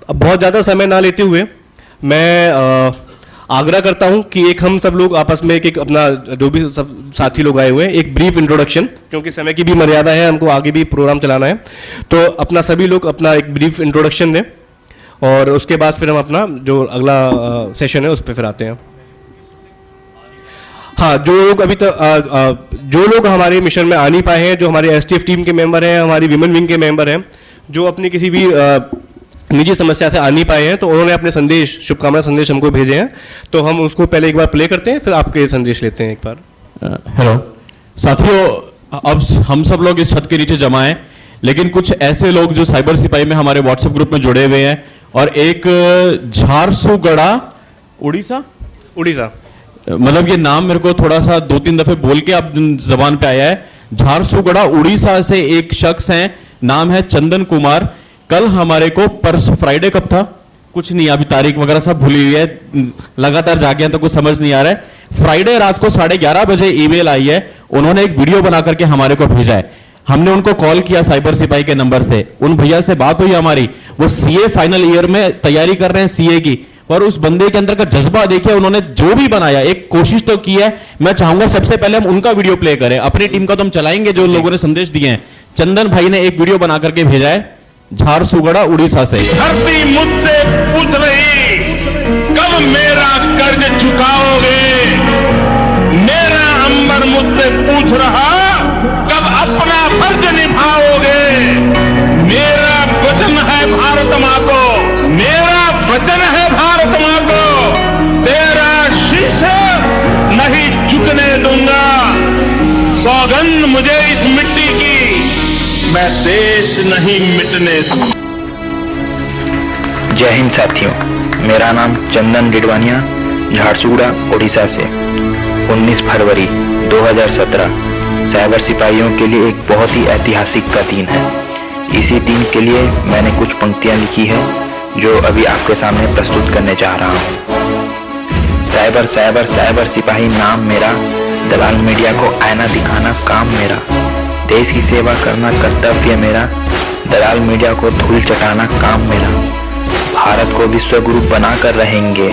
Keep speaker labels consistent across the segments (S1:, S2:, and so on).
S1: अब बहुत ज़्यादा समय ना लेते हुए मैं आग्रह करता हूं कि एक हम सब लोग आपस में एक अपना जो भी सब साथी लोग आए हुए हैं एक ब्रीफ इंट्रोडक्शन, क्योंकि समय की भी मर्यादा है, हमको आगे भी प्रोग्राम चलाना है, तो अपना सभी लोग अपना एक ब्रीफ इंट्रोडक्शन दें और उसके बाद फिर हम अपना जो अगला सेशन है उस पर फिर आते हैं। हाँ, जो लोग अभी तक जो लोग हमारे मिशन में आ नहीं पाए हैं, जो हमारे एसटीएफ टीम के मेंबर हैं, हमारी विमेन विंग के मेंबर हैं, जो अपनी किसी भी निजी समस्या से आ नहीं पाए हैं, तो उन्होंने अपने संदेश, शुभकामना संदेश हमको भेजे हैं, तो हम उसको पहले एक बार प्ले करते हैं, फिर आपके संदेश लेते हैं एक बार।
S2: हेलो साथियों, अब हम सब लोग इस छत के नीचे जमा हैं, लेकिन कुछ ऐसे लोग जो साइबर सिपाही में हमारे व्हाट्सएप ग्रुप में जुड़े हुए हैं, और एक झारसुगड़ा उड़ीसा मतलब ये नाम मेरे को थोड़ा सा 2-3 दफे बोल के अब जबान पे आया है। झारसुगड़ा उड़ीसा से एक शख्स हैं, नाम है चंदन कुमार। कल हमारे को परसों फ्राइडे कब था कुछ नहीं, अभी तारीख वगैरह सब भूली हुई है, लगातार जागे हैं तो कुछ समझ नहीं आ रहा है। फ्राइडे रात को 11:30 बजे ईमेल आई है, उन्होंने एक वीडियो बना करके हमारे को भेजा है। हमने उनको कॉल किया साइबर सिपाही के नंबर से, उन भैया से बात हुई हमारी, वो सीए फाइनल ईयर में तैयारी कर रहे हैं सीए की, पर उस बंदे के अंदर का जज्बा देखिए, उन्होंने जो भी बनाया एक कोशिश तो की है। मैं चाहूंगा सबसे पहले हम उनका वीडियो प्ले करें, अपनी टीम का तो हम चलाएंगे जो लोगों ने संदेश दिए हैं। चंदन भाई ने एक वीडियो बना करके भेजा है झारसुगड़ा उड़ीसा से।
S3: धरती मुझसे पूछ रही कब मेरा कर्ज चुकाओगे, मेरा अंबर मुझसे पूछ रहा कब अपना फर्ज निभाओगे। मेरा वचन है भारत मां को, मेरा वचन है भारत मां को, तेरा शीश नहीं झुकने दूंगा। सौगंध मुझे इस मिट्टी की, मैं देश नहीं मिटने दूंगा।
S4: जय हिंद साथियों, मेरा नाम चंदन डिडवानिया, झारसुगड़ा उड़ीसा से। 19 फरवरी 2017 साइबर सिपाहियों के लिए एक बहुत ही ऐतिहासिक का दिन है। इसी दिन के लिए मैंने कुछ पंक्तियां लिखी है जो अभी आपके सामने प्रस्तुत करने जा रहा हूं। साइबर साइबर साइबर सिपाही नाम मेरा, दलाल मीडिया को आईना दिखाना काम मेरा, देश की सेवा करना कर्तव्य मेरा, दलाल मीडिया को धूल चटाना काम मेरा। भारत को विश्व गुरु बनाकर रहेंगे,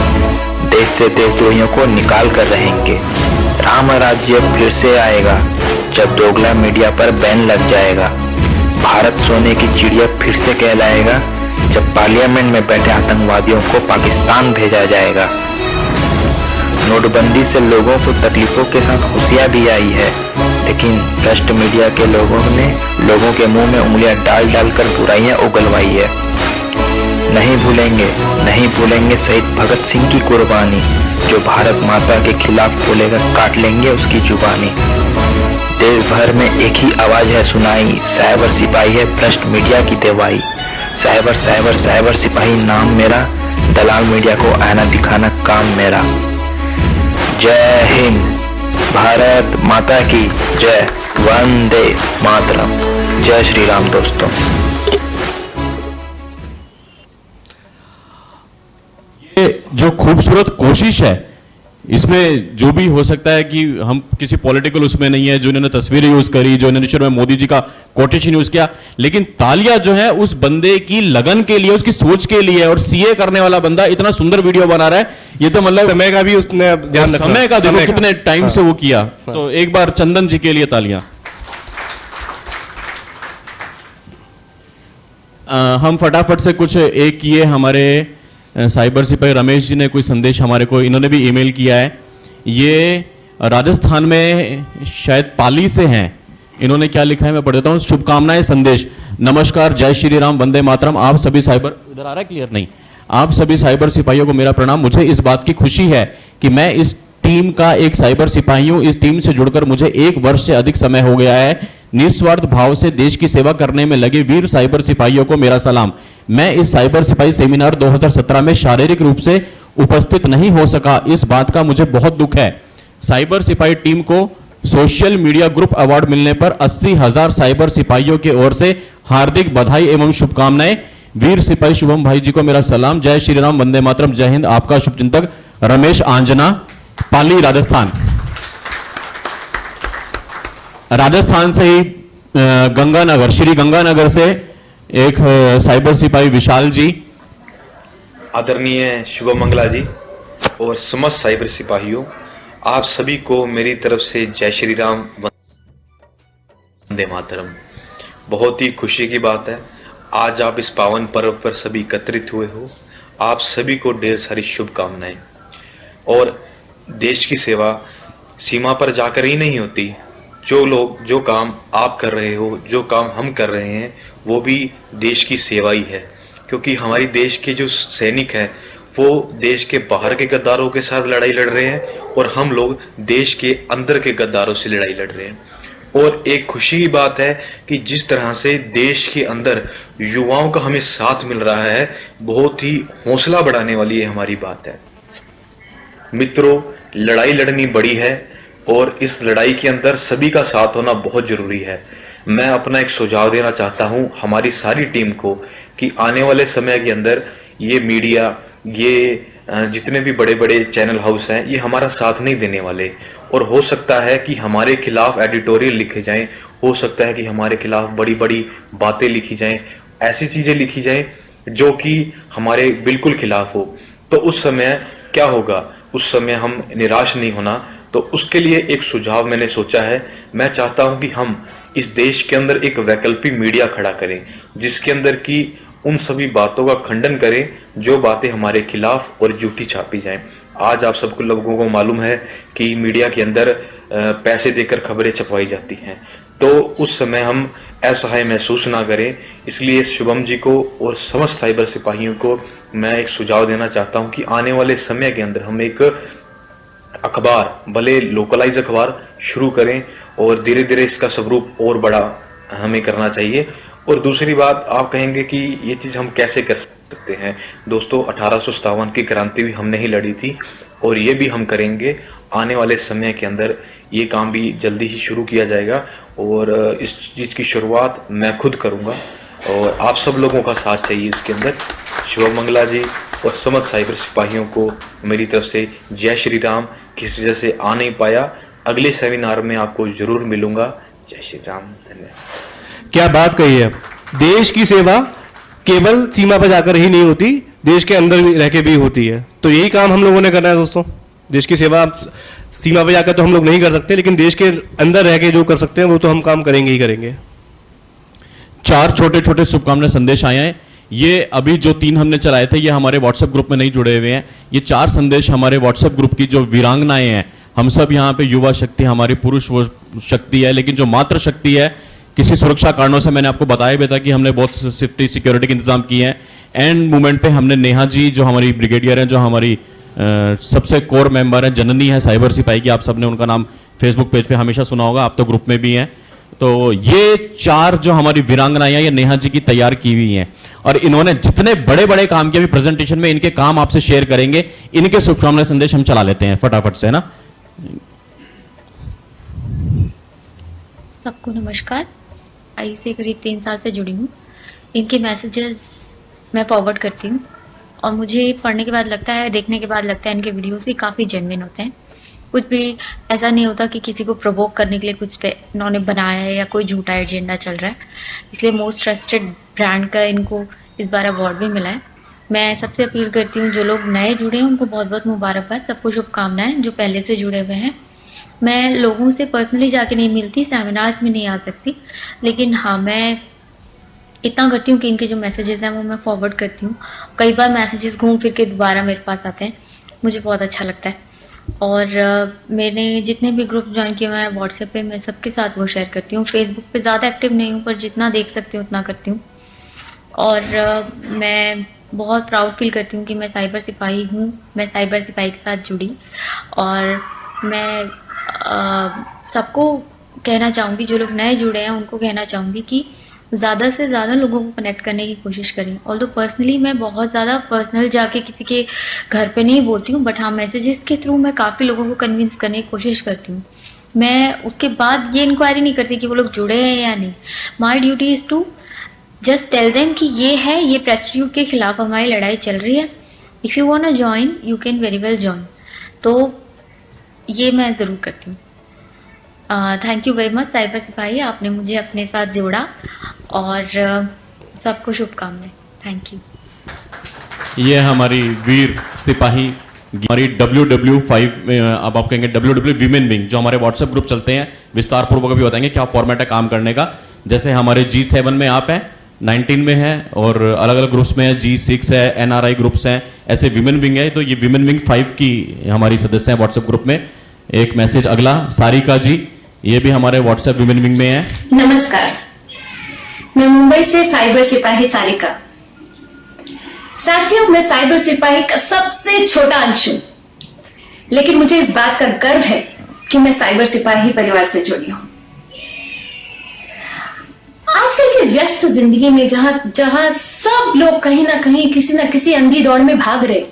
S4: देश से देशद्रोहियों को निकाल कर रहेंगे। राम राज्य फिर से आएगा जब दोगला मीडिया पर बैन लग जाएगा। भारत सोने की चिड़िया फिर से कहलाएगा जब पार्लियामेंट में बैठे आतंकवादियों को पाकिस्तान भेजा जाएगा। नोटबंदी से लोगों को तकलीफों के साथ खुशियां भी आई है, लेकिन भ्रष्ट मीडिया के लोगों ने लोगों के मुंह में उंगलियां डाल डालकर बुराइयां उगलवाई है। नहीं भूलेंगे शहीद भगत सिंह की कुर्बानी, जो भारत माता के खिलाफ बोलेगा काट लेंगे उसकी जुबानी। देश भर में एक ही आवाज है सुनाई, साइबर सिपाही है भ्रष्ट मीडिया की देवाई। साइबर साइबर साइबर सिपाही नाम मेरा, दलाल मीडिया को आईना दिखाना काम मेरा। जय हिंद, भारत माता की जय, वंदे मातरम। जय श्री राम दोस्तों।
S2: ये जो खूबसूरत कोशिश है, इसमें जो भी हो सकता है कि हम किसी पॉलिटिकल उसमें नहीं है, जो इन्होंने तस्वीरें यूज करी, जो इन्होंने शुरू में मोदी जी का कोटेशन यूज किया, लेकिन तालियां जो है उस बंदे की लगन के लिए, उसकी सोच के लिए। और सीए करने वाला बंदा इतना सुंदर वीडियो बना रहा है, ये तो मतलब
S1: समय का भी उसने ध्यान रखा,
S2: समय का देखो कितने टाइम से वो किया। तो एक बार चंदन जी के लिए तालियां। हम फटाफट से कुछ एक किए, हमारे साइबर सिपाही रमेश जी ने कोई संदेश हमारे को, इन्होंने भी ईमेल किया है। ये राजस्थान में शायद पाली से हैं। इन्होंने क्या लिखा है मैं पढ़ देता हूँ। शुभकामनाएं संदेश, नमस्कार, जय श्री राम, वंदे मातरम। आप सभी साइबर, इधर आ रहा है क्लियर नहीं, आप सभी साइबर सिपाहियों को मेरा प्रणाम। मुझे इस बात की खुशी है कि मैं इस टीम का एक साइबर सिपाही हूं। इस टीम से जुड़कर मुझे 1 वर्ष से अधिक समय हो गया है। निस्वार्थ भाव से देश की सेवा करने में लगे वीर साइबर सिपाहियों को मेरा सलाम। मैं इस साइबर सिपाही सेमिनार 2017 में शारीरिक रूप से उपस्थित नहीं हो सका, इस बात का मुझे बहुत दुख है। साइबर सिपाही टीम को सोशल मीडिया ग्रुप अवार्ड मिलने पर 80,000 साइबर सिपाहियों की ओर से हार्दिक बधाई एवं शुभकामनाएं। वीर सिपाही शुभम भाई जी को मेरा सलाम। जय श्री राम, वंदे मातरम, जय हिंद। आपका शुभचिंतक रमेश आंजना, पाली, राजस्थान। राजस्थान से ही गंगानगर, श्री गंगानगर से एक साइबर सिपाही विशाल जी,
S5: आदरणीय शुभम मंगला जी और समस्त साइबर सिपाहियों, आप सभी को मेरी तरफ से जय श्री राम, वंदे मातरम। बहुत ही खुशी की बात है, आज आप इस पावन पर्व पर सभी एकत्रित हुए हो। आप सभी को ढेर सारी शुभकामनाएं। और देश की सेवा सीमा पर जाकर ही नहीं होती। जो काम आप कर रहे हो, जो काम हम कर रहे हैं, वो भी देश की सेवा ही है। क्योंकि हमारी देश के जो सैनिक हैं वो देश के बाहर के गद्दारों के साथ लड़ाई लड़ रहे हैं और हम लोग देश के अंदर के गद्दारों से लड़ाई लड़ रहे हैं। और एक खुशी की बात है कि जिस तरह से देश के अंदर युवाओं का हमें साथ मिल रहा है, बहुत ही हौसला बढ़ाने वाली ये हमारी बात है। मित्रों, लड़ाई लड़नी बड़ी है और इस लड़ाई के अंदर सभी का साथ होना बहुत जरूरी है। मैं अपना एक सुझाव देना चाहता हूं हमारी सारी टीम को कि आने वाले समय के अंदर ये मीडिया, ये जितने भी बड़े बड़े चैनल हाउस हैं, ये हमारा साथ नहीं देने वाले। और हो सकता है कि हमारे खिलाफ एडिटोरियल लिखे जाएं, हो सकता है कि हमारे खिलाफ बड़ी बड़ी बातें लिखी जाएं, ऐसी चीजें लिखी जाएं जो कि हमारे बिल्कुल खिलाफ हो। तो उस समय क्या होगा, उस समय हम निराश नहीं होना। तो उसके लिए एक सुझाव मैंने सोचा है। मैं चाहता हूं कि हम इस देश के अंदर एक वैकल्पिक मीडिया खड़ा करें, जिसके अंदर की उन सभी बातों का खंडन करें जो बातें हमारे खिलाफ और झूठी छापी जाएं। आज आप सबको लोगों को मालूम है कि मीडिया के अंदर पैसे देकर खबरें छपवाई जाती हैं। तो उस समय हम असहाय महसूस ना करें। इसलिए शुभम जी को और समस्त साइबर सिपाहियों को मैं एक सुझाव देना चाहता हूं कि आने वाले समय के अंदर हम एक अखबार, भले लोकलाइज अखबार शुरू करें और धीरे धीरे इसका स्वरूप और बड़ा हमें करना चाहिए। और दूसरी बात, आप कहेंगे कि ये चीज हम कैसे कर सकते हैं। दोस्तों, 1857 की क्रांति भी हमने ही लड़ी थी और ये भी हम करेंगे। आने वाले समय के अंदर ये काम भी जल्दी ही शुरू किया जाएगा और इस चीज की शुरुआत मैं खुद करूंगा और आप सब लोगों का साथ चाहिए इसके अंदर। शुभम मंगला जी और समस्त साइबर सिपाहियों को मेरी तरफ से जय श्री राम। किसी वजह से आ नहीं पाया, अगले सेमिनार में आपको जरूर मिलूंगा। जय श्री राम, धन्यवाद।
S1: क्या बात कही है। देश की सेवा केवल सीमा पर जाकर ही नहीं होती, देश के अंदर भी रह के भी होती है। तो यही काम हम लोगों ने करना है दोस्तों। देश की सेवा सीमा पर जाकर तो हम लोग नहीं कर सकते, लेकिन देश के अंदर रह के जो कर सकते हैं वो तो हम काम करेंगे ही करेंगे।
S2: 4 छोटे छोटे शुभकामना संदेश आए हैं। ये अभी जो 3 हमने चलाए थे, ये हमारे व्हाट्सएप ग्रुप में नहीं जुड़े हुए हैं। ये 4 संदेश हमारे व्हाट्सएप ग्रुप की जो वीरांगनाएं हैं, हम सब यहाँ पे युवा शक्ति, हमारी पुरुष वो शक्ति है, लेकिन जो मात्र शक्ति है, किसी सुरक्षा कारणों से मैंने आपको बताया भी था कि हमने बहुत सेफ्टी सिक्योरिटी के इंतजाम किए हैं। एंड मोमेंट पे हमने नेहा जी, जो हमारी ब्रिगेडियर हैं, जो हमारी सबसे कोर मेंबर है, जननी है साइबर सिपाही की, आप सबने उनका नाम फेसबुक पेज पे हमेशा सुना होगा, आप तो ग्रुप में भी हैं। तो ये 4 जो हमारी वीरांगनाएं हैं, ये नेहा जी की तैयार की हुई हैं और इन्होंने जितने बड़े बड़े काम किए, प्रेजेंटेशन में इनके काम आपसे शेयर करेंगे। इनके शुभकामना संदेश हम चला लेते हैं फटाफट से, है ना।
S6: सबको नमस्कार। आई से करीब 3 साल से जुड़ी हूँ। इनके मैसेजेस मैं फॉरवर्ड करती हूँ और मुझे पढ़ने के बाद लगता है, देखने के बाद लगता है इनके वीडियोस भी काफ़ी जेन्युइन होते हैं। कुछ भी ऐसा नहीं होता कि किसी को प्रोवोक करने के लिए कुछ पे इन्होंने बनाया है या कोई झूठा एजेंडा चल रहा है। इसलिए मोस्ट ट्रस्टेड ब्रांड का इनको इस बार अवार्ड भी मिला है। मैं सबसे अपील करती हूँ, जो लोग नए जुड़े हैं उनको बहुत बहुत मुबारकबाद, सबको शुभकामनाएं। जो पहले से जुड़े हुए हैं, मैं लोगों से पर्सनली जाके नहीं मिलती, सेमिनार्स में नहीं आ सकती, लेकिन हाँ मैं इतना करती हूँ कि इनके जो मैसेजेस हैं वो मैं फॉरवर्ड करती हूँ। कई बार मैसेजेस घूम फिर के दोबारा मेरे पास आते हैं, मुझे बहुत अच्छा लगता है। और मैंने जितने भी ग्रुप ज्वाइन किए हुए हैं व्हाट्सएप पे, मैं सबके साथ वो शेयर करती हूँ। फेसबुक पे ज़्यादा एक्टिव नहीं हूँ, पर जितना देख सकती हूँ उतना करती हूँ। और मैं बहुत प्राउड फील करती हूँ कि मैं साइबर सिपाही हूँ, मैं साइबर सिपाही के साथ जुड़ी। और मैं सबको कहना चाहूँगी, जो लोग नए जुड़े हैं उनको कहना चाहूँगी कि ज़्यादा से ज़्यादा लोगों को कनेक्ट करने की कोशिश करें। ऑल्दो पर्सनली मैं बहुत ज़्यादा पर्सनल जाके किसी के घर पे नहीं बोलती हूँ, बट हाँ मैसेजेस के थ्रू मैं काफ़ी लोगों को कन्विंस करने की कोशिश करती हूँ। मैं उसके बाद ये इंक्वायरी नहीं करती कि वो लोग जुड़े हैं या नहीं। My duty is to just tell them कि ये है, ये प्रेस्टिट्यूट के खिलाफ हमारी लड़ाई चल रही है। If you want to join you can very well join. तो ये मैं ज़रूर करती हूँ। Thank you very much cyber Sipahi, आपने मुझे अपने साथ जोड़ा और सबको शुभकामनाएं। Thank you.
S2: ये हमारी वीर सिपाही हमारी WW5 में, अब आप कहेंगे WW विमेन विंग, जो हमारे व्हाट्सएप ग्रुप चलते हैं, विस्तार पूर्वक भी बताएंगे क्या फॉर्मेट है काम करने का। जैसे हमारे G7 में आप हैं, 19 में है, और अलग अलग ग्रुप्स में है, G6 है, NRI ग्रुप्स हैं, ऐसे विमेन विंग है। तो ये विमेन विंग 5 की हमारी सदस्य हैं व्हाट्सएप ग्रुप में। एक मैसेज अगला, सारिका जी, ये भी हमारे व्हाट्सएप विमेन विंग में है।
S7: नमस्कार, मैं मुंबई से साइबर सिपाही सारिका। साथियों, मैं साइबर सिपाही का सबसे छोटा अंश हूं, लेकिन मुझे इस बात का गर्व है कि मैं साइबर सिपाही परिवार से जुड़ी हूं। आजकल की व्यस्त जिंदगी में जहां सब लोग कहीं ना कहीं किसी न किसी अंधी दौड़ में भाग रहे,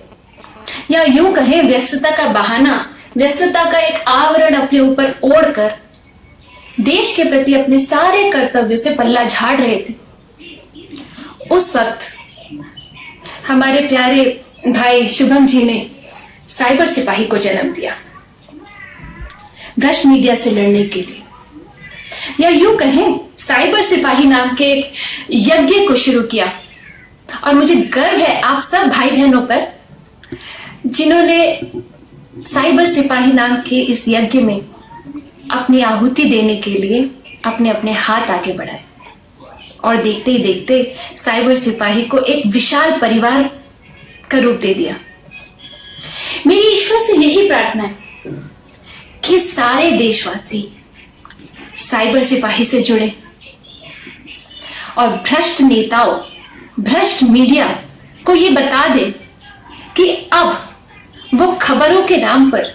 S7: या यूं कहें व्यस्तता का बहाना, व्यस्तता का एक आवरण अपने ऊपर ओढ़कर देश के प्रति अपने सारे कर्तव्यों से पल्ला झाड़ रहे थे, उस वक्त हमारे प्यारे भाई शुभम जी ने साइबर सिपाही को जन्म दिया, भ्रष्ट मीडिया से लड़ने के लिए, या यूं कहें साइबर सिपाही नाम के एक यज्ञ को शुरू किया। और मुझे गर्व है आप सब भाई बहनों पर, जिन्होंने साइबर सिपाही नाम के इस यज्ञ में अपनी आहुति देने के लिए अपने अपने हाथ आगे बढ़ाए, और देखते ही देखते साइबर सिपाही को एक विशाल परिवार का रूप दे दिया। मेरी ईश्वर से यही प्रार्थना है कि सारे देशवासी साइबर सिपाही से जुड़े और भ्रष्ट नेताओं, भ्रष्ट मीडिया को ये बता दे कि अब वो खबरों के नाम पर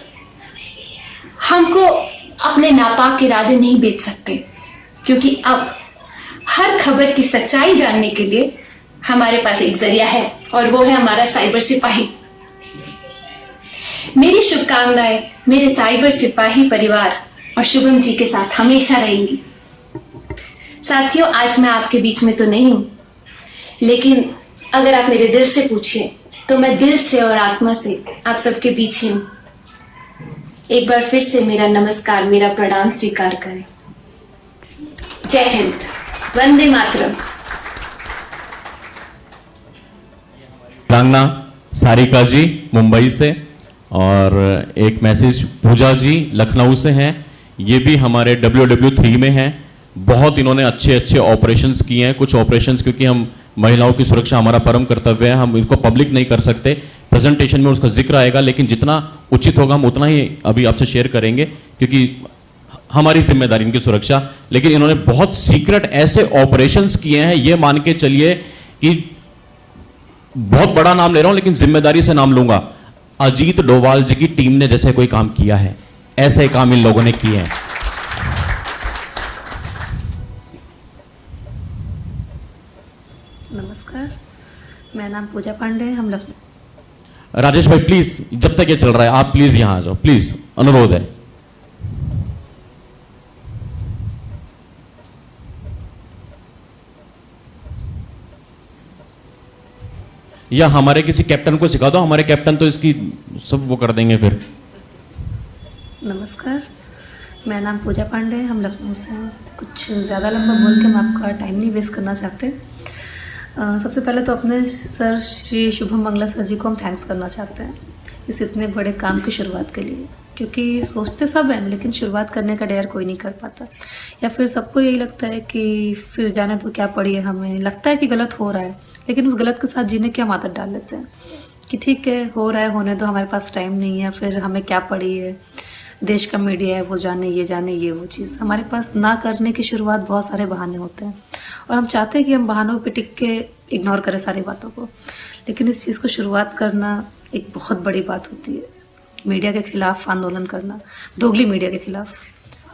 S7: हमको अपने नापाक इरादे नहीं बेच सकते, क्योंकि अब हर खबर की सच्चाई जानने के लिए हमारे पास एक जरिया है, और वो है हमारा साइबर सिपाही। मेरी शुभकामनाएं मेरे साइबर सिपाही परिवार और शुभम जी के साथ हमेशा रहेंगी। साथियों, आज मैं आपके बीच में तो नहीं हूं, लेकिन अगर आप मेरे दिल से पूछिए तो मैं दिल से और आत्मा से आप सबके बीच ही हूं। एक बार फिर से मेरा नमस्कार, मेरा प्रणाम स्वीकार करें। जय हिंद, वंदे मातरम।
S2: प्रांगना सारिका जी मुंबई से, और एक मैसेज पूजा जी लखनऊ से हैं, ये भी हमारे WW3 में हैं। बहुत इन्होंने अच्छे अच्छे ऑपरेशंस किए हैं, कुछ ऑपरेशंस क्योंकि हम महिलाओं की सुरक्षा हमारा परम कर्तव्य है, हम इसको पब्लिक नहीं कर सकते, प्रेजेंटेशन में उसका जिक्र आएगा, लेकिन जितना उचित होगा हम उतना ही अभी आपसे शेयर करेंगे, क्योंकि हमारी जिम्मेदारी इनकी सुरक्षा। लेकिन इन्होंने बहुत सीक्रेट ऐसे ऑपरेशंस किए हैं, ये मान के चलिए कि बहुत बड़ा नाम ले रहा हूं लेकिन जिम्मेदारी से नाम लूंगा, अजीत डोभाल जी की टीम ने जैसे कोई काम किया है, ऐसे काम इन लोगों ने किए हैं।
S8: नमस्कार, मेरा नाम पूजा पांडे है, हम लखनऊ।
S2: राजेश भाई प्लीज, जब तक ये चल रहा है आप प्लीज यहां आ जाओ, प्लीज अनुरोध है। या हमारे किसी कैप्टन को सिखा दो, हमारे कैप्टन तो इसकी सब वो कर देंगे फिर।
S8: नमस्कार, मेरा नाम पूजा पांडे है, हम लखनऊ से हैं। कुछ ज़्यादा लंबा बोल के हम आपका टाइम नहीं वेस्ट करना चाहते। सबसे पहले तो अपने सर श्री शुभम मंगला सर जी को हम थैंक्स करना चाहते हैं इस इतने बड़े काम की शुरुआत के लिए, क्योंकि सोचते सब हैं लेकिन शुरुआत करने का डेयर कोई नहीं कर पाता, या फिर सबको यही लगता है कि फिर जाने तो क्या पड़ी है, हमें लगता है कि गलत हो रहा है, लेकिन उस गलत के साथ जीने की हम आदत डाल लेते हैं कि ठीक है हो रहा है होने दो, हमारे पास टाइम नहीं है, फिर हमें क्या पड़ी है, देश का मीडिया है वो जाने ये वो चीज़। हमारे पास ना करने की शुरुआत बहुत सारे बहाने होते हैं, और हम चाहते हैं कि हम बहानों पे टिक के इग्नोर करें सारी बातों को, लेकिन इस चीज़ को शुरुआत करना एक बहुत बड़ी बात होती है। मीडिया के खिलाफ आंदोलन करना, दोगली मीडिया के खिलाफ,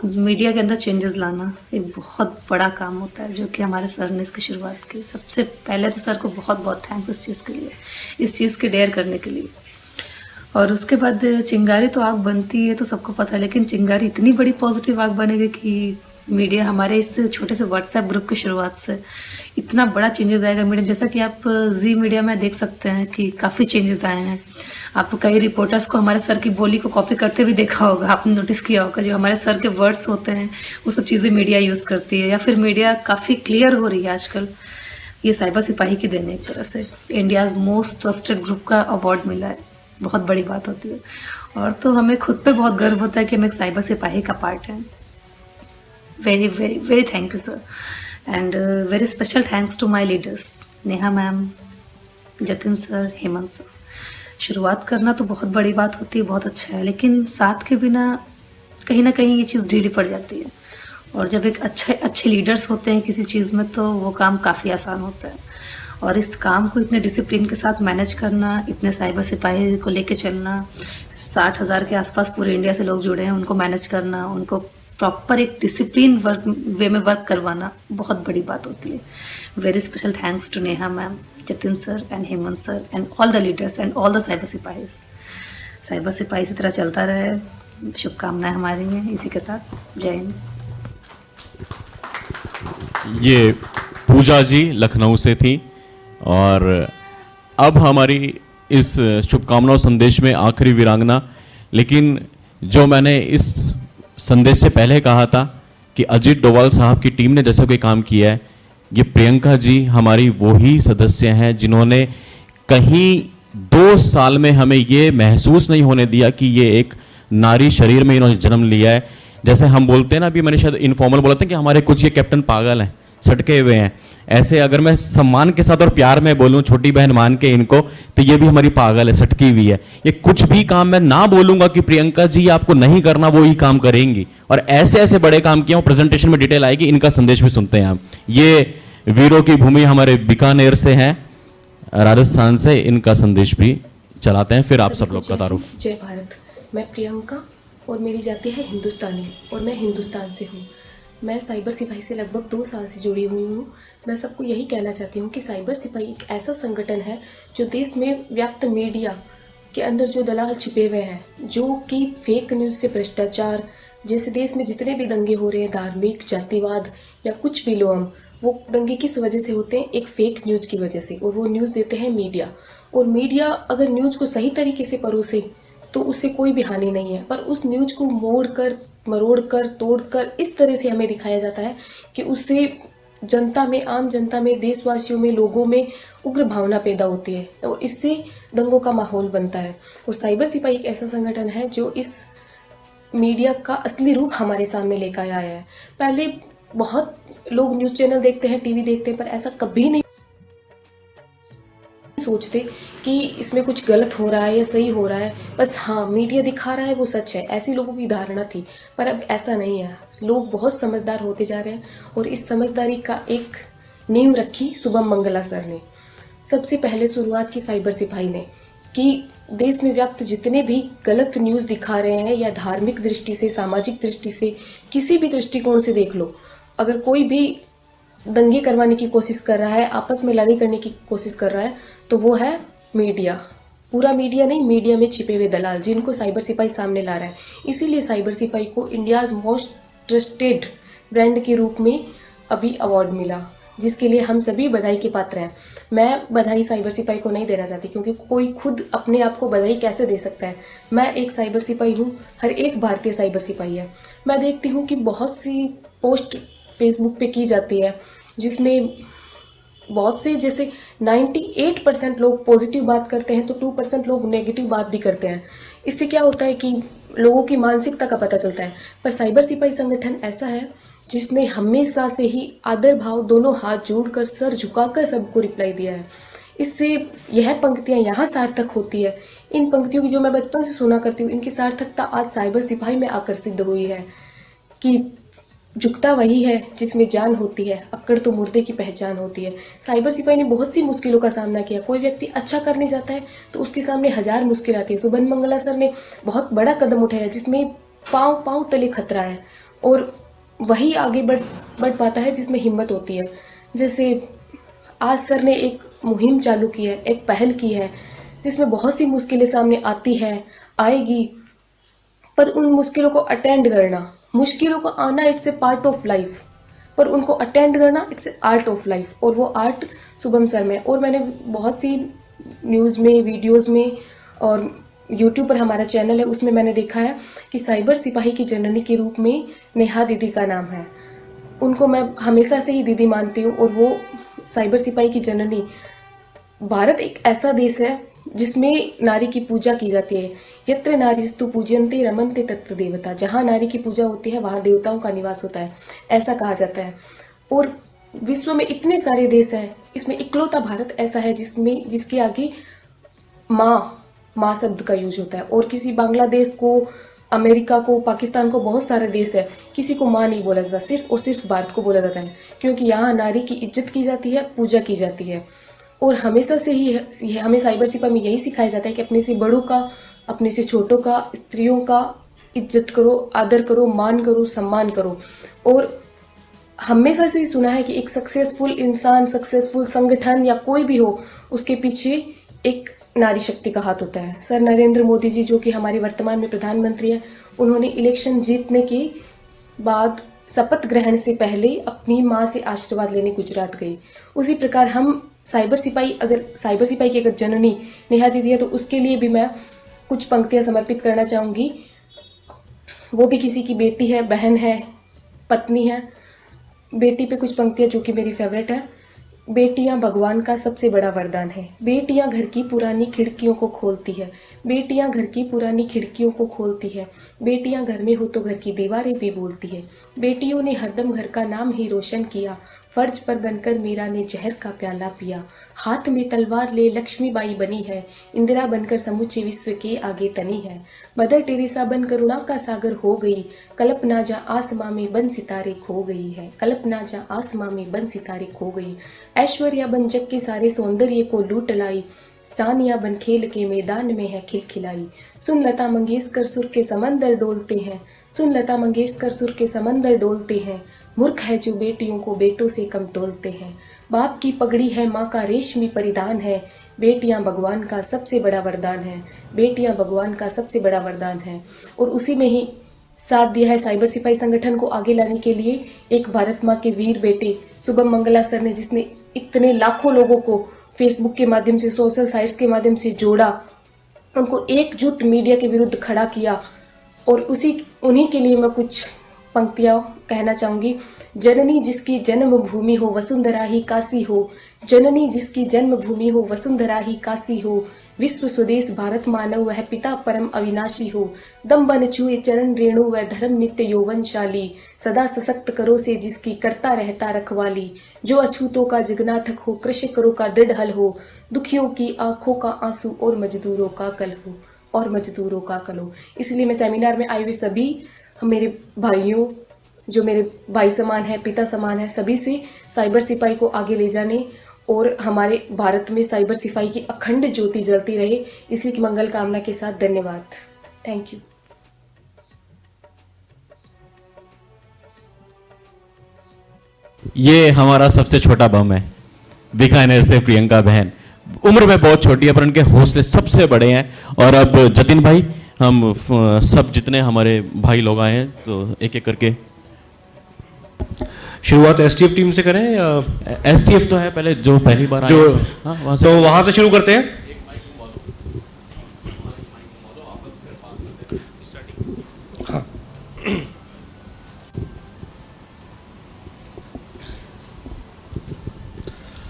S8: मीडिया के अंदर चेंजेस लाना एक बहुत बड़ा काम होता है, जो कि हमारे सर ने इसकी शुरुआत की। सबसे पहले तो सर को बहुत बहुत थैंक्स इस चीज़ के लिए, इस चीज़ के डेयर करने के लिए। और उसके बाद चिंगारी तो आग बनती है तो सबको पता है, लेकिन चिंगारी इतनी बड़ी पॉजिटिव आग बनेगी कि मीडिया हमारे इस छोटे से व्हाट्सएप ग्रुप की शुरुआत से इतना बड़ा चेंजेस आएगा मीडिया। जैसा कि आप जी मीडिया में देख सकते हैं कि काफ़ी चेंजेस आए हैं। आप कई रिपोर्टर्स को हमारे सर की बोली को कॉपी करते भी देखा होगा, आपने नोटिस किया होगा, जो हमारे सर के वर्ड्स होते हैं वो सब चीज़ें मीडिया यूज़ करती है, या फिर मीडिया काफ़ी क्लियर हो रही है आजकल। ये साइबर सिपाही की देन है एक तरह से। इंडियाज़ मोस्ट ट्रस्टेड ग्रुप का अवार्ड मिला है, बहुत बड़ी बात होती है। और तो हमें खुद पे बहुत गर्व होता है कि हम एक साइबर सिपाही का पार्ट हैं। Very very very thank you sir, and very special thanks to my leaders, Neha ma'am, Jatin sir, Hemant sir. शुरुआत करना तो बहुत बड़ी बात होती है, बहुत अच्छा है, लेकिन साथ के बिना कहीं ना कहीं ये चीज़ ढीली पड़ जाती है। और जब एक अच्छे लीडर्स होते हैं किसी चीज़ में तो वो काम काफ़ी आसान होता है। और इस काम को इतने डिसिप्लिन के साथ मैनेज करना, इतने साइबर सिपाही को लेके चलना, 60,000 के आसपास पूरे इंडिया से लोग जुड़े हैं, उनको मैनेज करना, उनको प्रॉपर एक डिसिप्लिन वे में वर्क करवाना बहुत बड़ी बात होती है। Very special thanks to Neha ma'am, Jatin sir and Hemant sir and all the leaders and all the cyber सिपाहीज। साइबर सिपाही इसी तरह चलता रहे, शुभकामनाएं हमारी हैं इसी के साथ। जय हिंद।
S2: ये पूजा जी लखनऊ से थी, और अब हमारी इस शुभकामनाओं संदेश में आखिरी वीरांगना, लेकिन जो मैंने इस संदेश से पहले कहा था कि अजीत डोभाल साहब की टीम ने जैसा कोई काम किया है, ये प्रियंका जी हमारी वही सदस्य हैं जिन्होंने कहीं 2 साल में हमें ये महसूस नहीं होने दिया कि ये एक नारी शरीर में इन्होंने जन्म लिया है। जैसे हम बोलते हैं ना, अभी मैंने शायद इनफॉर्मल बोला था कि हमारे कुछ ये कैप्टन पागल हैं, सटके हुए हैं, ऐसे अगर मैं सम्मान के साथ और प्यार में बोलूं, छोटी बहन मान के इनको, तो ये भी हमारी पागल है, सटकी हुई है। ये कुछ भी काम मैं ना बोलूंगा कि प्रियंका जी आपको नहीं करना, वो ही काम करेंगी, और ऐसे ऐसे बड़े काम किए। प्रेजेंटेशन में डिटेल आएगी, इनका संदेश भी सुनते हैं आप। ये वीरों की भूमि हमारे बीकानेर से हैं, राजस्थान से, इनका संदेश भी चलाते हैं, फिर आप सब लोग का तारुफ।
S9: जय भारत। मैं प्रियंका और मेरी जाति है हिंदुस्तानी और मैं हिंदुस्तान से हूँ। मैं साइबर सिपाही से लगभग 2 साल से जुड़ी हुई हूँ। मैं सबको यही कहना चाहती हूँ कि साइबर सिपाही एक ऐसा संगठन है जो देश में व्याप्त मीडिया के अंदर जो दलाल छिपे हुए हैं, जो कि फेक न्यूज़ से भ्रष्टाचार, जैसे देश में जितने भी दंगे हो रहे हैं, धार्मिक, जातिवाद या कुछ भी लो, हम वो दंगे किस वजह से होते हैं? एक फेक न्यूज़ की वजह से। और वो न्यूज़ देते हैं मीडिया, और मीडिया अगर न्यूज़ को सही तरीके से परोसे तो उससे कोई भी हानि नहीं है, पर उस न्यूज़ को मोड़ कर, मरोड़ कर, तोड़ कर इस तरह से हमें दिखाया जाता है कि उससे जनता में, आम जनता में, देशवासियों में, लोगों में उग्र भावना पैदा होती है और इससे दंगों का माहौल बनता है। और साइबर सिपाही एक ऐसा संगठन है जो इस मीडिया का असली रूप हमारे सामने लेकर आया है। पहले बहुत लोग न्यूज़ चैनल देखते हैं, टीवी देखते हैं, पर ऐसा कभी नहीं सोचते कि इसमें कुछ गलत हो रहा है या सही हो रहा है। बस हाँ, मीडिया दिखा रहा है वो सच है, ऐसी लोगों की धारणा थी, पर अब ऐसा नहीं है। लोग बहुत समझदार होते जा रहे हैं और इस समझदारी का एक नींव रखी शुभम मंगला सर ने। सबसे पहले शुरुआत की साइबर सिपाही ने कि देश में व्याप्त जितने भी गलत न्यूज़ दिखा रहे हैं, या धार्मिक दृष्टि से, सामाजिक दृष्टि से, किसी भी दृष्टिकोण से देख लो, अगर कोई भी दंगे करवाने की कोशिश कर रहा है, आपस में लड़ाई करने की कोशिश कर रहा है, तो वो है मीडिया। पूरा मीडिया नहीं, मीडिया में छिपे हुए दलाल, जिनको साइबर सिपाही सामने ला रहा है। इसीलिए साइबर सिपाही को इंडियाज मोस्ट ट्रस्टेड ब्रांड के रूप में अभी अवार्ड मिला, जिसके लिए हम सभी बधाई के पात्र हैं। मैं बधाई साइबर सिपाही को नहीं देना चाहती, क्योंकि कोई खुद अपने आप को बधाई कैसे दे सकता है। मैं एक साइबर सिपाही हूँ, हर एक भारतीय साइबर सिपाही है। मैं देखती हूँ कि बहुत सी पोस्ट फेसबुक पे की जाती है जिसमें बहुत से, जैसे 98% लोग पॉजिटिव बात करते हैं तो 2% लोग नेगेटिव बात भी करते हैं। इससे क्या होता है कि लोगों की मानसिकता का पता चलता है। पर साइबर सिपाही संगठन ऐसा है जिसने हमेशा से ही आदर भाव, दोनों हाथ जोड़कर, सर झुकाकर सबको रिप्लाई दिया है। इससे यह पंक्तियां यहाँ सार्थक होती है। इन पंक्तियों की जो मैं बचपन से सुना करती हूँ, इनकी सार्थकता आज साइबर सिपाही में आकर सिद्ध हुई है कि झुकता वही है जिसमें जान होती है, अक्कड़ तो मुर्दे की पहचान होती है। साइबर सिपाही ने बहुत सी मुश्किलों का सामना किया। कोई व्यक्ति अच्छा करने जाता है तो उसके सामने 1000 मुश्किल आती है। शुभम मंगला सर ने बहुत बड़ा कदम उठाया जिसमें पाँव तले खतरा है, और वही आगे बढ़ पाता है जिसमें हिम्मत होती है। जैसे आज सर ने एक मुहिम चालू की है, एक पहल की है, जिसमें बहुत सी मुश्किलें सामने आती है, आएगी, पर उन मुश्किलों को अटेंड करना, मुश्किलों को आना it's a part of life, पर उनको अटेंड करना it's a art of life. और वो आर्ट शुभम सर में। और मैंने बहुत सी न्यूज़ में, वीडियोस में, और यूट्यूब पर हमारा चैनल है, उसमें मैंने देखा है कि साइबर सिपाही की जननी के रूप में नेहा दीदी का नाम है। उनको मैं हमेशा से ही दीदी मानती हूँ, और वो साइबर सिपाही की जननी। भारत एक ऐसा देश है जिसमें नारी की पूजा की जाती है। यत्र नारीस्तु पूज्यन्ते रमन्ते तत्र देवता। जहाँ नारी की पूजा होती है वहाँ देवताओं का निवास होता है, ऐसा कहा जाता है। और विश्व में इतने सारे देश हैं, इसमें इकलौता भारत ऐसा है जिसके आगे माँ शब्द का यूज होता है। और किसी बांग्लादेश को, अमेरिका को, पाकिस्तान को, बहुत सारे देश है, किसी को माँ नहीं बोला जाता, सिर्फ और सिर्फ भारत को बोला जाता है, क्योंकि यहाँ नारी की इज्जत की जाती है, पूजा की जाती है। और हमेशा से ही हमें साइबर सिपाही में यही सिखाया जाता है कि अपने से बड़ों का, अपने से छोटों का, स्त्रियों का इज्जत करो, आदर करो, मान करो, सम्मान करो। और हमेशा से ही सुना है कि एक सक्सेसफुल इंसान, सक्सेसफुल संगठन या कोई भी हो, उसके पीछे एक नारी शक्ति का हाथ होता है। सर नरेंद्र मोदी जी, जो कि हमारे वर्तमान में प्रधानमंत्री हैं, उन्होंने इलेक्शन जीतने के बाद शपथ ग्रहण से पहले अपनी माँ से आशीर्वाद लेने गुजरात गए। उसी प्रकार हम साइबर सिपाही की अगर जननी नेहा दीदी है, तो उसके लिए भी मैं कुछ पंक्तियां समर्पित करना चाहूँगी। वो भी किसी की बेटी है, बहन है, पत्नी है। बेटी पे कुछ पंक्तियां जो कि मेरी फेवरेट है। बेटियां भगवान का सबसे बड़ा वरदान है, बेटियां घर की पुरानी खिड़कियों को खोलती है, बेटियां घर की पुरानी खिड़कियों को खोलती है, बेटियां घर में हो तो घर की दीवारें भी बोलती है, बेटियों ने हरदम घर का नाम ही रोशन किया, फर्ज पर बनकर मीरा ने जहर का प्याला पिया, हाथ में तलवार ले लक्ष्मीबाई बनी है, इंदिरा बनकर समूचे विश्व के आगे तनी है, मदर टेरेसा बन करुणा का सागर हो गई, कल्पना जा आसमां में बन सितारे खो गई है, कल्पना जा आसमां में बन सितारे खो गई, ऐश्वर्या बन जग के सारे सौंदर्य को लूट लाई, सानिया बन खेल के मैदान में है खिलखिलाई, सुन लता मंगेशकर सुर के समंदर डोलते हैं, सुन लता मंगेशकर सुर के समंदर डोलते हैं, मूर्ख है जो बेटियों को बेटों से कम तोलते हैं, बाप की पगड़ी है, माँ का रेशमी परिधान है, बेटियां भगवान का सबसे बड़ा वरदान है, बेटियां भगवान का सबसे बड़ा वरदान है। और उसी में ही साथ दिया है साइबर सिपाही संगठन को आगे लाने के लिए एक भारत माँ के वीर बेटे शुभम मंगला सर ने, जिसने इतने लाखों लोगों को फेसबुक के माध्यम से, सोशल साइट्स के माध्यम से जोड़ा, उनको एकजुट मीडिया के विरुद्ध खड़ा किया। और उन्हीं के लिए मैं कुछ पंक्तियां कहना चाहूंगी। जननी जिसकी जन्मभूमि हो वसुंधरा ही काशी हो, जननी जिसकी जन्मभूमि हो वसुंधरा ही काशी हो, विश्व स्वदेश भारत मानव वह पिता परम अविनाशी हो, दम बन छुए चरण रेणु वह धर्म नित्य यौवनशाली, सदा सशक्त करो से जिसकी करता रहता रखवाली, जो अछूतों का जगन्नाथक हो, कृषकरों का दृढ़ हल हो, दुखियों की आंखों का आंसू और मजदूरों का कल हो, और मजदूरों का कल हो। इसलिए मैं सेमिनार में आए हुए सभी मेरे भाइयों, जो मेरे भाई समान है, पिता समान है, सभी से साइबर सिपाही को आगे ले जाने और हमारे भारत में साइबर सिपाही की अखंड ज्योति जलती रहे, इसी की मंगल कामना के साथ धन्यवाद। Thank you.
S2: ये हमारा सबसे छोटा बम है, बीकानेर से प्रियंका बहन। उम्र में बहुत छोटी है पर उनके हौसले सबसे बड़े हैं। और अब जतिन भाई, हम सब जितने हमारे भाई लोग आए हैं तो एक एक करके
S1: शुरुआत एसटीएफ टीम से करें या
S2: एसटीएफ तो है पहले, जो पहली बार आए,
S1: जो
S2: हाँ,
S1: वहां से शुरू करते हैं। हाँ।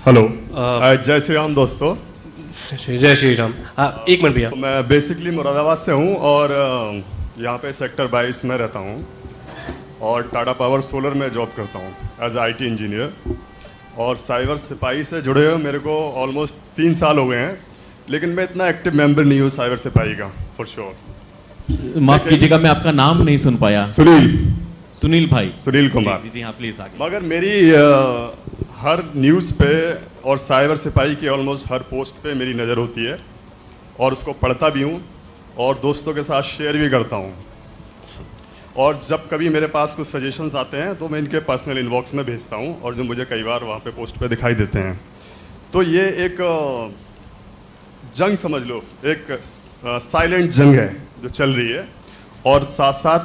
S10: हेलो, जय श्री राम दोस्तों।
S1: जय श्री राम। एक मिनट भैया।
S10: मैं बेसिकली मुरादाबाद से हूँ और यहाँ पे सेक्टर 22 में रहता हूँ और टाटा पावर सोलर में जॉब करता हूँ एज आईटी इंजीनियर। और साइबर सिपाही से जुड़े हुए मेरे को ऑलमोस्ट 3 साल हो गए हैं, लेकिन मैं इतना एक्टिव मेंबर नहीं हूँ साइबर सिपाही का, फॉर श्योर।
S2: माफ कीजिएगा, मैं आपका नाम नहीं सुन पाया। सुनील भाई,
S10: सुनील कुमार।
S2: जी हाँ, प्लीज आगे।
S10: मगर मेरी हर न्यूज़ पे और साइबर सिपाही की ऑलमोस्ट हर पोस्ट पे मेरी नज़र होती है और उसको पढ़ता भी हूँ और दोस्तों के साथ शेयर भी करता हूँ। और जब कभी मेरे पास कुछ सजेशंस आते हैं तो मैं इनके पर्सनल इनबॉक्स में भेजता हूँ और जो मुझे कई बार वहाँ पे पोस्ट पे दिखाई देते हैं। तो ये एक जंग समझ लो, एक साइलेंट जंग है जो चल रही है और साथ साथ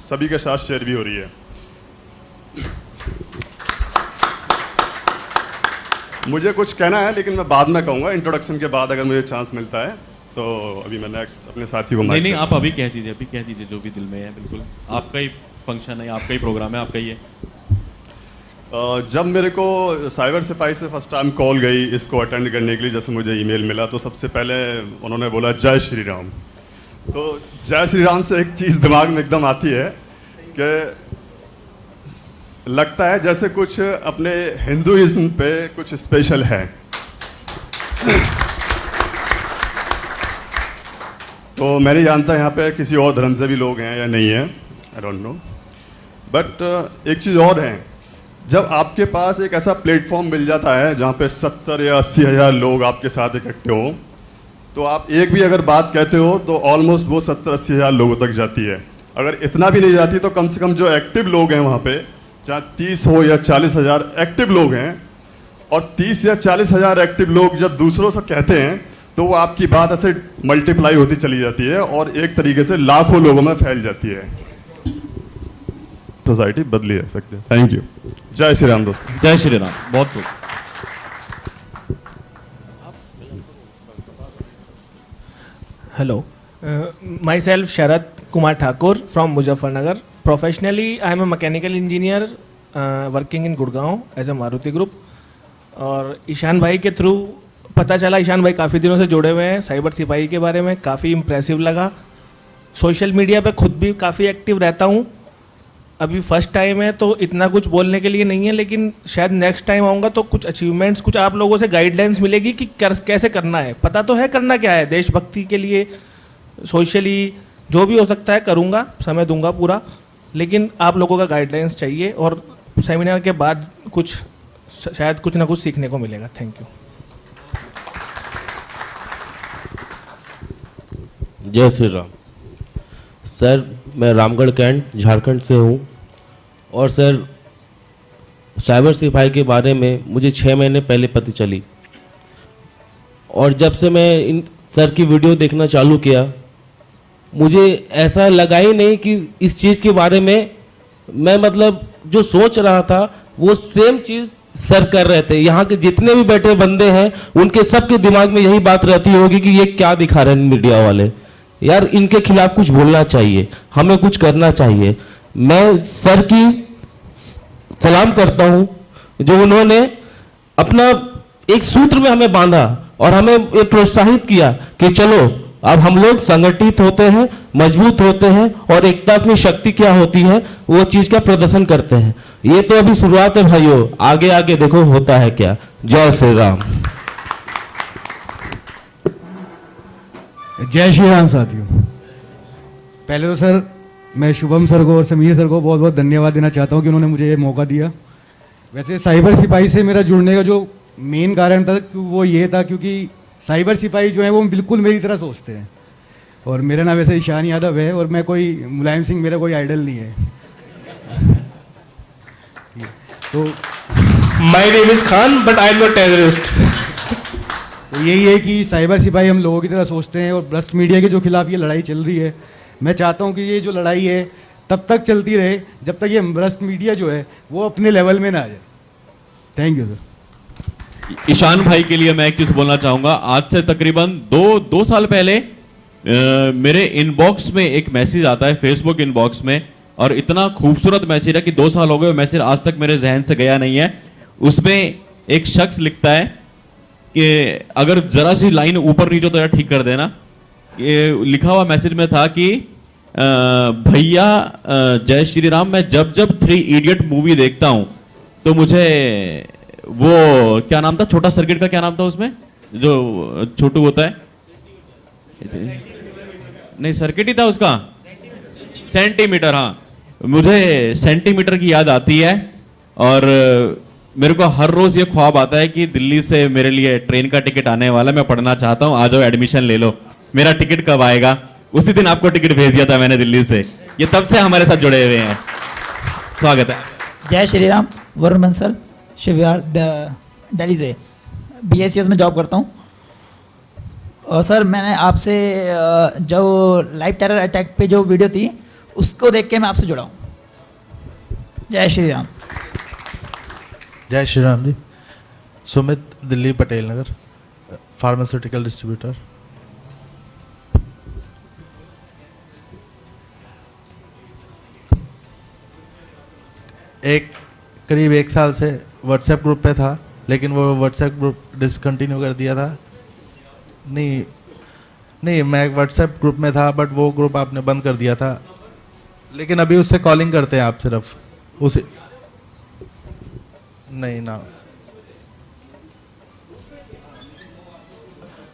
S10: सभी के साथ शेयर भी हो रही है। मुझे कुछ कहना है लेकिन मैं बाद में कहूँगा, इंट्रोडक्शन के बाद अगर मुझे चांस मिलता है तो। अभी मैं नेक्स्ट अपने साथी को
S2: नहीं, आप अभी कह दीजिए जो भी दिल में है। बिल्कुल आपका ही फंक्शन है, आपका ही प्रोग्राम है, आपका ही है।
S10: जब मेरे को साइबर सिपाही से फर्स्ट टाइम कॉल गई इसको अटेंड करने के लिए, जैसे मुझे ईमेल मिला, तो सबसे पहले उन्होंने बोला जय श्री राम। तो जय श्री राम से एक चीज़ दिमाग में एकदम आती है कि लगता है जैसे कुछ अपने हिंदुइज्म पे कुछ स्पेशल है। तो मैं नहीं जानता यहाँ पे किसी और धर्म से भी लोग हैं या नहीं है, आई डोंट नो। बट एक चीज़ और है, जब आपके पास एक ऐसा प्लेटफॉर्म मिल जाता है जहाँ पे 70 या 80 हज़ार लोग आपके साथ इकट्ठे हों, तो आप एक भी अगर बात कहते हो तो ऑलमोस्ट वो 70-80 हज़ार लोगों तक जाती है। अगर इतना भी नहीं जाती तो कम से कम जो एक्टिव लोग हैं वहाँ पे, चाहे 30 हो या 40 हज़ार एक्टिव लोग हैं, और 30 या 40 हज़ार एक्टिव लोग जब दूसरों से कहते हैं तो वो आपकी बात ऐसे मल्टीप्लाई होती चली जाती है और एक तरीके से लाखों लोगों में फैल जाती है। सोसाइटी बदली जा सकती है। Thank you. जय श्री राम दोस्तों।
S2: जय श्री राम। बहुत बहुत
S11: Hello, myself Sharad Kumar Thakur from Muzaffarnagar. Professionally, I am a mechanical engineer working in Gurgaon as a Maruti Group. और ईशान भाई के थ्रू पता चला, ईशान भाई काफ़ी दिनों से जुड़े हुए हैं साइबर सिपाही के बारे में, काफ़ी इम्प्रेसिव लगा। सोशल मीडिया पे खुद भी काफ़ी एक्टिव रहता हूँ। अभी फर्स्ट टाइम है तो इतना कुछ बोलने के लिए नहीं है, लेकिन शायद नेक्स्ट टाइम आऊँगा तो कुछ अचीवमेंट्स, कुछ आप लोगों से गाइडलाइंस मिलेगी कि कैसे करना है। पता तो है करना क्या है, देशभक्ति के लिए सोशली जो भी हो सकता है करूँगा, समय दूंगा पूरा, लेकिन आप लोगों का गाइडलाइंस चाहिए और सेमिनार के बाद कुछ शायद कुछ ना कुछ सीखने को मिलेगा। Thank you.
S12: जय श्री राम। सर, मैं रामगढ़ कैंट झारखंड से हूँ और सर साइबर सिपाही के बारे में मुझे 6 महीने पहले पता चली, और जब से मैं इन सर की वीडियो देखना चालू किया, मुझे ऐसा लगा ही नहीं कि इस चीज़ के बारे में मैं मतलब जो सोच रहा था वो सेम चीज़ सर कर रहे थे। यहाँ के जितने भी बैठे बंदे हैं उनके सबके दिमाग में यही बात रहती होगी कि ये क्या दिखा रहे हैं मीडिया वाले, यार इनके खिलाफ कुछ बोलना चाहिए, हमें कुछ करना चाहिए। मैं सर की सलाम करता हूं जो उन्होंने अपना एक सूत्र में हमें बांधा और हमें ये प्रोत्साहित किया कि चलो अब हम लोग संगठित होते हैं, मजबूत होते हैं और एकता की शक्ति क्या होती है वो चीज का प्रदर्शन करते हैं। ये तो अभी शुरुआत है भाइयों, आगे आगे देखो होता है क्या। जय श्री राम।
S13: जय श्री राम साथियों। पहले तो सर मैं शुभम सर को और समीर सर को बहुत बहुत धन्यवाद देना चाहता हूं कि उन्होंने मुझे ये मौका दिया। वैसे साइबर सिपाही से मेरा जुड़ने का जो मेन कारण था वो ये था क्योंकि साइबर सिपाही जो है वो बिल्कुल मेरी तरह सोचते हैं, और मेरा नाम वैसे ईशान यादव है और मैं कोई मुलायम सिंह मेरा कोई आइडल नहीं है। तो
S1: my name is Khan but I am not terrorist.
S13: तो यही है कि साइबर सिपाही हम लोगों की तरह सोचते हैं, और ब्रस्ट मीडिया के जो खिलाफ ये लड़ाई चल रही है, मैं चाहता हूँ कि ये जो लड़ाई है तब तक चलती रहे जब तक ये ब्रस्ट मीडिया जो है वो अपने लेवल में ना आ जाए। Thank you sir.
S2: ईशान भाई के लिए मैं एक चीज बोलना चाहूंगा। आज से तकरीबन दो साल पहले मेरे इनबॉक्स में एक मैसेज आता है, फेसबुक इनबॉक्स में, और इतना खूबसूरत मैसेज है कि 2 साल हो गए मैसेज आज तक मेरे जहन से गया नहीं है। उसमें एक शख्स लिखता है कि अगर जरा सी लाइन ऊपर नीचे तो यार ठीक कर देना। ये लिखा हुआ मैसेज में था कि भैया जय श्री राम, मैं जब जब 3 इडियट मूवी देखता हूं तो मुझे वो क्या नाम था, छोटा सर्किट का क्या नाम था उसमें जो छोटू होता है, नहीं सर्किट ही था उसका, सेंटीमीटर। हाँ, मुझे सेंटीमीटर की याद आती है और मेरे को हर रोज ये ख्वाब आता है कि दिल्ली से मेरे लिए ट्रेन का टिकट आने वाला, मैं पढ़ना चाहता हूँ, आ जाओ एडमिशन ले लो। मेरा टिकट कब आएगा? उसी दिन आपको टिकट भेज दिया था मैंने दिल्ली से। ये तब से हमारे साथ जुड़े हुए हैं। स्वागत है।
S14: जय श्री राम। वरुण बंसल, शिवयार, दिल्ली से BSCS में जॉब करता हूँ। और सर मैंने आपसे जो लाइव टेरर अटैक पे जो वीडियो थी उसको देख के मैं आपसे जुड़ा हूँ। जय श्री राम।
S15: जय श्री राम जी। Sumit, Delhi Patel Nagar, pharmaceutical distributor. एक करीब 1 साल से व्हाट्सएप ग्रुप पे था, लेकिन वो व्हाट्सएप ग्रुप डिसकंटिन्यू कर दिया था। नहीं, मैं व्हाट्सएप ग्रुप में था, बट वो ग्रुप आपने बंद कर दिया था। लेकिन अभी उससे कॉलिंग करते हैं आप सिर्फ उसे? नहीं ना,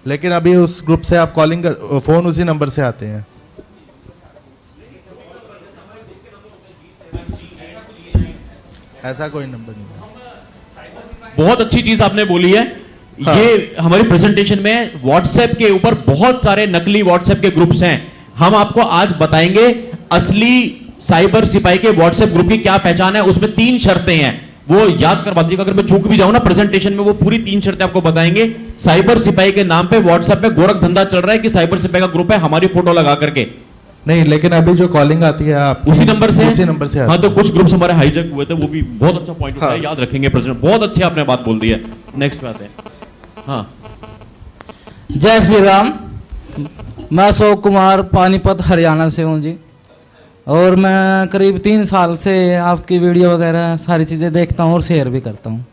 S15: लेकिन अभी उस ग्रुप से आप कॉलिंग कर, फ़ोन उसी नंबर से आते हैं। ऐसा कोई नंबर नहीं है।
S2: बहुत अच्छी चीज आपने बोली है। हाँ। ये हमारी प्रेजेंटेशन में व्हाट्सएप के ऊपर बहुत सारे नकली व्हाट्सएप के ग्रुप्स हैं। हम आपको आज बताएंगे असली साइबर सिपाही के व्हाट्सएप ग्रुप की क्या पहचान है। उसमें 3 शर्तें हैं, वो याद करवा दीजिएगा। अगर मैं चूक भी जाऊं ना प्रेजेंटेशन में, वो पूरी 3 शर्तें आपको बताएंगे। साइबर सिपाही के नाम पे व्हाट्सएप पे गोरख धंधा चल रहा है कि साइबर सिपाही का ग्रुप है, हमारी फोटो लगा करके।
S15: नहीं, लेकिन अभी जो कॉलिंग आती है आप
S2: उसी नंबर से
S15: हाँ,
S2: तो कुछ ग्रुप्स हमारे हाईजैक हुए थे, वो भी बहुत अच्छा पॉइंट है, याद रखेंगे प्रेसिडेंट। बहुत अच्छी आपने बात बोल दी है। नेक्स्ट पे आते हैं। हाँ,
S16: जय श्री राम। मैं अशोक कुमार पानीपत हरियाणा से हूँ जी, और मैं करीब 3 साल से आपकी वीडियो वगैरह सारी चीज़ें देखता हूँ और शेयर भी करता हूँ।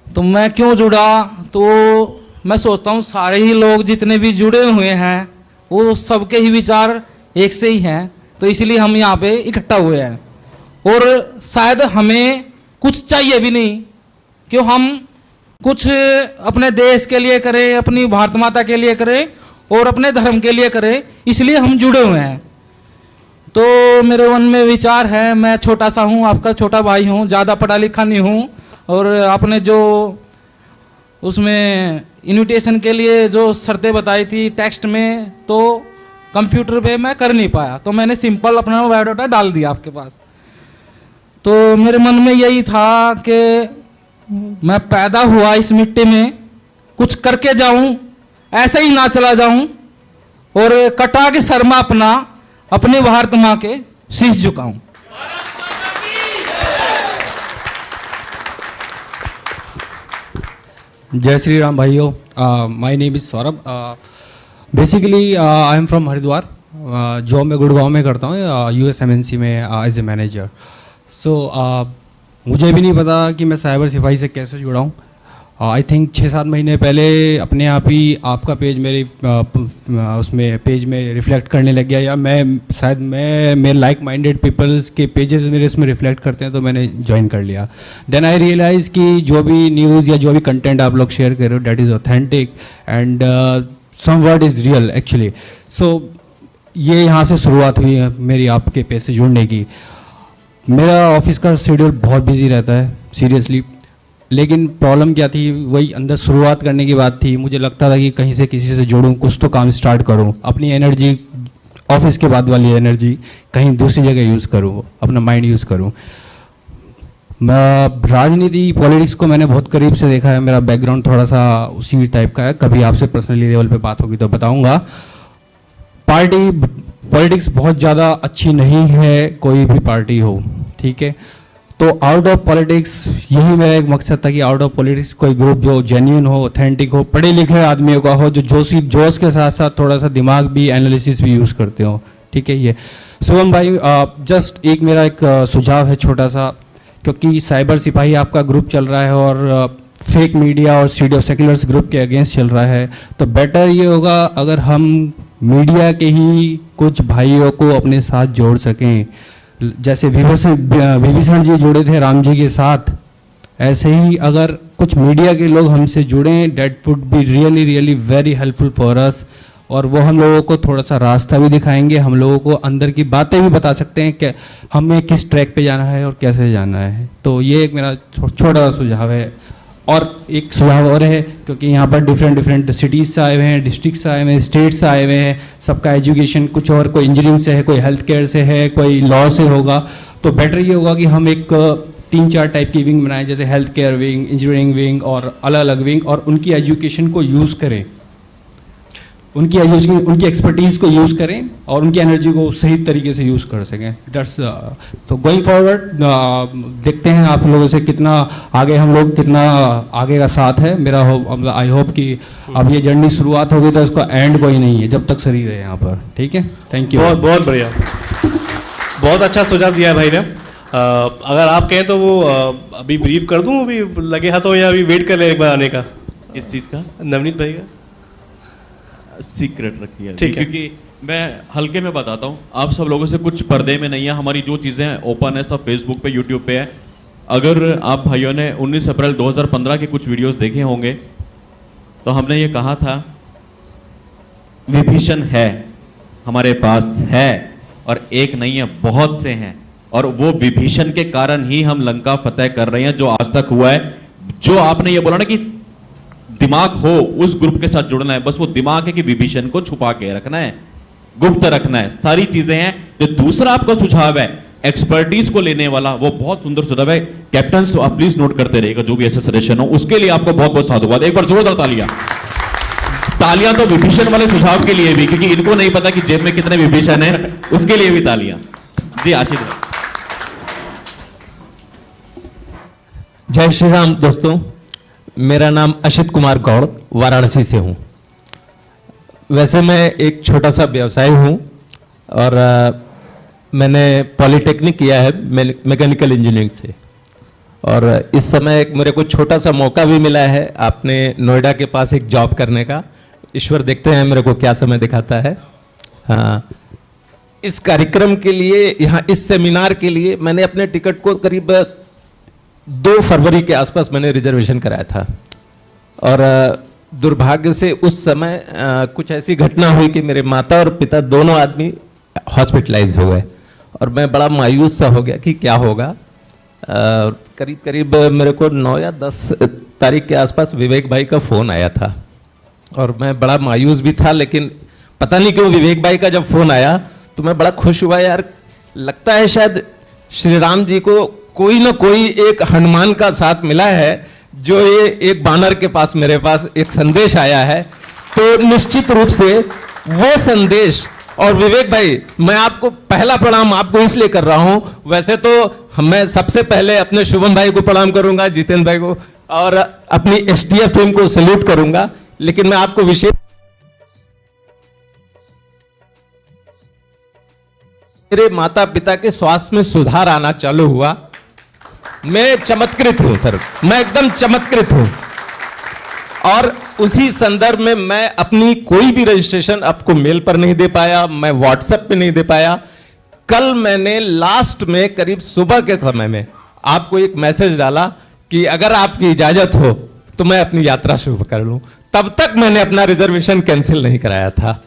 S16: तो मैं क्यों जुड़ा, तो मैं सोचता हूँ सारे ही लोग जितने भी जुड़े हुए हैं वो सबके ही विचार एक से ही हैं, तो इसलिए हम यहाँ पे इकट्ठा हुए हैं। और शायद हमें कुछ चाहिए भी नहीं, क्यों हम कुछ अपने देश के लिए करें, अपनी भारत माता के लिए करें और अपने धर्म के लिए करें, इसलिए हम जुड़े हुए हैं। तो मेरे मन में विचार है, मैं छोटा सा हूँ, आपका छोटा भाई हूँ, ज़्यादा पढ़ा लिखा नहीं हूँ, और आपने जो उसमें इन्विटेशन के लिए जो शर्तें बताई थी टेक्स्ट में, तो कंप्यूटर पे मैं कर नहीं पाया, तो मैंने सिंपल अपना बायोडाटा डाल दिया आपके पास। तो मेरे मन में यही था कि मैं पैदा हुआ इस मिट्टी में, कुछ करके जाऊं, ऐसे ही ना चला जाऊं, और कटा के शर्मा अपने भारत माँ के शीश झुकाऊं।
S17: जय श्री राम भाइयों। My name is Saurabh. Basically I am from Haridwar. Job मैं गुड़गांव में करता हूँ, USMNC में एज ए मैनेजर। सो मुझे भी नहीं पता कि मैं साइबर सिपाही से कैसे जुड़ा हूँ। आई थिंक 6-7 महीने पहले अपने आप ही आपका पेज मेरे उसमें पेज में रिफ्लेक्ट करने लग गया, या मैं लाइक माइंडेड पीपल्स के पेजेस मेरे इसमें रिफ्लेक्ट करते हैं, तो मैंने ज्वाइन कर लिया। देन आई रियलाइज़ कि जो भी न्यूज़ या जो भी कंटेंट आप लोग शेयर कर रहे हो that is authentic and some word is real actually. So ये यहाँ से शुरुआत हुई है मेरी आपके पेज से जुड़ने की। मेरा ऑफिस का शेड्यूल बहुत बिजी रहता है सीरियसली, लेकिन प्रॉब्लम क्या थी, वही अंदर शुरुआत करने की बात थी। मुझे लगता था कि कहीं से किसी से जुड़ूं, कुछ तो काम स्टार्ट करूं, अपनी एनर्जी ऑफिस के बाद वाली एनर्जी कहीं दूसरी जगह यूज़ करूं, अपना माइंड यूज़ करूं। मैं राजनीति पॉलिटिक्स को मैंने बहुत करीब से देखा है, मेरा बैकग्राउंड थोड़ा सा उसी टाइप का है। कभी आपसे पर्सनली लेवल पे बात होगी तो बताऊंगा। पॉलिटिक्स बहुत ज़्यादा अच्छी नहीं है, कोई भी पार्टी हो, ठीक है। तो आउट ऑफ पॉलिटिक्स यही मेरा एक मकसद था कि आउट ऑफ पॉलिटिक्स कोई ग्रुप जो जेन्युइन हो, ऑथेंटिक हो, पढ़े लिखे आदमियों का हो, जो जोश के साथ साथ थोड़ा सा दिमाग भी, एनालिसिस भी यूज़ करते हो, ठीक है। ये शुभम भाई, जस्ट एक मेरा एक सुझाव है छोटा सा, क्योंकि साइबर सिपाही आपका ग्रुप चल रहा है और फेक मीडिया और सीडियो सेक्युलर्स ग्रुप के अगेंस्ट चल रहा है, तो बेटर ये होगा अगर हम मीडिया के ही कुछ भाइयों को अपने साथ जोड़ सकें। जैसे विभीषण जी जुड़े थे राम जी के साथ, ऐसे ही अगर कुछ मीडिया के लोग हमसे जुड़ें, that would be really really very helpful for us. और वो हम लोगों को थोड़ा सा रास्ता भी दिखाएंगे, हम लोगों को अंदर की बातें भी बता सकते हैं कि हमें किस ट्रैक पे जाना है और कैसे जाना है। तो ये एक मेरा छोटा सा सुझाव है। और एक सुझाव और है, क्योंकि यहाँ पर डिफरेंट सिटीज़ से आए हुए हैं, डिस्ट्रिक्ट से आए हुए हैं, स्टेट से आए हुए हैं, सबका एजुकेशन कुछ और, कोई इंजीनियरिंग से है, कोई हेल्थ केयर से है, कोई लॉ से होगा। तो बेटर ये होगा कि हम एक 3-4 टाइप की विंग बनाएं, जैसे health care wing, engineering wing और अलग अलग विंग, और उनकी एजुकेशन को यूज़ करें, उनकी एजुकेशन, उनकी एक्सपर्टीज़ को यूज़ करें और उनकी एनर्जी को सही तरीके से यूज़ कर सकें। दैट्स तो गोइंग फॉरवर्ड देखते हैं आप लोगों से कितना आगे, हम लोग कितना आगे का साथ है मेरा। आई होप कि अब ये जर्नी शुरुआत होगी तो इसका एंड कोई नहीं है जब तक शरीर है यहाँ पर, ठीक है। Thank you.
S1: बहुत बहुत बढ़िया, बहुत अच्छा सुझाव दिया है भाई ने। अगर आप कहें तो वो अभी ब्रीफ कर दूं, अभी लगे हाथों, या अभी वेट कर ले एक बार आने का?
S2: इस चीज़ का
S1: नवनीत भाई का
S2: सीक्रेट रखी है
S1: ठीक है।
S2: क्योंकि मैं हल्के में बताता हूँ, आप सब लोगों से कुछ पर्दे में नहीं है, हमारी जो चीज़ें ओपन है सब फेसबुक पे यूट्यूब पे है। अगर आप भाइयों ने 19 अप्रैल 2015 के कुछ वीडियोस देखे होंगे तो हमने ये कहा था विभीषण है, हमारे पास है, और एक नहीं है, बहुत से हैं, और वो विभीषण के कारण ही हम लंका फतेह कर रहे हैं जो आज तक हुआ है। जो आपने ये बोला ना कि दिमाग हो उस ग्रुप के साथ जुड़ना है, बस वो दिमाग है कि विभीषण को छुपा के रखना है, गुप्त रखना है, सारी चीजें हैं। जो दूसरा आपका सुझाव है एक्सपर्टीज को लेने वाला, वो बहुत सुंदर सुझाव है। कैप्टन तो आप प्लीज नोट करते रहिएगा जो भी ऐसे सजेशन हो, उसके लिए आपको बहुत बहुत साधुवाद। एक बार जोरदार तालियां। तालियां तो विभीषण वाले सुझाव के लिए भी, क्योंकि इनको नहीं पता कि जेब में कितने विभीषण है, उसके लिए भी तालियां। जी आशीष।
S18: जय श्री राम दोस्तों, मेरा नाम अशित कुमार गौड़, वाराणसी से हूँ। वैसे मैं एक छोटा सा व्यवसायी हूँ और मैंने पॉलिटेक्निक किया है मैकेनिकल इंजीनियरिंग से, और इस समय एक मेरे को छोटा सा मौका भी मिला है आपने नोएडा के पास एक जॉब करने का। ईश्वर देखते हैं मेरे को क्या समय दिखाता है। हाँ, इस कार्यक्रम के लिए, यहाँ इस सेमिनार के लिए मैंने अपने टिकट को करीब 2 फरवरी के आसपास मैंने रिजर्वेशन कराया था, और दुर्भाग्य से उस समय कुछ ऐसी घटना हुई कि मेरे माता और पिता दोनों आदमी हॉस्पिटलाइज हो गए, और मैं बड़ा मायूस सा हो गया कि क्या होगा। करीब करीब मेरे को 9 या 10 तारीख के आसपास विवेक भाई का फ़ोन आया था, और मैं बड़ा मायूस भी था, लेकिन पता नहीं क्यों विवेक भाई का जब फ़ोन आया तो मैं बड़ा खुश हुआ। यार, लगता है शायद श्री राम जी को कोई ना कोई एक हनुमान का साथ मिला है, जो ये एक बानर के पास मेरे पास एक संदेश आया है, तो निश्चित रूप से वो संदेश। और विवेक भाई, मैं आपको पहला प्रणाम आपको इसलिए कर रहा हूं, वैसे तो मैं सबसे पहले अपने शुभम भाई को प्रणाम करूंगा, जितेंद्र भाई को, और अपनी एसटीएफ टीम को सैल्यूट करूंगा, लेकिन मैं आपको विशेष, मेरे माता पिता के स्वास्थ्य में सुधार आना चालू हुआ। मैं चमत्कृत हूं सर, मैं एकदम चमत्कृत हूं, और उसी संदर्भ में मैं अपनी कोई भी रजिस्ट्रेशन आपको मेल पर नहीं दे पाया, मैं व्हाट्सएप पे नहीं दे पाया। कल मैंने लास्ट में करीब सुबह के समय में आपको एक मैसेज डाला कि अगर आपकी इजाजत हो तो मैं अपनी यात्रा शुरू कर लूं। तब तक मैंने अपना रिजर्वेशन कैंसिल नहीं कराया था।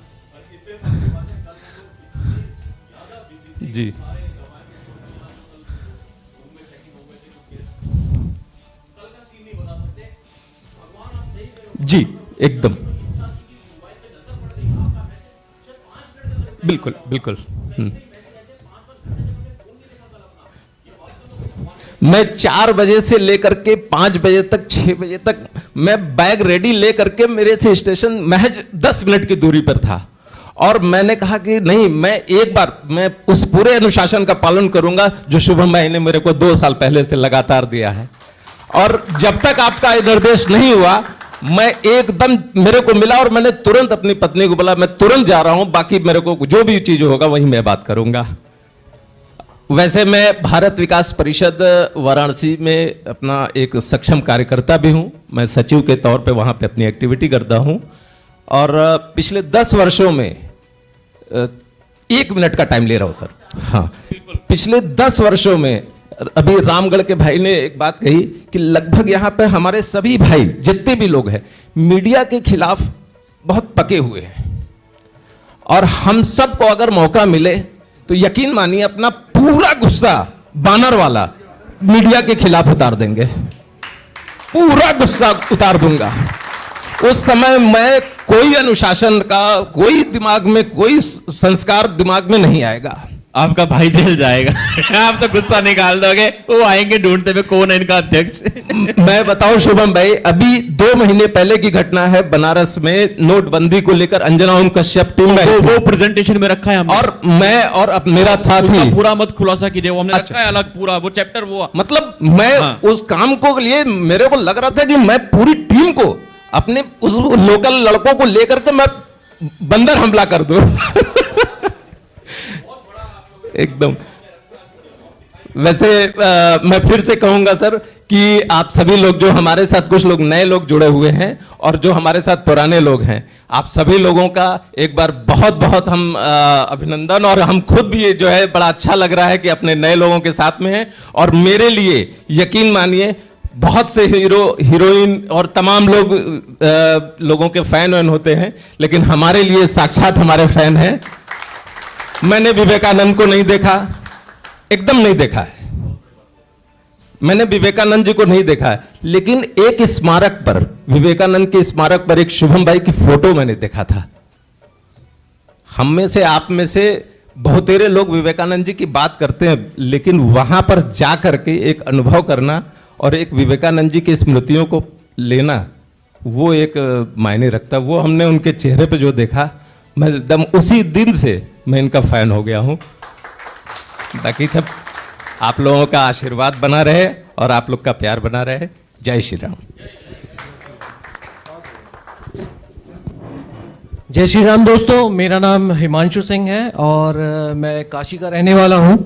S18: जी जी एकदम, बिल्कुल बिल्कुल। मैं 4 बजे से लेकर के 5 बजे तक, 6 बजे तक मैं बैग रेडी लेकर के मेरे से स्टेशन महज 10 मिनट की दूरी पर था, और मैंने कहा कि नहीं, मैं एक बार मैं उस पूरे अनुशासन का पालन करूंगा जो शुभम भाई ने मेरे को 2 साल पहले से लगातार दिया है। और जब तक आपका निर्देश नहीं हुआ, मैं एकदम मेरे को मिला और मैंने तुरंत अपनी पत्नी को बोला मैं तुरंत जा रहा हूं, बाकी मेरे को जो भी चीज होगा वही मैं बात करूंगा। वैसे मैं भारत विकास परिषद वाराणसी में अपना एक सक्षम कार्यकर्ता भी हूं, मैं सचिव के तौर पे वहां पे अपनी एक्टिविटी करता हूं, और पिछले 10 वर्षों में 1 मिनट का टाइम ले रहा हूं सर। हाँ, पिछले 10 वर्षों में अभी रामगढ़ के भाई ने एक बात कही कि लगभग यहाँ पे हमारे सभी भाई जितने भी लोग हैं मीडिया के खिलाफ बहुत पके हुए हैं, और हम सबको अगर मौका मिले तो यकीन मानिए अपना पूरा गुस्सा बानर वाला मीडिया के खिलाफ उतार देंगे, पूरा गुस्सा उतार दूंगा। उस समय मैं कोई अनुशासन का, कोई दिमाग में कोई संस्कार दिमाग में नहीं आएगा।
S2: आपका भाई जेल जाएगा आप तो गुस्सा निकाल दोगे, वो आएंगे ढूंढते हुए कौन है इनका अध्यक्ष।
S18: मैं बताऊं शुभम भाई, अभी 2 महीने पहले की घटना है, बनारस में नोटबंदी को लेकर अंजना ओम कश्यप टीम में
S2: वो प्रेजेंटेशन में रखा है हमने।
S18: और मैं और अब मेरा साथी
S2: पूरा मत खुलासा कीजिए, वो हमने रखा है अलग पूरा वो चैप्टर। वो
S18: मतलब मैं उस काम को लिए मेरे को लग रहा था कि मैं पूरी टीम को अपने उस लोकल लड़कों को लेकर के मैं बंदर हमला कर दूं एकदम। वैसे मैं फिर से कहूंगा सर कि आप सभी लोग जो हमारे साथ, कुछ लोग नए लोग जुड़े हुए हैं और जो हमारे साथ पुराने लोग हैं, आप सभी लोगों का एक बार बहुत बहुत हम अभिनंदन, और हम खुद भी जो है बड़ा अच्छा लग रहा है कि अपने नए लोगों के साथ में हैं। और मेरे लिए यकीन मानिए बहुत से हीरो हीरोइन और तमाम लोगों के फैन वैन होते हैं, लेकिन हमारे लिए साक्षात हमारे फैन हैं। मैंने विवेकानंद को नहीं देखा, एकदम नहीं देखा है, मैंने विवेकानंद जी को नहीं देखा है, लेकिन एक स्मारक पर, विवेकानंद के स्मारक पर एक शुभम भाई की फोटो मैंने देखा था। हम में से, आप में से बहुतेरे लोग विवेकानंद जी की बात करते हैं, लेकिन वहां पर जा करके एक अनुभव करना और एक विवेकानंद जी की स्मृतियों को लेना, वो एक मायने रखता। वो हमने उनके चेहरे पे जो देखा, मैं एकदम उसी दिन से मैं इनका फैन हो गया हूं। बाकी सब आप लोगों का आशीर्वाद बना रहे और आप लोग का प्यार बना रहे। जय श्री राम।
S19: जय श्री राम दोस्तों, मेरा नाम हिमांशु सिंह है और मैं काशी का रहने वाला हूं।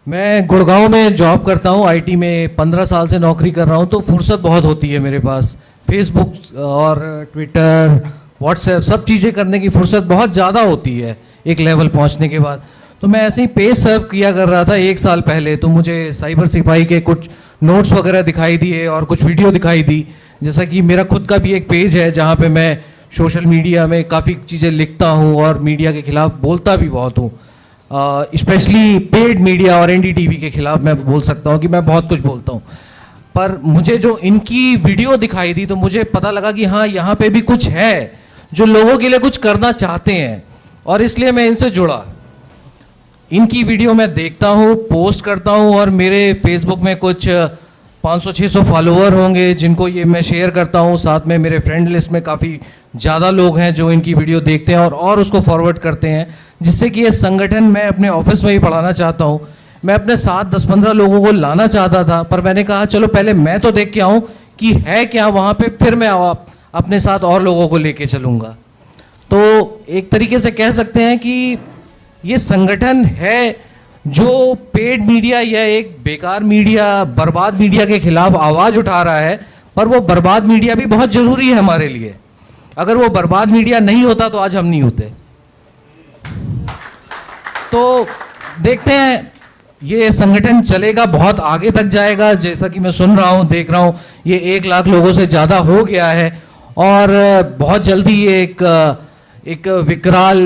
S19: मैं गुड़गांव में जॉब करता हूं, आईटी में 15 साल से नौकरी कर रहा हूं, तो फुर्सत बहुत होती है मेरे पास। फेसबुक और ट्विटर, व्हाट्सएप, सब चीज़ें करने की फुर्सत बहुत ज़्यादा होती है एक लेवल पहुंचने के बाद। तो मैं ऐसे ही पेज सर्व किया कर रहा था 1 साल पहले, तो मुझे साइबर सिपाही के कुछ नोट्स वगैरह दिखाई दिए और कुछ वीडियो दिखाई दी। जैसा कि मेरा खुद का भी एक पेज है जहाँ पे मैं सोशल मीडिया में काफ़ी चीज़ें लिखता हूँ और मीडिया के खिलाफ बोलता भी बहुत हूँ, स्पेशली पेड मीडिया और एनडीटीवी के खिलाफ मैं बोल सकता हूँ कि मैं बहुत कुछ बोलता हूँ। पर मुझे जो इनकी वीडियो दिखाई दी तो मुझे पता लगा कि हाँ, यहाँ पे भी कुछ है जो लोगों के लिए कुछ करना चाहते हैं, और इसलिए मैं इनसे जुड़ा। इनकी वीडियो मैं देखता हूँ, पोस्ट करता हूँ, और मेरे फेसबुक में कुछ 500-600 फॉलोअर होंगे जिनको ये मैं शेयर करता हूँ। साथ में मेरे फ्रेंड लिस्ट में काफ़ी ज़्यादा लोग हैं जो इनकी वीडियो देखते हैं और उसको फॉरवर्ड करते हैं, जिससे कि ये संगठन मैं अपने ऑफिस में ही बढ़ाना चाहता हूँ। मैं अपने साथ 10-15 लोगों को लाना चाहता था, पर मैंने कहा चलो पहले मैं तो देख के आऊँ कि है क्या वहाँ पे, फिर मैं अपने साथ और लोगों को लेके चलूँगा। तो एक तरीके से कह सकते हैं कि ये संगठन है जो पेड मीडिया या एक बेकार मीडिया, बर्बाद मीडिया के खिलाफ आवाज़ उठा रहा है। पर वो बर्बाद मीडिया भी बहुत ज़रूरी है हमारे लिए। अगर वो बर्बाद मीडिया नहीं होता तो आज हम नहीं होते। तो देखते हैं ये संगठन चलेगा, बहुत आगे तक जाएगा। जैसा कि मैं सुन रहा हूँ, देख रहा हूँ, ये 1 लाख लोगों से ज़्यादा हो गया है और बहुत जल्दी ये एक विकराल,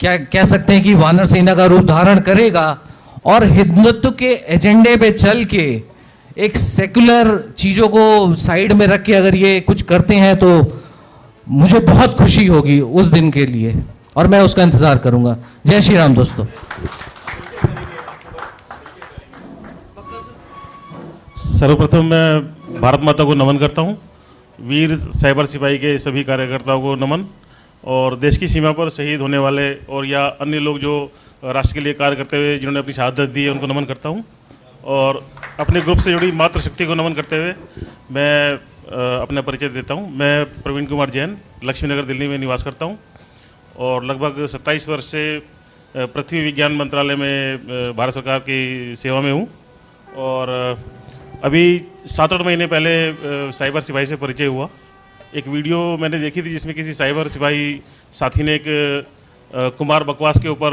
S19: क्या कह सकते हैं कि वानर सेना का रूप धारण करेगा और हिंदुत्व के एजेंडे पे चल के एक सेकुलर चीज़ों को साइड में रख के अगर ये कुछ करते हैं तो मुझे बहुत खुशी होगी उस दिन के लिए, और मैं उसका इंतज़ार करूंगा। जय श्री राम दोस्तों।
S20: सर्वप्रथम मैं भारत माता को नमन करता हूं, वीर साइबर सिपाही के सभी कार्यकर्ताओं को नमन, और देश की सीमा पर शहीद होने वाले और या अन्य लोग जो राष्ट्र के लिए कार्य करते हुए जिन्होंने अपनी शहादत दी है उनको नमन करता हूं। और अपने ग्रुप से जुड़ी मातृशक्ति को नमन करते हुए मैं अपना परिचय देता हूं। मैं प्रवीण कुमार जैन, लक्ष्मी नगर दिल्ली में निवास करता हूं और लगभग 27 वर्ष से पृथ्वी विज्ञान मंत्रालय में भारत सरकार की सेवा में हूं। और अभी 7-8 महीने पहले साइबर सिपाही से परिचय हुआ। एक वीडियो मैंने देखी थी जिसमें किसी साइबर सिपाही साथी ने एक कुमार बकवास के ऊपर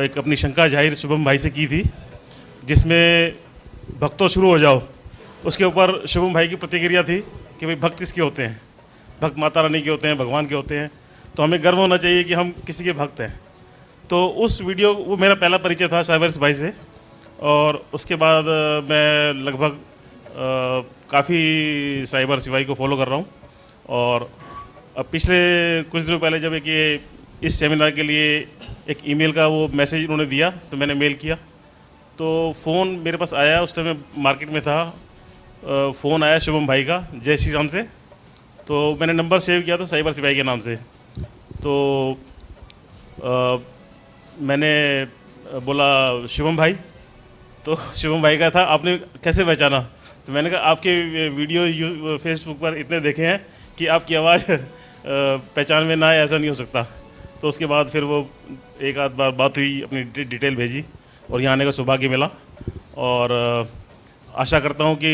S20: एक अपनी शंका जाहिर शुभम भाई से की थी, जिसमें भक्तों शुरू हो जाओ। उसके ऊपर शुभम भाई की प्रतिक्रिया थी कि भाई भक्त किसके होते हैं, भक्त माता रानी के होते हैं, भगवान के होते हैं, तो हमें गर्व होना चाहिए कि हम किसी के भक्त हैं। तो उस वीडियो, वो मेरा पहला परिचय था साइबर सिपाही से। और उसके बाद मैं लगभग काफ़ी साइबर सिपाही को फॉलो कर रहा हूँ। और अब पिछले कुछ दिनों पहले जब एक ये इस सेमिनार के लिए एक ईमेल का वो मैसेज उन्होंने दिया तो मैंने मेल किया, तो फ़ोन मेरे पास आया। उस टाइम मैं मार्केट में था, फ़ोन आया शुभम भाई का जय श्री राम से, तो मैंने नंबर सेव किया था साइबर सिपाही के नाम से। तो मैंने बोला शुभम भाई, तो शुभम भाई का था, आपने कैसे पहचाना? तो मैंने कहा आपके वीडियो फेसबुक पर इतने देखे हैं कि आपकी आवाज़ पहचान में ना आए, ऐसा नहीं हो सकता। तो उसके बाद फिर वो एक आध बार बात हुई, अपनी डिटेल भेजी और यहाँ आने का सौभाग्य मिला। और आशा करता हूँ कि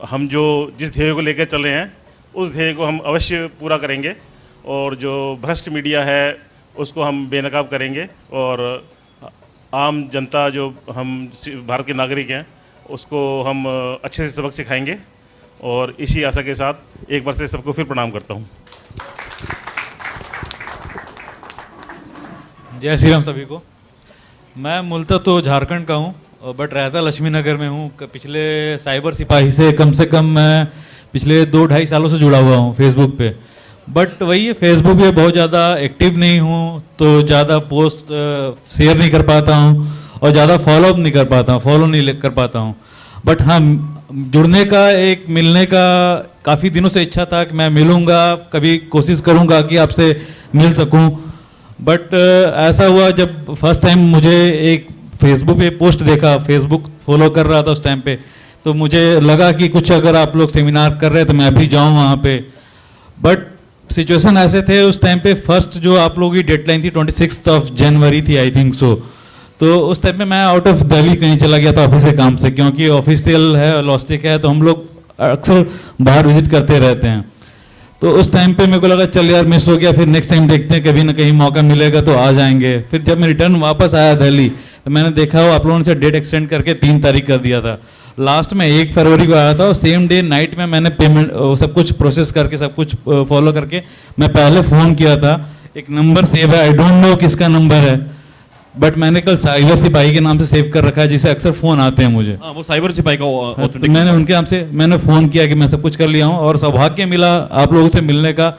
S20: हम जो जिस ध्येय को लेकर चल रहे हैं उस ध्येय को हम अवश्य पूरा करेंगे और जो भ्रष्ट मीडिया है उसको हम बेनकाब करेंगे और आम जनता जो हम भारत के नागरिक हैं उसको हम अच्छे से सबक सिखाएंगे और इसी आशा के साथ एक बार से सबको फिर प्रणाम करता हूँ।
S21: जय श्री राम सभी को। मैं मूलतः तो झारखंड का हूँ बट रहता लक्ष्मी नगर में हूँ। पिछले साइबर सिपाही से कम मैं पिछले 2-2.5 सालों से जुड़ा हुआ हूँ फेसबुक पे। बट वही है, फेसबुक पे बहुत ज़्यादा एक्टिव नहीं हूँ तो ज़्यादा पोस्ट शेयर नहीं कर पाता हूँ और ज़्यादा फॉलो नहीं कर पाता हूँ। बट हाँ, जुड़ने का एक मिलने का काफ़ी दिनों से इच्छा था कि मैं मिलूँगा, कभी कोशिश करूँगा कि आपसे मिल सकूँ। बट ऐसा हुआ जब फर्स्ट टाइम मुझे एक फेसबुक पे पोस्ट देखा, फेसबुक फॉलो कर रहा था उस टाइम पे, तो मुझे लगा कि कुछ अगर आप लोग सेमिनार कर रहे हैं तो मैं भी जाऊँ वहाँ पे। बट सिचुएशन ऐसे थे उस टाइम पे, फर्स्ट जो आप लोगों की डेडलाइन थी 26 जनवरी थी आई थिंक सो। तो उस टाइम पे मैं आउट ऑफ दिल्ली कहीं चला गया था ऑफिस के काम से, क्योंकि ऑफिशियल है, लॉजिस्टिक है, तो हम लोग अक्सर बाहर विजिट करते रहते हैं। तो उस टाइम पे मेरे को लगा चल यार मिस हो गया, फिर नेक्स्ट टाइम देखते हैं, कभी ना कहीं मौका मिलेगा तो आ जाएंगे। फिर जब मैं रिटर्न वापस आया दिल्ली तो मैंने देखा वो आप लोगों ने से डेट एक्सटेंड करके 3 तारीख कर दिया था। लास्ट में 1 फरवरी को आया था और सेम डे नाइट में मैंने पेमेंट सब कुछ प्रोसेस करके सब कुछ फॉलो करके मैं पहले फ़ोन किया था। एक नंबर सेव है, आई डोंट नो किसका नंबर है, बट मैंने कल साइबर सिपाही के नाम से सेव कर रखा है जिसे अक्सर फ़ोन आते हैं मुझे।
S2: वो साइबर सिपाही का
S21: तो मैंने उनके नाम से मैंने फ़ोन किया कि मैं सब कुछ कर लिया हूँ और सौभाग्य मिला आप लोगों से मिलने का।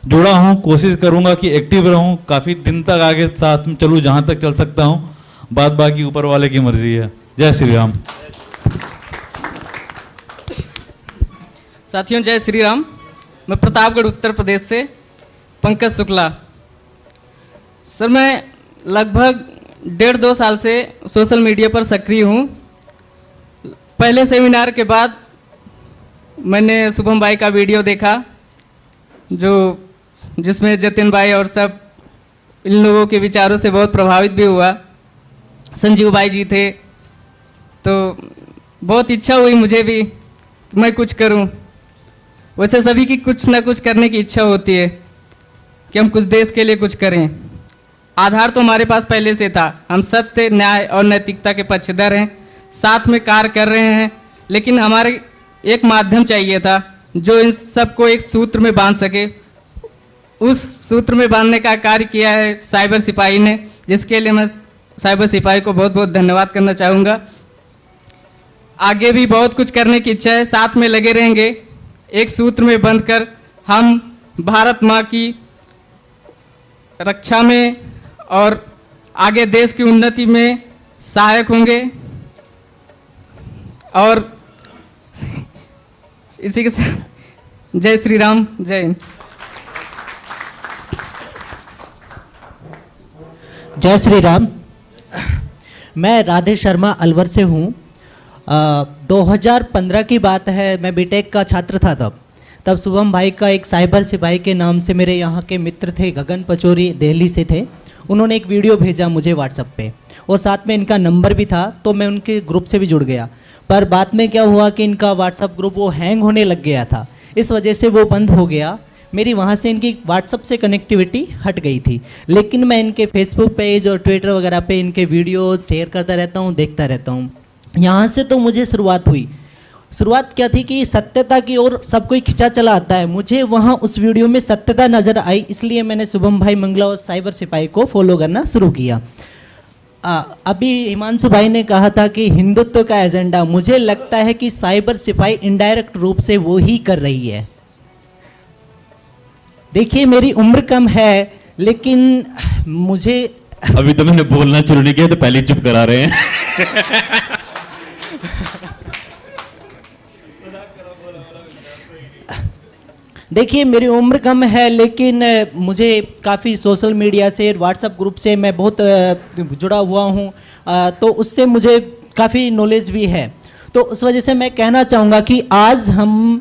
S21: जुड़ा हूँ, कोशिश करूँगा कि एक्टिव रहूँ, काफ़ी दिन तक आगे साथ में चलूँ जहाँ तक चल सकता हूँ। बात बाकी ऊपर वाले की मर्जी है। जय श्री राम।
S22: साथियों जय श्री राम। मैं प्रतापगढ़ उत्तर प्रदेश से पंकज शुक्ला। सर मैं लगभग 1.5-2 साल से सोशल मीडिया पर सक्रिय हूँ। पहले सेमिनार के बाद मैंने शुभम भाई का वीडियो देखा जिसमें जतिन भाई और सब इन लोगों के विचारों से बहुत प्रभावित भी हुआ। संजीव भाई जी थे तो बहुत इच्छा हुई मुझे भी कि मैं कुछ करूं। वैसे सभी की कुछ ना कुछ करने की इच्छा होती है कि हम कुछ देश के लिए कुछ करें। आधार तो हमारे पास पहले से था, हम सत्य न्याय और नैतिकता के पक्षधर हैं, साथ में कार्य कर रहे हैं, लेकिन हमारे एक माध्यम चाहिए था जो इन सबको एक सूत्र में बांध सके। उस सूत्र में बांधने का कार्य किया है साइबर सिपाही ने, जिसके लिए मैं साइबर सिपाही को बहुत बहुत धन्यवाद करना चाहूँगा। आगे भी बहुत कुछ करने की इच्छा है, साथ में लगे रहेंगे। एक सूत्र में बंधकर हम भारत माँ की रक्षा में और आगे देश की उन्नति में सहायक होंगे। और इसी के साथ जय श्री राम, जय हिंद।
S23: जय श्री राम। मैं राधे शर्मा अलवर से हूँ। 2015 की बात है, मैं बीटेक का छात्र था तब शुभम भाई का एक साइबर सिपाही के नाम से मेरे यहाँ के मित्र थे, गगन पचौरी दिल्ली से थे। उन्होंने एक वीडियो भेजा मुझे व्हाट्सएप पे और साथ में इनका नंबर भी था, तो मैं उनके ग्रुप से भी जुड़ गया। पर बाद में क्या हुआ कि इनका व्हाट्सएप ग्रुप वो हैंग होने लग गया था, इस वजह से वो बंद हो गया। मेरी वहाँ से इनकी व्हाट्सएप से कनेक्टिविटी हट गई थी, लेकिन मैं इनके फेसबुक पेज और ट्विटर वगैरह पे इनके वीडियो शेयर करता रहता हूँ, देखता रहता हूँ। यहाँ से तो मुझे शुरुआत हुई। शुरुआत क्या थी कि सत्यता की ओर सब कोई खिंचा चला आता है, मुझे वहाँ उस वीडियो में सत्यता नज़र आई, इसलिए मैंने शुभम भाई मंगला और साइबर सिपाही को फॉलो करना शुरू किया। अभी हिमांशु भाई ने कहा था कि हिंदुत्व का एजेंडा, मुझे लगता है कि साइबर सिपाही इनडायरेक्ट रूप से वो ही कर रही है। देखिए मेरी उम्र कम है, लेकिन मुझे
S2: अभी तो मैंने बोलना शुरू नहीं किया तो पहले चुप करा रहे हैं।
S23: देखिए मेरी उम्र कम है, लेकिन मुझे काफ़ी सोशल मीडिया से, व्हाट्सएप ग्रुप से मैं बहुत जुड़ा हुआ हूँ, तो उससे मुझे काफ़ी नॉलेज भी है। तो उस वजह से मैं कहना चाहूँगा कि आज हम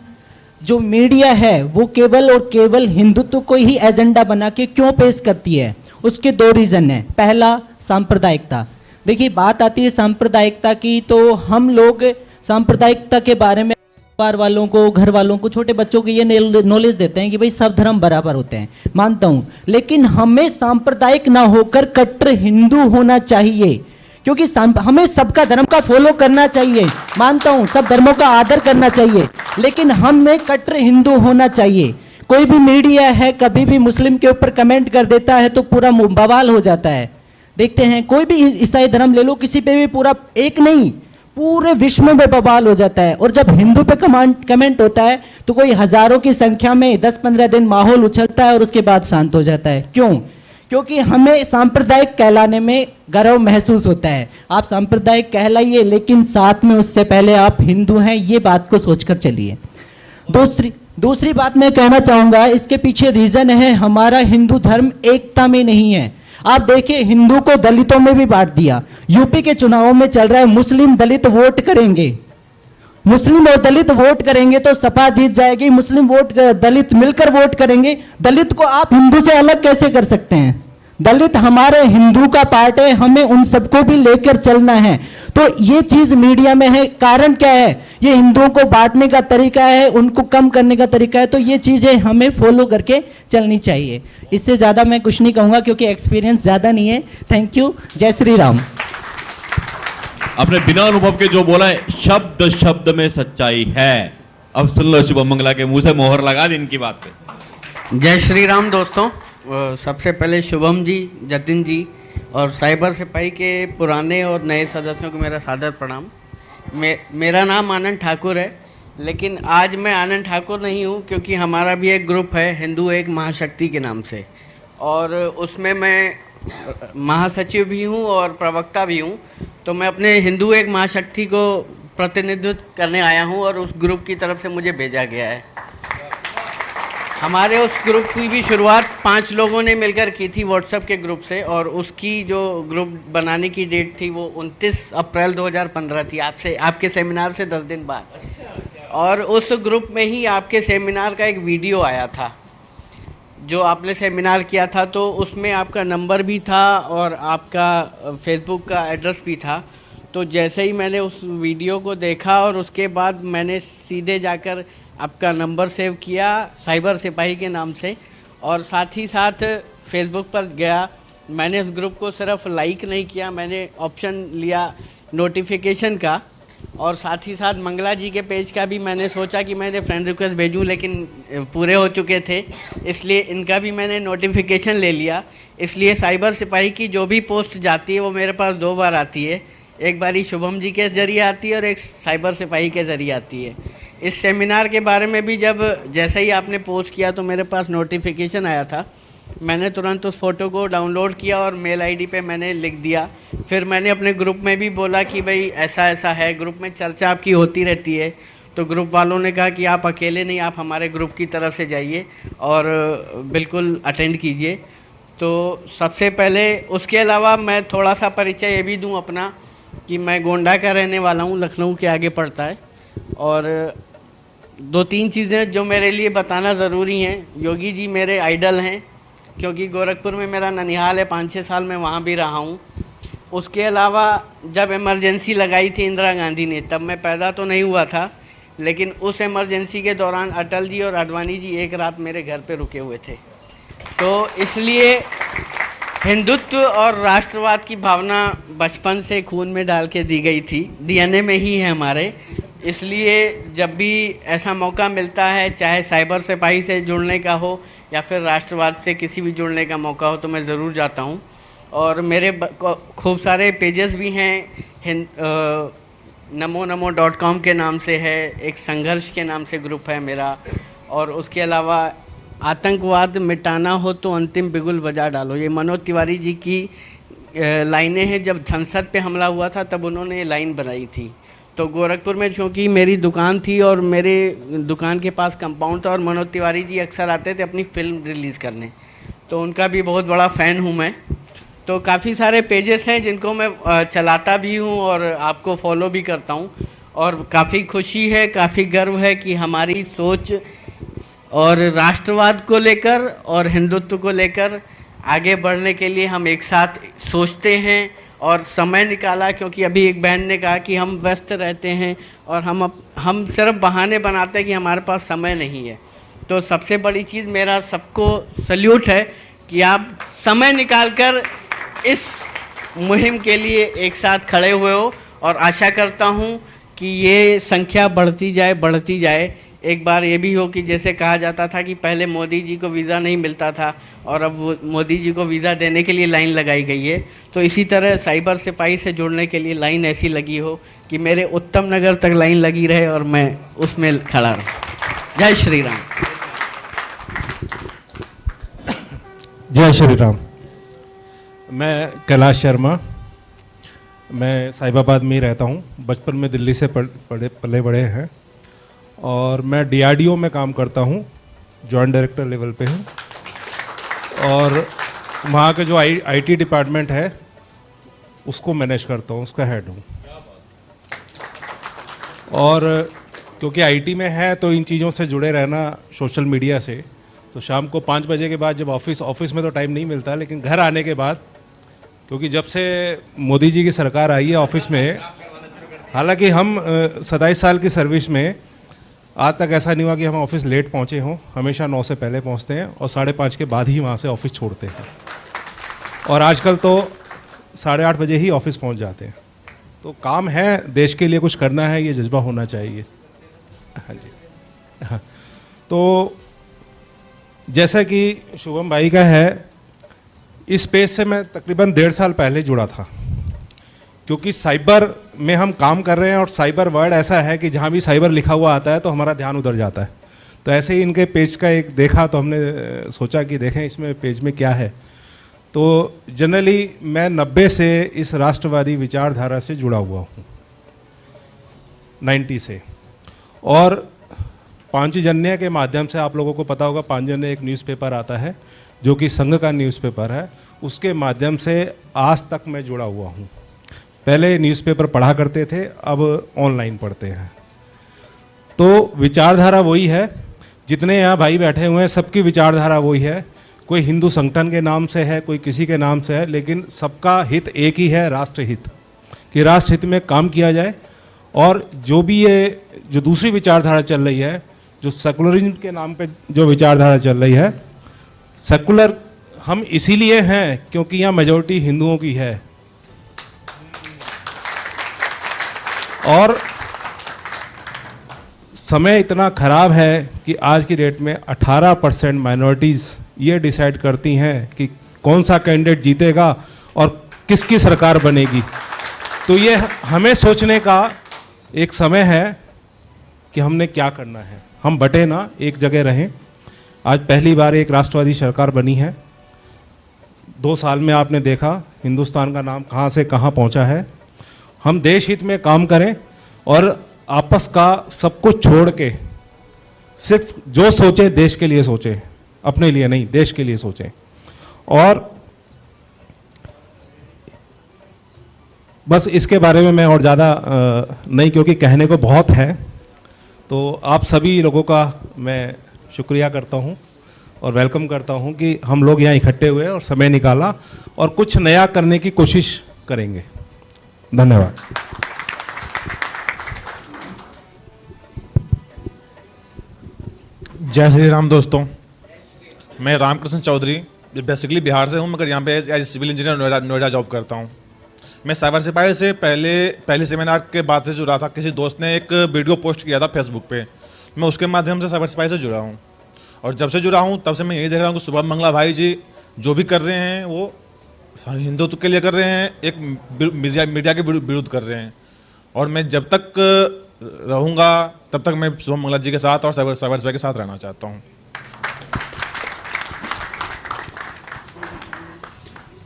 S23: जो मीडिया है वो केवल और केवल हिंदुत्व को ही एजेंडा बना के क्यों पेश करती है, उसके 2 रीज़न हैं। पहला सांप्रदायिकता, देखिए बात आती है सांप्रदायिकता की, तो हम लोग सांप्रदायिकता के बारे में परिवार वालों को, घर वालों को, छोटे बच्चों को ये नॉलेज देते हैं कि भाई सब धर्म बराबर होते हैं, मानता हूँ, लेकिन हमें सांप्रदायिक ना होकर कट्टर हिंदू होना चाहिए, क्योंकि हमें सबका धर्म का फॉलो करना चाहिए, मानता हूँ सब धर्मों का आदर करना चाहिए, लेकिन हमें कट्टर हिंदू होना चाहिए। कोई भी मीडिया है कभी भी मुस्लिम के ऊपर कमेंट कर देता है तो पूरा बवाल हो जाता है। देखते हैं कोई भी ईसाई धर्म ले लो, किसी पे भी पूरा एक नहीं पूरे विश्व में बवाल हो जाता है, और जब हिंदू पे कमेंट होता है तो कोई हजारों की संख्या में 10-15 दिन माहौल उछलता है और उसके बाद शांत हो जाता है। क्यों? क्योंकि हमें सांप्रदायिक कहलाने में गर्व महसूस होता है। आप सांप्रदायिक कहलाइए, लेकिन साथ में उससे पहले आप हिंदू हैं, ये बात को सोचकर चलिए। दूसरी बात मैं कहना चाहूँगा, इसके पीछे रीज़न है हमारा हिंदू धर्म एकता में नहीं है। आप देखिए हिंदू को दलितों में भी बांट दिया। यूपी के चुनावों में चल रहा है मुस्लिम दलित वोट करेंगे, मुस्लिम और दलित वोट करेंगे तो सपा जीत जाएगी, मुस्लिम वोट दलित मिलकर वोट करेंगे। दलित को आप हिंदू से अलग कैसे कर सकते हैं? दलित हमारे हिंदू का पार्ट है, हमें उन सबको भी लेकर चलना है। तो ये चीज मीडिया में है, कारण क्या है? ये हिंदुओं को बांटने का तरीका है, उनको कम करने का तरीका है। तो ये चीजें हमें फॉलो करके चलनी चाहिए। इससे ज्यादा मैं कुछ नहीं कहूंगा क्योंकि एक्सपीरियंस ज्यादा नहीं है। Thank you. जय श्री राम।
S2: अपने बिना अनुभव के जो बोला है, शब्द शब्द में सच्चाई है। अब सुन लो शुभम मंगला के मुंह से मोहर लगा दी इनकी बात पे।
S3: जय श्री राम दोस्तों। सबसे पहले शुभम जी, जतिन जी और साइबर सिपाही के पुराने और नए सदस्यों को मेरा सादर प्रणाम। मेरा नाम आनंद ठाकुर है, लेकिन आज मैं आनंद ठाकुर नहीं हूँ क्योंकि हमारा भी एक ग्रुप है हिंदू एक महाशक्ति के नाम से, और उसमें मैं महासचिव भी हूँ और प्रवक्ता भी हूँ। तो मैं अपने हिंदू एक महाशक्ति को प्रतिनिधित्व करने आया हूँ और उस ग्रुप की तरफ से मुझे भेजा गया है। हमारे उस ग्रुप की भी शुरुआत 5 लोगों ने मिलकर की थी व्हाट्सएप के ग्रुप से, और उसकी जो ग्रुप बनाने की डेट थी वो 29 अप्रैल 2015 थी, आपके सेमिनार से 10 दिन बाद। और उस ग्रुप में ही आपके सेमिनार का एक वीडियो आया था जो आपने सेमिनार किया था, तो उसमें आपका नंबर भी था और आपका फेसबुक का एड्रेस भी था। तो जैसे ही मैंने उस वीडियो को देखा और उसके बाद मैंने सीधे जाकर आपका नंबर सेव किया साइबर सिपाही के नाम से, और साथ ही साथ फेसबुक पर गया। मैंने इस ग्रुप को सिर्फ लाइक नहीं किया, मैंने ऑप्शन लिया नोटिफिकेशन का, और साथ ही साथ मंगला जी के पेज का भी मैंने सोचा कि मैंने फ्रेंड रिक्वेस्ट भेजूं, लेकिन पूरे हो चुके थे, इसलिए इनका भी मैंने नोटिफिकेशन ले लिया। इसलिए साइबर सिपाही की जो भी पोस्ट जाती है वो मेरे पास 2 बार आती है, एक बारी शुभम जी के ज़रिए आती है और एक साइबर सिपाही के ज़रिए आती है। इस सेमिनार के बारे में भी जब जैसे ही आपने पोस्ट किया तो मेरे पास नोटिफिकेशन आया था, मैंने तुरंत उस फ़ोटो को डाउनलोड किया और मेल आईडी पे मैंने लिख दिया। फिर मैंने अपने ग्रुप में भी बोला कि भाई ऐसा ऐसा है, ग्रुप में चर्चा आपकी होती रहती है। तो ग्रुप वालों ने कहा कि आप अकेले नहीं, आप हमारे ग्रुप की तरफ से जाइए और बिल्कुल अटेंड कीजिए। तो सबसे पहले उसके अलावा मैं थोड़ा सा परिचय ये भी दूँ अपना कि मैं गोंडा का रहने वाला हूँ, लखनऊ के आगे पड़ता है। और 2-3 चीज़ें जो मेरे लिए बताना ज़रूरी हैं। योगी जी मेरे आइडल हैं क्योंकि गोरखपुर में मेरा ननिहाल है, 5-6 साल मैं वहाँ भी रहा हूँ। उसके अलावा जब इमरजेंसी लगाई थी इंदिरा गांधी ने, तब मैं पैदा तो नहीं हुआ था, लेकिन उस इमरजेंसी के दौरान अटल जी और आडवाणी जी एक रात मेरे घर पे रुके हुए थे। तो इसलिए हिंदुत्व और राष्ट्रवाद की भावना बचपन से खून में डाल के दी गई थी, डीएनए में ही है हमारे। इसलिए जब भी ऐसा मौका मिलता है, चाहे साइबर सिपाही से जुड़ने का हो या फिर राष्ट्रवाद से किसी भी जुड़ने का मौका हो, तो मैं ज़रूर जाता हूँ। और मेरे खूब सारे पेजेस भी हैं, namo.com के नाम से है, एक संघर्ष के नाम से ग्रुप है मेरा, और उसके अलावा आतंकवाद मिटाना हो तो अंतिम बिगुल बजा डालो, ये मनोज तिवारी जी की लाइनें हैं। जब संसद पे हमला हुआ था तब उन्होंने ये लाइन बनाई थी। तो गोरखपुर में क्योंकि मेरी दुकान थी और मेरे दुकान के पास कंपाउंड था और मनोज तिवारी जी अक्सर आते थे अपनी फ़िल्म रिलीज़ करने, तो उनका भी बहुत बड़ा फ़ैन हूँ मैं। तो काफ़ी सारे पेजेस हैं जिनको मैं चलाता भी हूँ और आपको फॉलो भी करता हूँ, और काफ़ी खुशी है, काफ़ी गर्व है कि हमारी सोच और राष्ट्रवाद को लेकर और हिंदुत्व को लेकर आगे बढ़ने के लिए हम एक साथ सोचते हैं और समय निकाला, क्योंकि अभी एक बहन ने कहा कि हम व्यस्त रहते हैं और हम सिर्फ बहाने बनाते हैं कि हमारे पास समय नहीं है। तो सबसे बड़ी चीज़ मेरा सबको सल्यूट है कि आप समय निकालकर इस मुहिम के लिए एक साथ खड़े हुए हो, और आशा करता हूँ कि ये संख्या बढ़ती जाए। एक बार ये भी हो कि जैसे कहा जाता था कि पहले मोदी जी को वीज़ा नहीं मिलता था और अब वो मोदी जी को वीज़ा देने के लिए लाइन लगाई गई है, तो इसी तरह साइबर सिपाही से जुड़ने के लिए लाइन ऐसी लगी हो कि मेरे उत्तम नगर तक लाइन लगी रहे और मैं उसमें खड़ा रहूँ। जय श्री राम।
S4: जय श्री राम। मैं कैलाश शर्मा, मैं साहिबाबाद में ही रहता हूँ। बचपन में दिल्ली से पले बड़े हैं और मैं DRDO में काम करता हूँ, जॉइंट डायरेक्टर लेवल पे हूँ, और वहाँ के जो IT डिपार्टमेंट है उसको मैनेज करता हूँ, उसका हेड हूँ। और क्योंकि IT में है तो इन चीज़ों से जुड़े रहना सोशल मीडिया से, तो शाम को 5 बजे के बाद जब ऑफिस में तो टाइम नहीं मिलता, लेकिन घर आने के बाद, क्योंकि जब से मोदी जी की सरकार आई है ऑफिस में, हालांकि हम 27 साल की सर्विस में आज तक ऐसा नहीं हुआ कि हम ऑफिस लेट पहुंचे हों। हमेशा 9 से पहले पहुंचते हैं और 5:30 के बाद ही वहां से ऑफिस छोड़ते हैं, और आजकल तो 8:30 बजे ही ऑफिस पहुंच जाते हैं। तो काम है, देश के लिए कुछ करना है, ये जज्बा होना चाहिए। हाँ जी। हाँ, तो जैसा कि शुभम भाई का है, इस स्पेस से मैं तकरीबन 1.5 साल पहले जुड़ा था, क्योंकि साइबर में हम काम कर रहे हैं और साइबर वर्ड ऐसा है कि जहाँ भी साइबर लिखा हुआ आता है तो हमारा ध्यान उधर जाता है। तो ऐसे ही इनके पेज का एक देखा तो हमने सोचा कि देखें इसमें पेज में क्या है। तो जनरली मैं 90 से इस राष्ट्रवादी विचारधारा से जुड़ा हुआ हूँ, 90 से। और पांचजन्य के माध्यम से, आप लोगों को पता होगा, पांचजन्य एक न्यूज़पेपर आता है जो कि संघ का न्यूज़पेपर है, उसके माध्यम से आज तक मैं जुड़ा हुआ हूँ। पहले न्यूज़पेपर पढ़ा करते थे, अब ऑनलाइन पढ़ते हैं। तो विचारधारा वही है, जितने यहाँ भाई बैठे हुए हैं सबकी विचारधारा वही है। कोई हिंदू संगठन के नाम से है, कोई किसी के नाम से है, लेकिन सबका हित एक ही है, राष्ट्रहित, कि राष्ट्रहित में काम किया जाए। और जो भी ये जो दूसरी विचारधारा चल रही है, जो सेकुलरिज्म के नाम पे जो विचारधारा चल रही है, सेकुलर हम इसीलिए हैं क्योंकि यहाँ मेजॉरिटी हिंदुओं की है। और समय इतना ख़राब है कि आज की डेट में 18% माइनॉरिटीज़ ये डिसाइड करती हैं कि कौन सा कैंडिडेट जीतेगा और किसकी सरकार बनेगी। तो ये हमें सोचने का एक समय है कि हमने क्या करना है। हम बटे ना, एक जगह रहें। आज पहली बार एक राष्ट्रवादी सरकार बनी है। 2 साल में आपने देखा हिंदुस्तान का नाम कहाँ से कहाँ पहुँचा है। हम देश हित में काम करें और आपस का सब कुछ छोड़ के सिर्फ जो सोचे देश के लिए सोचे, अपने लिए नहीं, देश के लिए सोचें। और बस इसके बारे में मैं और ज़्यादा नहीं, क्योंकि कहने को बहुत है। तो आप सभी लोगों का मैं शुक्रिया करता हूं और वेलकम करता हूं कि हम लोग यहाँ इकट्ठे हुए और समय निकाला और कुछ नया करने की कोशिश करेंगे। धन्यवाद।
S5: जय श्री राम दोस्तों। मैं रामकृष्ण चौधरी, बेसिकली बिहार से हूँ, मगर यहाँ पे as civil engineer Noida job करता हूँ। मैं साइबर सिपाही से पहले सेमिनार के बाद से जुड़ा था। किसी दोस्त ने एक वीडियो पोस्ट किया था फेसबुक पे, मैं उसके माध्यम से साइबर सिपाही से जुड़ा हूँ। और जब से जुड़ा हूँ तब से मैं यही देख रहा हूँ कि शुभम मंगला भाई जी जो भी कर रहे हैं वो हिंदुत्व के लिए कर रहे हैं, एक मीडिया के विरुद्ध कर रहे हैं। और मैं जब तक रहूँगा तब तक मैं शुभम मंगला जी के साथ और साइबर सिपाही के साथ रहना चाहता हूँ।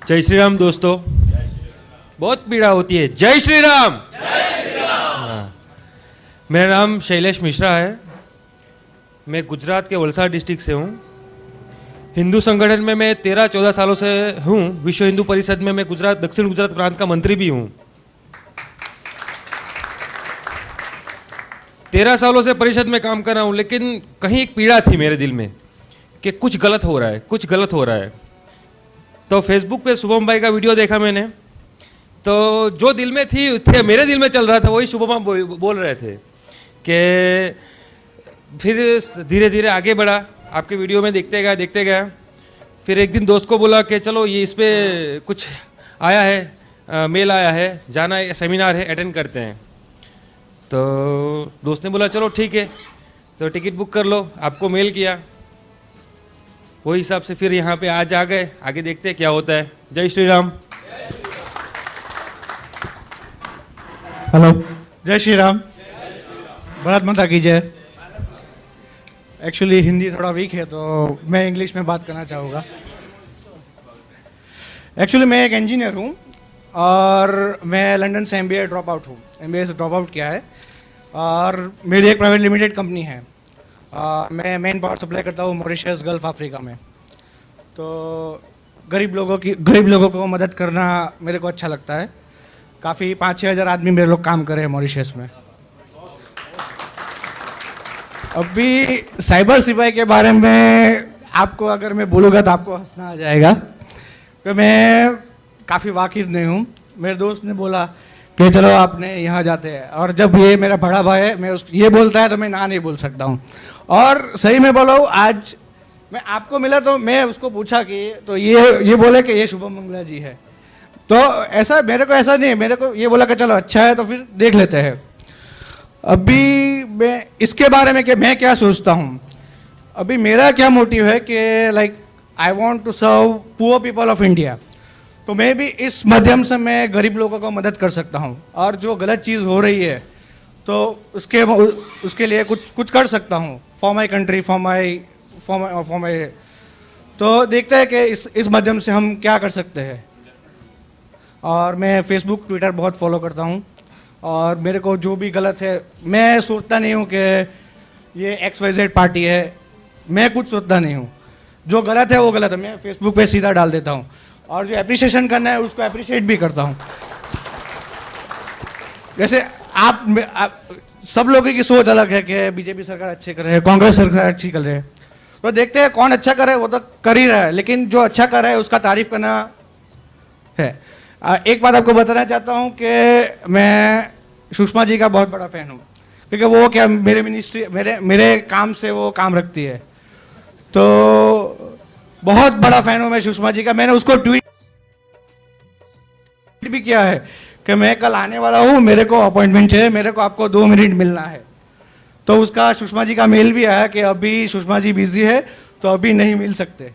S6: जय श्री राम दोस्तों। बहुत पीड़ा होती है। जय श्री राम। हाँ। मेरा नाम शैलेश मिश्रा है। मैं गुजरात के वलसाड डिस्ट्रिक्ट से हूँ। हिंदू संगठन में मैं 13-14 सालों से हूँ। विश्व हिंदू परिषद में मैं दक्षिण गुजरात प्रांत का मंत्री भी हूँ। 13 सालों से परिषद में काम कर रहा हूँ, लेकिन कहीं एक पीड़ा थी मेरे दिल में कि कुछ गलत हो रहा है, कुछ गलत हो रहा है। तो फेसबुक पे शुभम भाई का वीडियो देखा मैंने तो जो दिल में थे मेरे दिल में चल रहा था वही शुभम बोल रहे थे कि फिर धीरे धीरे आगे बढ़ा, आपके वीडियो में देखते गया। फिर एक दिन दोस्त को बोला कि चलो ये इस पर कुछ आया है, मेल आया है, जाना है, सेमिनार है, अटेंड करते हैं। तो दोस्त ने बोला चलो ठीक है, तो टिकट बुक कर लो, आपको मेल किया। वही हिसाब से फिर यहाँ पे आज आ गए, आगे देखते हैं क्या होता है। जय श्री राम।
S7: हेलो, जय श्री राम। भारत माता की जय। एक्चुअली हिंदी थोड़ा वीक है तो मैं इंग्लिश में बात करना चाहूँगा। एक्चुअली मैं एक इंजीनियर हूँ और मैं लंदन से MBA ड्रॉप आउट हूँ, MBA से ड्रॉप आउट किया है और मेरी एक प्राइवेट लिमिटेड कंपनी है। मैं मेन पावर सप्लाई करता हूँ मॉरिशस, गल्फ अफ्रीका में। तो गरीब लोगों को मदद करना मेरे को अच्छा लगता है। काफ़ी 5-6 हज़ार आदमी मेरे लोग काम कर रहे हैं मॉरिशस में। अभी साइबर सिपाही के बारे में आपको अगर मैं बोलूँगा तो आपको हंसना आ जाएगा कि मैं काफ़ी वाकिफ नहीं हूँ। मेरे दोस्त ने बोला कि चलो आपने यहाँ जाते हैं, और जब ये मेरा बड़ा भाई है ये बोलता है तो मैं ना नहीं बोल सकता हूँ। और सही में बोला हूँ, आज मैं आपको मिला तो मैं उसको पूछा कि तो ये बोले कि ये शुभम मंगला जी है। तो ऐसा मेरे को ऐसा नहीं है, मेरे को ये बोला कि चलो अच्छा है तो फिर देख लेते हैं। अभी मैं इसके बारे में कि मैं क्या सोचता हूँ, अभी मेरा क्या मोटिव है कि like I want to serve poor people of India. तो मैं भी इस माध्यम से मैं गरीब लोगों को मदद कर सकता हूँ, और जो गलत चीज़ हो रही है तो उसके लिए कुछ कर सकता हूँ for my country, for my. तो देखते हैं कि इस माध्यम से हम क्या कर सकते हैं। और मैं फेसबुक, ट्विटर बहुत फॉलो करता हूँ, और मेरे को जो भी गलत है मैं सोचता नहीं हूँ कि ये XYZ पार्टी है, मैं कुछ सोचता नहीं हूँ। जो गलत है वो गलत है, मैं फेसबुक पे सीधा डाल देता हूँ, और जो अप्रिशिएशन करना है उसको अप्रिशिएट भी करता हूँ। जैसे आप सब लोगों की सोच अलग है कि बीजेपी सरकार अच्छी कर रही है, कांग्रेस सरकार अच्छी कर रही है, तो देखते हैं कौन अच्छा कर रहा है, वो तो कर ही रहा है, लेकिन जो अच्छा कर रहा है उसका तारीफ करना है। एक बात आपको बताना चाहता हूँ कि मैं सुषमा जी का बहुत बड़ा फैन हूँ, क्योंकि वो क्या मेरे मिनिस्ट्री मेरे काम से वो काम रखती है। तो बहुत बड़ा फैन हूँ मैं सुषमा जी का। मैंने उसको ट्वीट भी किया है कि मैं कल आने वाला हूँ, मेरे को अपॉइंटमेंट है, मेरे को आपको 2 मिनट मिलना है। तो उसका सुषमा जी का मेल भी आया कि अभी सुषमा जी बिजी है तो अभी नहीं मिल सकते,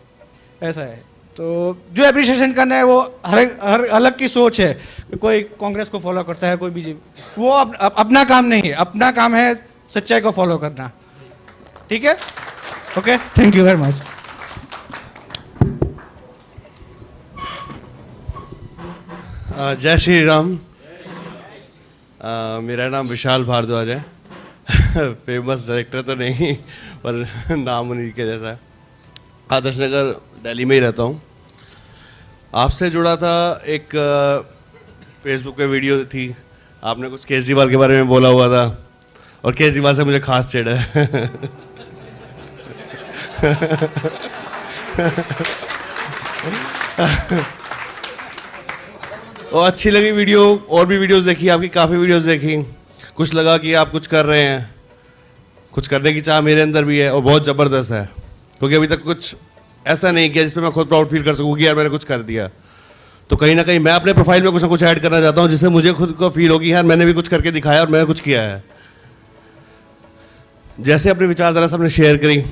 S7: ऐसा है। तो जो एप्रिशिएशन करना है वो हर अलग की सोच है। कोई कांग्रेस को फॉलो करता है, कोई बीजेपी, वो अपना काम नहीं है, अपना काम है सच्चाई को फॉलो करना। ठीक है, okay, thank you very much.
S8: जय श्री राम। मेरा नाम विशाल भारद्वाज है। फेमस डायरेक्टर तो नहीं, पर नाम उन्हीं के जैसा है। आदर्श नगर दिल्ली में ही रहता हूँ। आपसे जुड़ा था, एक फेसबुक पे वीडियो थी, आपने कुछ केजरीवाल के बारे में बोला हुआ था, और केजरीवाल से मुझे खास चिढ़ है। और अच्छी लगी वीडियो, और भी वीडियोस देखी आपकी, काफ़ी वीडियोस देखी। कुछ लगा कि आप कुछ कर रहे हैं, कुछ करने की चाह मेरे अंदर भी है, और बहुत ज़बरदस्त है, क्योंकि अभी तक कुछ ऐसा नहीं किया जिसपे मैं खुद प्राउड फील कर सकूँ कि यार मैंने कुछ कर दिया। तो कहीं ना कहीं मैं अपने प्रोफाइल में कुछ ना कुछ ऐड करना चाहता हूँ, जिससे मुझे खुद को फील होगी यार मैंने भी कुछ करके दिखाया और मैंने कुछ किया है। जैसे अपनी विचारधारा सबने शेयर करी,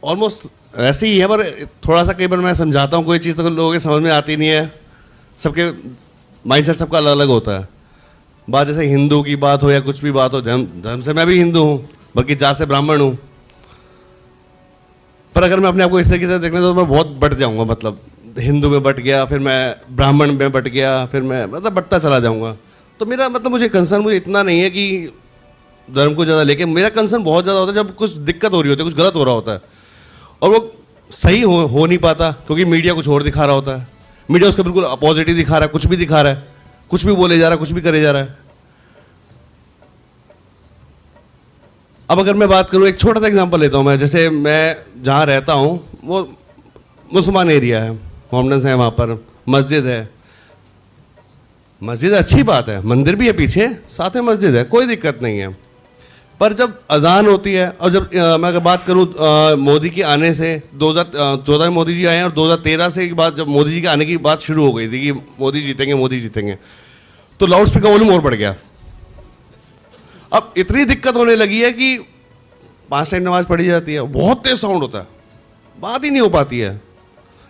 S8: ऑलमोस्ट ऐसे ही है, पर थोड़ा सा कई बार मैं समझाता हूँ कोई चीज़ तो लोगों के समझ में आती नहीं है। सबके माइंडसेट सबका अलग अलग होता है। बात जैसे हिंदू की बात हो या कुछ भी बात हो, धर्म से मैं भी हिंदू हूँ, बल्कि जात से ब्राह्मण हूँ। पर अगर मैं अपने आप को इस तरीके से देखना तो मैं बहुत बट जाऊँगा, मतलब हिंदू में बट गया, फिर मैं ब्राह्मण में बट गया, फिर मैं मतलब बटता चला जाऊँगा। तो मेरा मतलब मुझे इतना नहीं है कि धर्म को ज़्यादा लेके, मेरा कंसर्न बहुत ज़्यादा होता है जब कुछ दिक्कत हो रही होती है, कुछ गलत हो रहा होता है और वो सही हो नहीं पाता, क्योंकि मीडिया कुछ और दिखा रहा होता है। मीडिया उसका बिल्कुल अपोजिट ही दिखा रहा है, कुछ भी दिखा रहा है, कुछ भी बोले जा रहा है, कुछ भी करे जा रहा है। अब अगर मैं बात करूँ, एक छोटा सा एग्जांपल लेता हूँ मैं। जैसे मैं जहाँ रहता हूँ वो मुसलमान एरिया है, मोहम्मदन्स हैं वहाँ पर, मस्जिद है, मस्जिद अच्छी बात है, मंदिर भी है पीछे, साथ में मस्जिद है, कोई दिक्कत नहीं है। पर जब अजान होती है, और जब मैं अगर बात करूं मोदी के आने से, 2014 में मोदी जी आए हैं और 2013 से के बाद जब मोदी जी के आने की बात शुरू हो गई थी कि मोदी जीतेंगे, तो लाउड स्पीकर वॉल्यूम और बढ़ गया। अब इतनी दिक्कत होने लगी है कि 5 टाइम नमाज पढ़ी जाती है, बहुत तेज साउंड होता है, बात ही नहीं हो पाती है।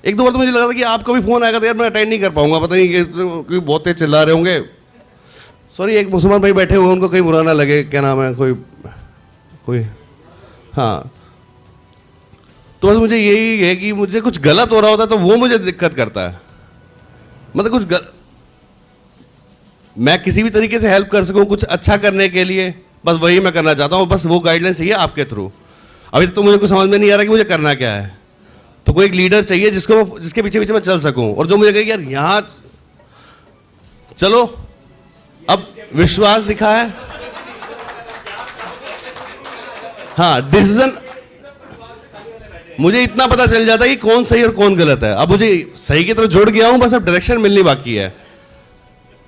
S8: एक दो बार तो मुझे लगा था कि आपका भी फोन आएगा तो यार मैं अटेंड नहीं कर पाऊंगा, पता नहीं कि बहुत तेज चिल्ला रहे होंगे। सॉरी, एक मुसलमान भाई बैठे हुए, उनको कहीं बुरा ना लगे, क्या नाम है, कोई हाँ। तो बस मुझे यही है कि मुझे कुछ गलत हो रहा होता है तो वो मुझे दिक्कत करता है, मतलब मैं किसी भी तरीके से हेल्प कर सकूं कुछ अच्छा करने के लिए, बस वही मैं करना चाहता हूं, बस वो गाइडलाइन चाहिए आपके थ्रू। अभी तो मुझे कुछ समझ में नहीं आ रहा कि मुझे करना क्या है, तो कोई एक लीडर चाहिए जिसके पीछे पीछे मैं चल सकूं, और जो मुझे कहे यार यहाँ चलो। अब विश्वास दिखा है, हाँ, डिसीजन मुझे इतना पता चल जाता है कि कौन सही और कौन गलत है। अब मुझे सही की तरफ जुड़ गया हूं, बस अब डायरेक्शन मिलनी बाकी है।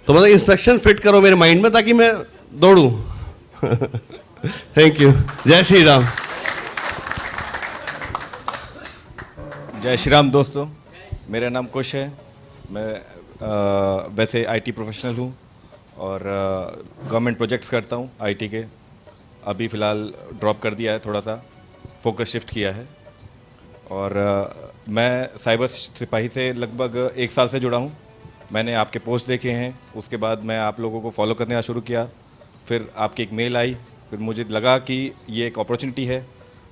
S8: तो मतलब इंस्ट्रक्शन फिट करो मेरे माइंड में ताकि मैं दौड़ूं। Thank you. जय श्री राम।
S9: जय श्री राम दोस्तों, मेरा नाम कुश है। मैं वैसे आईटी प्रोफेशनल हूँ और गवर्नमेंट प्रोजेक्ट्स करता हूँ आईटी के। अभी फ़िलहाल ड्रॉप कर दिया है, थोड़ा सा फोकस शिफ्ट किया है। और मैं साइबर सिपाही से लगभग 1 साल से जुड़ा हूँ। मैंने आपके पोस्ट देखे हैं, उसके बाद मैं आप लोगों को फॉलो करना शुरू किया, फिर आपकी एक मेल आई, फिर मुझे लगा कि ये एक अपॉर्चुनिटी है,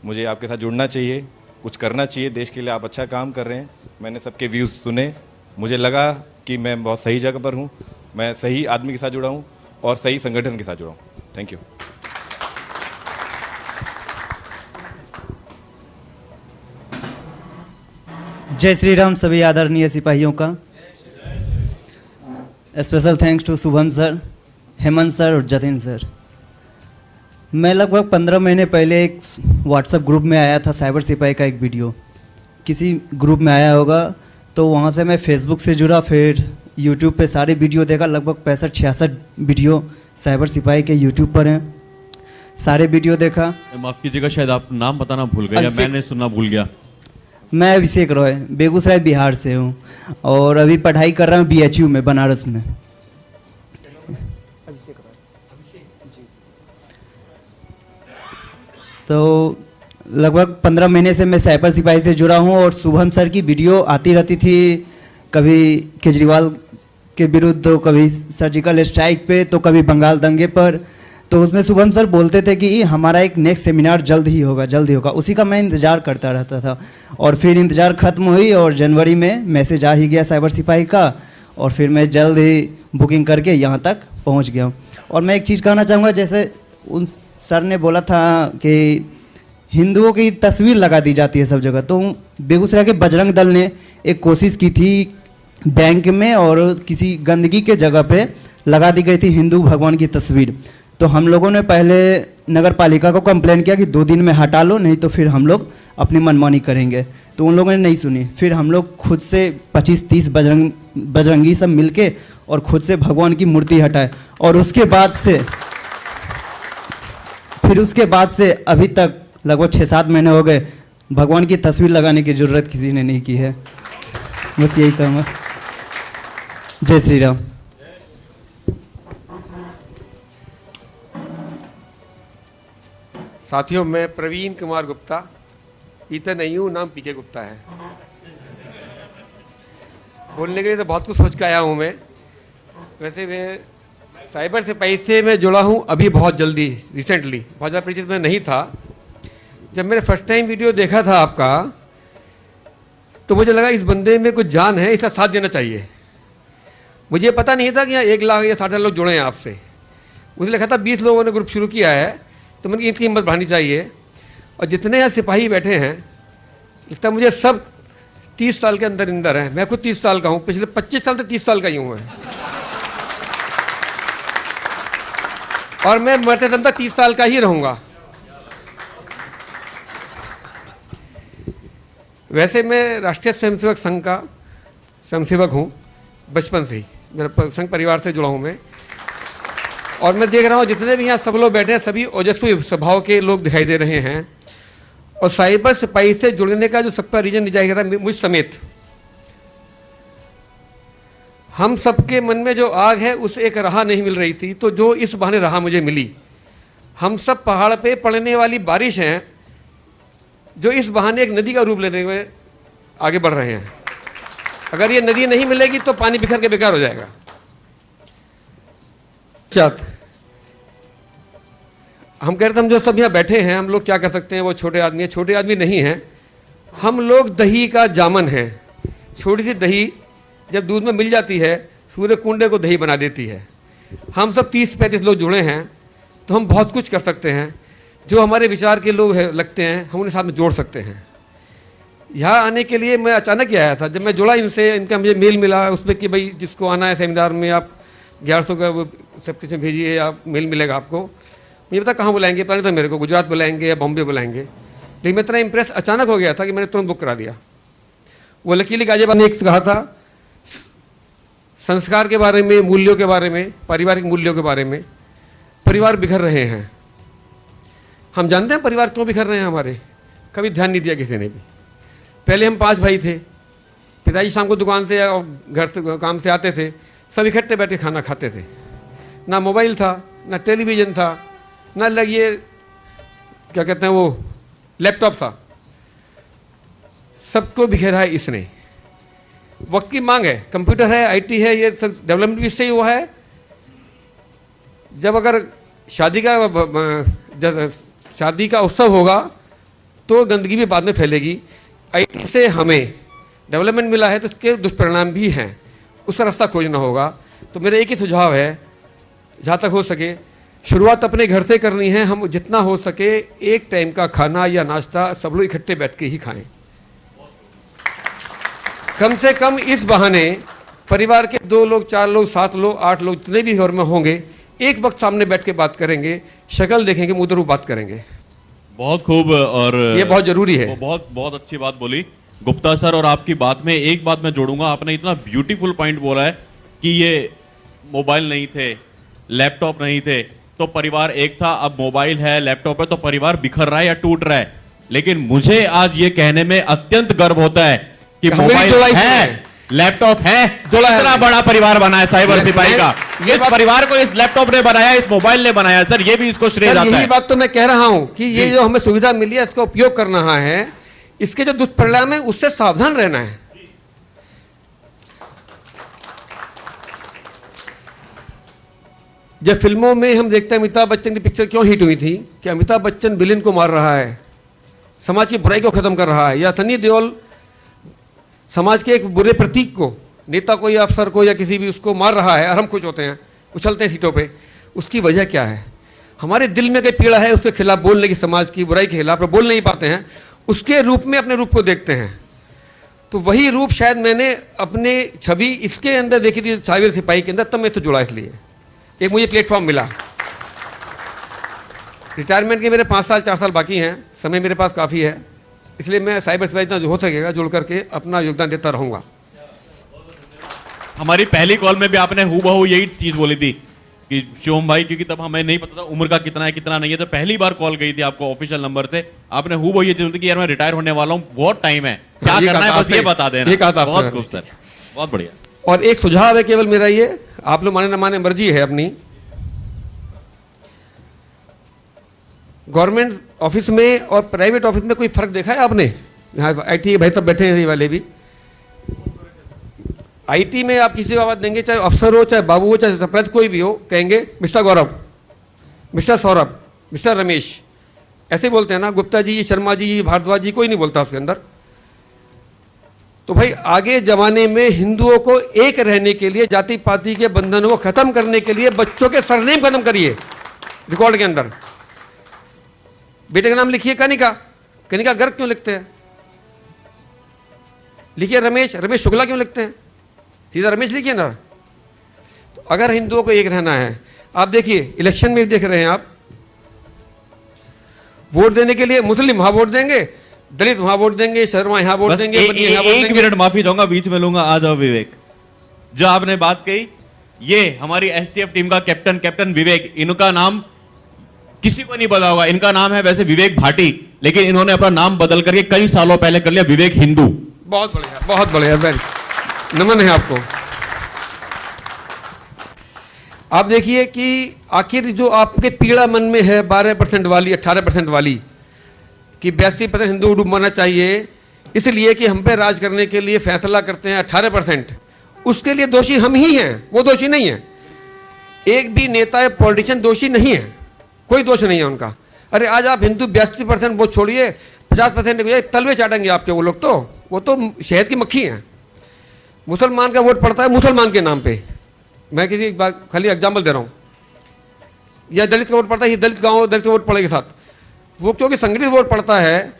S9: मुझे आपके साथ जुड़ना चाहिए, कुछ करना चाहिए देश के लिए, आप अच्छा काम कर रहे हैं। मैंने सबके व्यूज़ सुने, मुझे लगा कि मैं बहुत सही जगह पर हूँ, मैं सही आदमी के साथ जुड़ा हूँ और सही संगठन के साथ जुड़ा हूँ। Thank you.
S10: जय श्री राम सभी आदरणीय सिपाहियों का। Special thanks to Shubham sir, Hemant sir और जतिन सर। मैं लगभग 15 महीने पहले एक व्हाट्सएप ग्रुप में आया था, साइबर सिपाही का एक वीडियो किसी ग्रुप में आया होगा, तो वहाँ से मैं फेसबुक से जुड़ा, फिर यूट्यूब पे सारे वीडियो देखा। लगभग 65-66 वीडियो साइबर सिपाही के यूट्यूब पर हैं, सारे वीडियो देखा।
S2: माफ़ कीजिएगा, शायद आप नाम बताना भूल गए या मैंने सुनना भूल गया।
S10: मैं अभिषेक रॉय, बेगूसराय बिहार से हूँ और अभी पढ़ाई कर रहा हूँ BHU में, बनारस में। तो लगभग 15 महीने से मैं साइबर सिपाही से जुड़ा हूँ और शुभम सर की वीडियो आती रहती थी, कभी केजरीवाल के विरुद्ध, तो कभी सर्जिकल स्ट्राइक पे, तो कभी बंगाल दंगे पर। तो उसमें शुभम सर बोलते थे कि हमारा एक नेक्स्ट सेमिनार जल्द ही होगा। उसी का मैं इंतज़ार करता रहता था और फिर इंतज़ार ख़त्म हुई और जनवरी में मैसेज आ ही गया साइबर सिपाही का, और फिर मैं जल्द ही बुकिंग करके यहाँ तक पहुँच गया हूँ। और मैं एक चीज़ कहना चाहूँगा, जैसे उन सर ने बोला था कि हिंदुओं की तस्वीर लगा दी जाती है सब जगह, तो बेगूसराय के बजरंग दल ने एक कोशिश की थी बैंक में और किसी गंदगी के जगह पे लगा दी गई थी हिंदू भगवान की तस्वीर। तो हम लोगों ने पहले नगर पालिका को कंप्लेन किया कि 2 दिन में हटा लो, नहीं तो फिर हम लोग अपनी मनमानी करेंगे। तो उन लोगों ने नहीं सुनी, फिर हम लोग खुद से 25-30 बजरंगी सब मिलके और खुद से भगवान की मूर्ति हटाए, और उसके बाद से अभी तक लगभग 6-7 महीने हो गए, भगवान की तस्वीर लगाने की ज़रूरत किसी ने नहीं की है। बस यही कहूँगा। जय श्री राम।
S11: साथियों, मैं प्रवीण कुमार गुप्ता, पीते नहीं हूँ, नाम पीके गुप्ता है। बोलने के लिए तो बहुत कुछ सोच के आया हूँ मैं। वैसे मैं साइबर सिपाही से मैं जुड़ा हूँ अभी बहुत जल्दी, रिसेंटली, बहुत ज़्यादा परिचित में नहीं था। जब मैंने फर्स्ट टाइम वीडियो देखा था आपका, तो मुझे लगा इस बंदे में कुछ जान है, इसका साथ देना चाहिए। मुझे पता नहीं था कि यहाँ 1 लाख या 60,000 लोग जुड़े हैं आपसे। मुझे लिखा था 20 लोगों ने ग्रुप शुरू किया है, तो मैंने इनकी हिम्मत बढ़ानी चाहिए। और जितने यहाँ सिपाही बैठे हैं, लगता है मुझे सब 30 साल के अंदर हैं। मैं खुद 30 साल का हूँ, पिछले 25 साल से 30 साल का ही हूँ मैं। और मैं मरते दम तक 30 साल का ही रहूँगा। वैसे मैं राष्ट्रीय स्वयंसेवक संघ का स्वयंसेवक हूँ बचपन से ही मेरा संघ परिवार से जुड़ा हूँ मैं। और मैं देख रहा हूँ जितने भी यहाँ सब लोग बैठे हैं सभी ओजस्वी स्वभाव के लोग दिखाई दे रहे हैं। और साइबर सिपाही से जुड़ने का जो सबका रीजन जाहिर है मुझ समेत हम सबके मन में जो आग है उसे एक राह नहीं मिल रही थी, तो जो इस बहाने राह मुझे मिली। हम सब पहाड़ पे पड़ने वाली बारिश हैं जो इस बहाने एक नदी का रूप लेने में आगे बढ़ रहे हैं। अगर ये नदी नहीं मिलेगी तो पानी बिखर के बेकार हो जाएगा। हम कह रहे थे हम जो सब यहाँ बैठे हैं हम लोग क्या कर सकते हैं, वो छोटे आदमी है, छोटे आदमी नहीं हैं हम लोग। दही का जामन है, छोटी सी दही जब दूध में मिल जाती है सूर्य कुंडे को दही बना देती है। हम सब 30-35 लोग जुड़े हैं तो हम बहुत कुछ कर सकते हैं। जो हमारे विचार के लोग हैं लगते हैं हम उन्हें साथ में जोड़ सकते हैं। यहाँ आने के लिए मैं अचानक ही आया था। जब मैं जुड़ा इनसे, इनका मुझे मेल मिला उसमें कि भाई जिसको आना है सेमिनार में आप 1100 का वो सब कुछ भेजिए, आप मेल मिलेगा आपको। मुझे पता कहाँ बुलाएंगे, पता नहीं था मेरे को, गुजरात बुलाएंगे या बॉम्बे बुलाएंगे। लेकिन मैं इतना इम्प्रेस अचानक हो गया था कि मैंने तुरंत बुक करा दिया। वो लकीली गाजियाबाद ने एक कहा था संस्कार के बारे में, मूल्यों के बारे में, पारिवारिक मूल्यों के बारे में। परिवार बिखर रहे हैं, हम जानते हैं परिवार क्यों बिखर रहे हैं हमारे, कभी ध्यान नहीं दिया किसी ने भी। पहले हम 5 भाई थे, पिताजी शाम को दुकान से और घर से काम से आते थे, सब इकट्ठे बैठ के खाना खाते थे। ना मोबाइल था, ना टेलीविज़न था, ना ये क्या कहते हैं वो लैपटॉप था। सबको बिखेरा है इसने। वक्त की मांग है, कंप्यूटर है, आईटी है, ये सब डेवलपमेंट भी इससे ही हुआ है। जब अगर शादी का उत्सव होगा तो गंदगी भी बाद में फैलेगी। आईटी से हमें डेवलपमेंट मिला है तो इसके दुष्परिणाम भी हैं, उसका रास्ता खोजना होगा। तो मेरा एक ही सुझाव है, जहाँ तक हो सके शुरुआत अपने घर से करनी है। हम जितना हो सके एक टाइम का खाना या नाश्ता सब लोग इकट्ठे बैठ के ही खाएं। कम से कम इस बहाने परिवार के 2 लोग, 4 लोग, 7 लोग, 8 लोग जितने भी घर में होंगे एक वक्त सामने बैठ के बात करेंगे, शक्ल देखेंगे, मुंह रूप बात करेंगे।
S2: बहुत खूब, और
S11: ये बहुत जरूरी है।
S2: बहुत बहुत अच्छी बात बोली गुप्ता सर। और आपकी बात में एक बात मैं जोड़ूंगा, आपने इतना ब्यूटीफुल पॉइंट बोला है कि ये मोबाइल नहीं थे, लैपटॉप नहीं थे तो परिवार एक था, अब मोबाइल है, लैपटॉप है तो परिवार बिखर रहा है या टूट रहा है। लेकिन मुझे आज ये कहने में अत्यंत गर्व होता है कि मोबाइल है, लैपटॉप है, इतना बड़ा परिवार बना है साइबर सिपाही का। इस परिवार को इस लैपटॉप ने बनाया, इस मोबाइल ने बनाया सर, ये भी इसको श्रेय जाता है।
S11: यही बात तो मैं कह रहा हूं कि ये जो हमें सुविधा मिली है इसका उपयोग करना है, इसके जो दुष्परिणाम है उससे सावधान रहना है। जब फिल्मों में हम देखते हैं अमिताभ बच्चन की पिक्चर क्यों हिट हुई थी कि अमिताभ बच्चन विलेन को मार रहा है, समाज की बुराई को खत्म कर रहा है, या सनी देओल समाज के एक बुरे प्रतीक को, नेता को या अफसर को या किसी भी उसको मार रहा है और हम खुश होते हैं, उछलते हैं सीटों पे। उसकी वजह क्या है? हमारे दिल में कोई पीड़ा है उसके खिलाफ बोलने की, समाज की बुराई के खिलाफ बोल नहीं पाते हैं, उसके रूप में अपने रूप को देखते हैं। तो वही रूप शायद मैंने अपने छवि इसके अंदर देखी थी साइबर सिपाही के अंदर, तब मैं इससे जुड़ा। इसलिए एक मुझे प्लेटफॉर्म मिला। रिटायरमेंट के मेरे 5 साल 4 साल बाकी हैं, समय मेरे पास काफ़ी है, इसलिए मैं साइबर सिपाही जितना हो सकेगा जुड़ करके अपना योगदान देता रहूँगा।
S2: हमारी पहली कॉल में भी आपने हूबहू यही चीज़ बोली थी कि शिवम भाई, क्योंकि तब हमें नहीं पता था उम्र का कितना है कितना नहीं है, तो पहली बार कॉल गई थी आपको ऑफिशियल नंबर से, आपने हूबहू ये चीज़ कि यार मैं रिटायर होने वाला हूँ, बहुत टाइम है, क्या करना है बस ये बता देना।
S11: ये कहा था
S2: बहुत खूब सर, बहुत बढ़िया।
S11: और एक सुझाव है केवल मेरा, ये आप लोग माने न माने मर्जी है अपनी। गवर्नमेंट ऑफिस में और प्राइवेट ऑफिस में कोई फर्क देखा है आपने? यहाँ आईटी भाई सब बैठे हैं, ये वाले भी। आईटी में आप किसी को आवाज देंगे, चाहे अफसर हो, चाहे बाबू हो, चाहे सरपंच कोई भी हो, कहेंगे मिस्टर गौरव, मिस्टर सौरभ, मिस्टर रमेश, ऐसे बोलते हैं ना। गुप्ता जी, शर्मा जी, भारद्वाज जी, कोई नहीं बोलता उसके अंदर। तो भाई आगे जमाने में हिंदुओं को एक रहने के लिए, जाति पाति के बंधनों को खत्म करने के लिए बच्चों के सरनेम खत्म करिए रिकॉर्ड के अंदर। बेटे का नाम लिखिए कनिका, कनिका गर्ग क्यों लिखते हैं? लिखिए रमेश, रमेश शुक्ला क्यों लिखते हैं? सीधा रमेश लिखिए ना। तो अगर हिंदुओं को एक रहना है, आप देखिए इलेक्शन में देख रहे हैं आप, वोट देने के लिए मुस्लिम वहां वोट देंगे, दलित वहां वोट देंगे, शर्मा यहां वोट देंगे।
S2: एक मिनट माफी चाहूंगा, बीच में लूंगा, आ जाओ विवेक। जो आपने बात कही, ये हमारी एसटीएफ टीम का कैप्टन विवेक, इनका नाम किसी को नहीं पता होगा। इनका नाम है वैसे विवेक भाटी, लेकिन इन्होंने अपना नाम बदल करके कई सालों पहले कर लिया विवेक हिंदू।
S11: बहुत बढ़िया, बहुत बढ़िया, वेरी नमन है आपको। आप देखिए कि आखिर जो आपके पीड़ा मन में है 12% वाली, 18% वाली, कि 82% हिंदू उर्दू मानना चाहिए, इसलिए कि हम पे राज करने के लिए फैसला करते हैं 18%, उसके लिए दोषी हम ही हैं, वो दोषी नहीं है। एक भी नेता या पॉलिटिशियन दोषी नहीं है, कोई दोष नहीं है उनका। अरे आज आप हिंदू 82% वो छोड़िए, 50% तलवे चाटेंगे आपके वो लोग, तो वो तो शहद की मक्खी हैं। मुसलमान का वोट पड़ता है मुसलमान के नाम पे, मैं किसी एक बात खाली एग्जाम्पल दे रहा हूँ, या दलित का वोट पड़ता है, दलित गाँव दलित का वोट पड़े के साथ, वो क्योंकि संगठित वोट पड़ता है,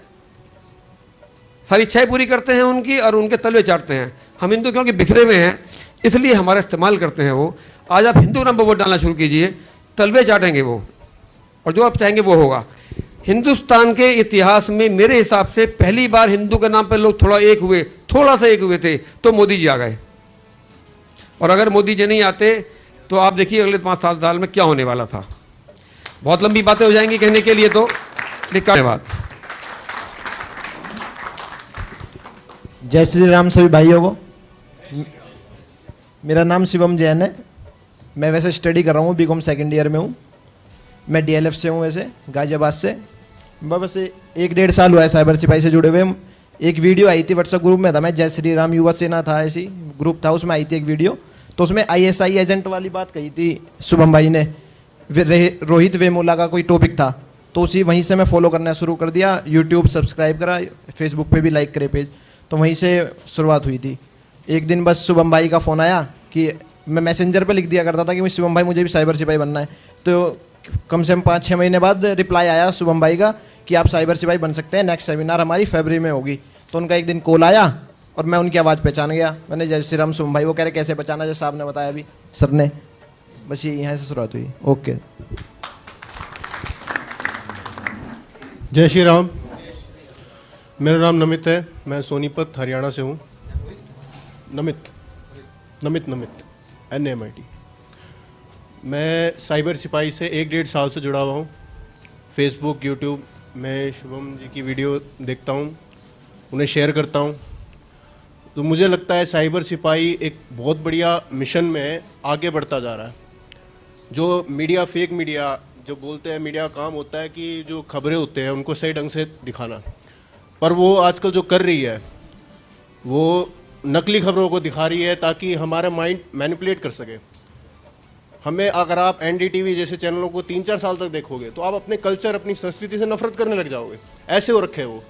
S11: सारी इच्छाएं पूरी करते हैं उनकी और उनके तलवे चाटते हैं। हम हिंदू क्योंकि बिखरे हुए हैं इसलिए हमारा इस्तेमाल करते हैं वो। आज आप हिंदू नाम पर वोट डालना शुरू कीजिए, तलवे चाटेंगे वो, और जो आप चाहेंगे वो होगा। हिंदुस्तान के इतिहास में मेरे हिसाब से पहली बार हिंदू के नाम पर लोग थोड़ा सा एक हुए थे तो मोदी जी आ गए। और अगर मोदी जी नहीं आते तो आप देखिए अगले 5-7 साल में क्या होने वाला था। बहुत लंबी बातें हो जाएंगी कहने के लिए, तो धन्यवाद।
S12: जय श्री राम सभी भाइयों को। मेरा नाम शिवम जैन है। मैं वैसे स्टडी कर रहा हूँ, बीकॉम सेकंड ईयर में हूँ। मैं डीएलएफ से हूँ, वैसे गाजियाबाद से। बस 1-1.5 साल हुआ है साइबर सिपाही से जुड़े हुए। एक वीडियो आई थी व्हाट्सएप ग्रुप में, था मैं जय श्री राम युवा सेना था, ऐसी ग्रुप था, उसमें आई थी एक वीडियो। तो उसमें ISI एजेंट वाली बात कही थी शुभम भाई ने, रोहित वेमुला का कोई टॉपिक था, तो उसी वहीं से मैं फॉलो करना शुरू कर दिया। यूट्यूब सब्सक्राइब करा, फेसबुक पे भी लाइक करे पेज, तो वहीं से शुरुआत हुई थी। एक दिन बस शुभम भाई का फ़ोन आया कि मैं मैसेंजर पे लिख दिया करता था कि शुभम भाई मुझे भी साइबर सिपाही बनना है, तो कम से कम 5-6 महीने बाद रिप्लाई आया शुभम भाई का कि आप साइबर सिपाही बन सकते हैं, नेक्स्ट सेमिनार हमारी फरवरी में होगी। तो उनका एक दिन कॉल आया और मैं उनकी आवाज़ पहचान गया। मैंने जय श्री राम शुभम भाई, वो कह रहे कैसे पहचाना, जैसे साहब ने बताया अभी सर ने। बस ये यहाँ से शुरुआत हुई। ओके,
S13: जय श्री राम। मेरा नाम नमित है, मैं सोनीपत हरियाणा से हूँ। नमित NAMIT। मैं साइबर सिपाही से 1-1.5 साल से जुड़ा हुआ हूँ। फेसबुक यूट्यूब में शुभम जी की वीडियो देखता हूँ, उन्हें शेयर करता हूँ। तो मुझे लगता है साइबर सिपाही एक बहुत बढ़िया मिशन में आगे बढ़ता जा रहा है। जो मीडिया, फेक मीडिया जो बोलते हैं, मीडिया का काम होता है कि जो खबरें होते हैं उनको सही ढंग से दिखाना, पर वो आजकल जो कर रही है वो नकली खबरों को दिखा रही है ताकि हमारा माइंड मैनिपुलेट कर सके हमें। अगर आप NDTV जैसे चैनलों को 3-4 साल तक देखोगे तो आप अपने कल्चर, अपनी संस्कृति से नफरत करने लग जाओगे, ऐसे हो रखे वो।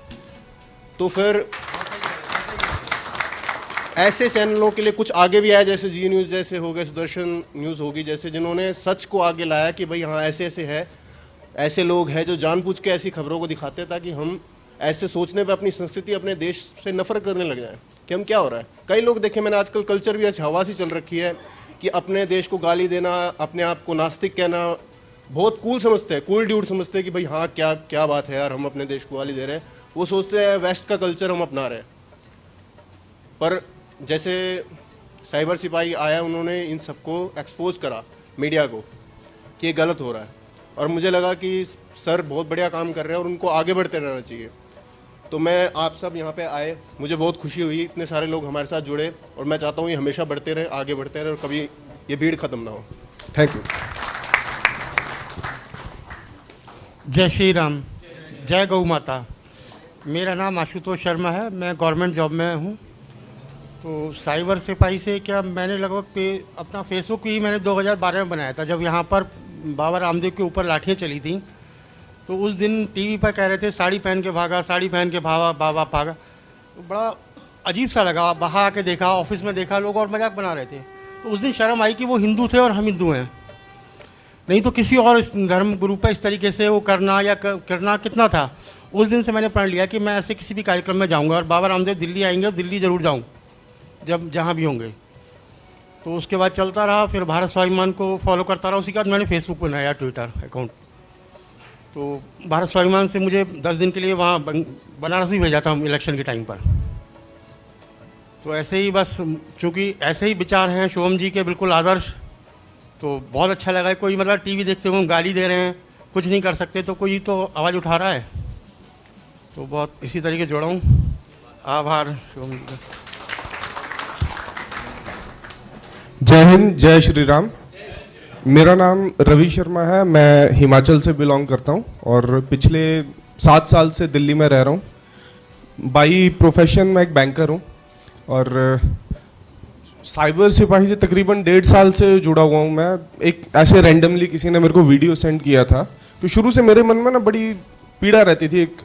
S13: तो फिर ऐसे चैनलों के लिए कुछ आगे भी आया, जैसे जी न्यूज़ जैसे हो गए, सुदर्शन न्यूज़ होगी जैसे, जिन्होंने सच को आगे लाया कि भाई हाँ ऐसे ऐसे है, ऐसे लोग हैं जो जानबूझ के ऐसी खबरों को दिखाते हैं ताकि हम ऐसे सोचने पे अपनी संस्कृति, अपने देश से नफरत करने लग जाएं कि हम क्या हो रहा है। कई लोग देखे मैंने आजकल कल्चर भी ऐसी हवा सी चल रखी है कि अपने देश को गाली देना, अपने आप को नास्तिक कहना बहुत कूल समझते हैं, कूल ड्यूड समझते हैं कि भाई हाँ क्या बात है यार, हम अपने देश को गाली दे रहे हैं। वो सोचते हैं वेस्ट का कल्चर हम अपना रहे हैं। पर जैसे साइबर सिपाही आया, उन्होंने इन सबको एक्सपोज करा मीडिया को कि ये गलत हो रहा है, और मुझे लगा कि सर बहुत बढ़िया काम कर रहे हैं और उनको आगे बढ़ते रहना चाहिए। तो मैं आप सब यहाँ पे आए, मुझे बहुत खुशी हुई, इतने सारे लोग हमारे साथ जुड़े, और मैं चाहता हूँ ये हमेशा बढ़ते रहे, आगे बढ़ते रहे और कभी ये भीड़ ख़त्म ना हो। Thank you.
S14: जय श्री राम, जय गौ माता। मेरा नाम आशुतोष शर्मा है, मैं गवर्नमेंट जॉब में हूँ। तो साइबर सिपाही से क्या, मैंने लगभग अपना फेसबुक ही मैंने 2012 में बनाया था, जब यहाँ पर बाबा रामदेव के ऊपर लाठियाँ चली थी। तो उस दिन टीवी पर कह रहे थे साड़ी पहन के भागा, साड़ी पहन के भागा, बाबा भागा। तो बड़ा अजीब सा लगा, बाहर आके देखा, ऑफिस में देखा, लोग और मजाक बना रहे थे। तो उस दिन शर्म आई कि वो हिंदू थे और हम हिंदू हैं, नहीं तो किसी और धर्म गुरु पर इस तरीके से वो करना या करना कितना था। उस दिन से मैंने प्रण लिया कि मैं ऐसे किसी भी कार्यक्रम में जाऊँगा, और बाबा रामदेव दिल्ली आएंगे और दिल्ली ज़रूर जाऊँ जब जहाँ भी होंगे। तो उसके बाद चलता रहा, फिर भारत स्वाभिमान को फॉलो करता रहा। उसी के बाद मैंने फेसबुक बनाया, ट्विटर अकाउंट। तो भारत स्वाभिमान से मुझे 10 दिन के लिए वहाँ बनारस भी भेजा था इलेक्शन के टाइम पर। तो ऐसे ही बस, चूँकि ऐसे ही विचार हैं शुभम जी के बिल्कुल आदर्श, तो बहुत अच्छा लगा। कोई मतलब टीवी देखते हुए गाली दे रहे हैं, कुछ नहीं कर सकते, तो कोई तो आवाज़ उठा रहा है, तो बहुत इसी तरीके जुड़ा हूँ। आभार शुभम जी का।
S15: जय हिंद, जय श्री राम। मेरा नाम रवि शर्मा है, मैं हिमाचल से बिलोंग करता हूँ और पिछले 7 साल से दिल्ली में रह रहा हूँ। बाई प्रोफेशन मैं एक बैंकर हूँ और साइबर सिपाही से तकरीबन 1.5 साल से जुड़ा हुआ हूँ मैं। एक ऐसे रैंडमली किसी ने मेरे को वीडियो सेंड किया था, तो शुरू से मेरे मन में ना बड़ी पीड़ा रहती थी। एक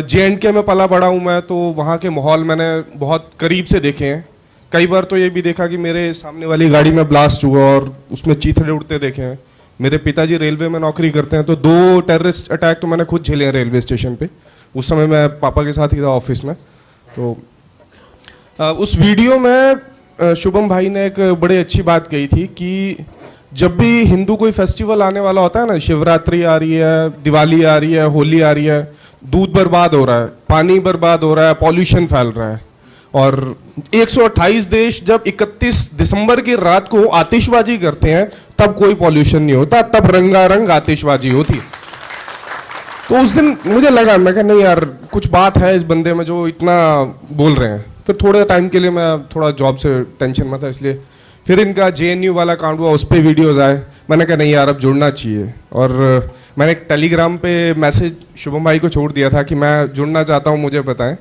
S15: JNK में पला बड़ा हूँ मैं, तो वहाँ के माहौल मैंने बहुत करीब से देखे हैं। कई बार तो ये भी देखा कि मेरे सामने वाली गाड़ी में ब्लास्ट हुआ और उसमें चीथड़े उड़ते देखे हैं। मेरे पिताजी रेलवे में नौकरी करते हैं, तो 2 टेररिस्ट अटैक तो मैंने खुद झेले हैं रेलवे स्टेशन पे। उस समय मैं पापा के साथ ही था ऑफिस में। तो उस वीडियो में शुभम भाई ने एक बड़ी अच्छी बात कही थी कि जब भी हिंदू कोई फेस्टिवल आने वाला होता है ना, शिवरात्रि आ रही है, दिवाली आ रही है, होली आ रही है, दूध बर्बाद हो रहा है, पानी बर्बाद हो रहा है, पॉल्यूशन फैल रहा है, और 128 देश जब 31 दिसंबर की रात को आतिशबाजी करते हैं तब कोई पॉल्यूशन नहीं होता, तब रंगारंग आतिशबाजी होती। तो उस दिन मुझे लगा, मैं कहा नहीं यार, कुछ बात है इस बंदे में जो इतना बोल रहे हैं। फिर थोड़े टाइम के लिए मैं थोड़ा जॉब से टेंशन में था, इसलिए फिर इनका JNU वाला कांड हुआ, उस पर वीडियोज़ आए। मैंने कहा नहीं यार, अब जुड़ना चाहिए। और मैंने एक टेलीग्राम पे मैसेज शुभम भाई को छोड़ दिया था कि मैं जुड़ना चाहता हूँ, मुझे बताएं।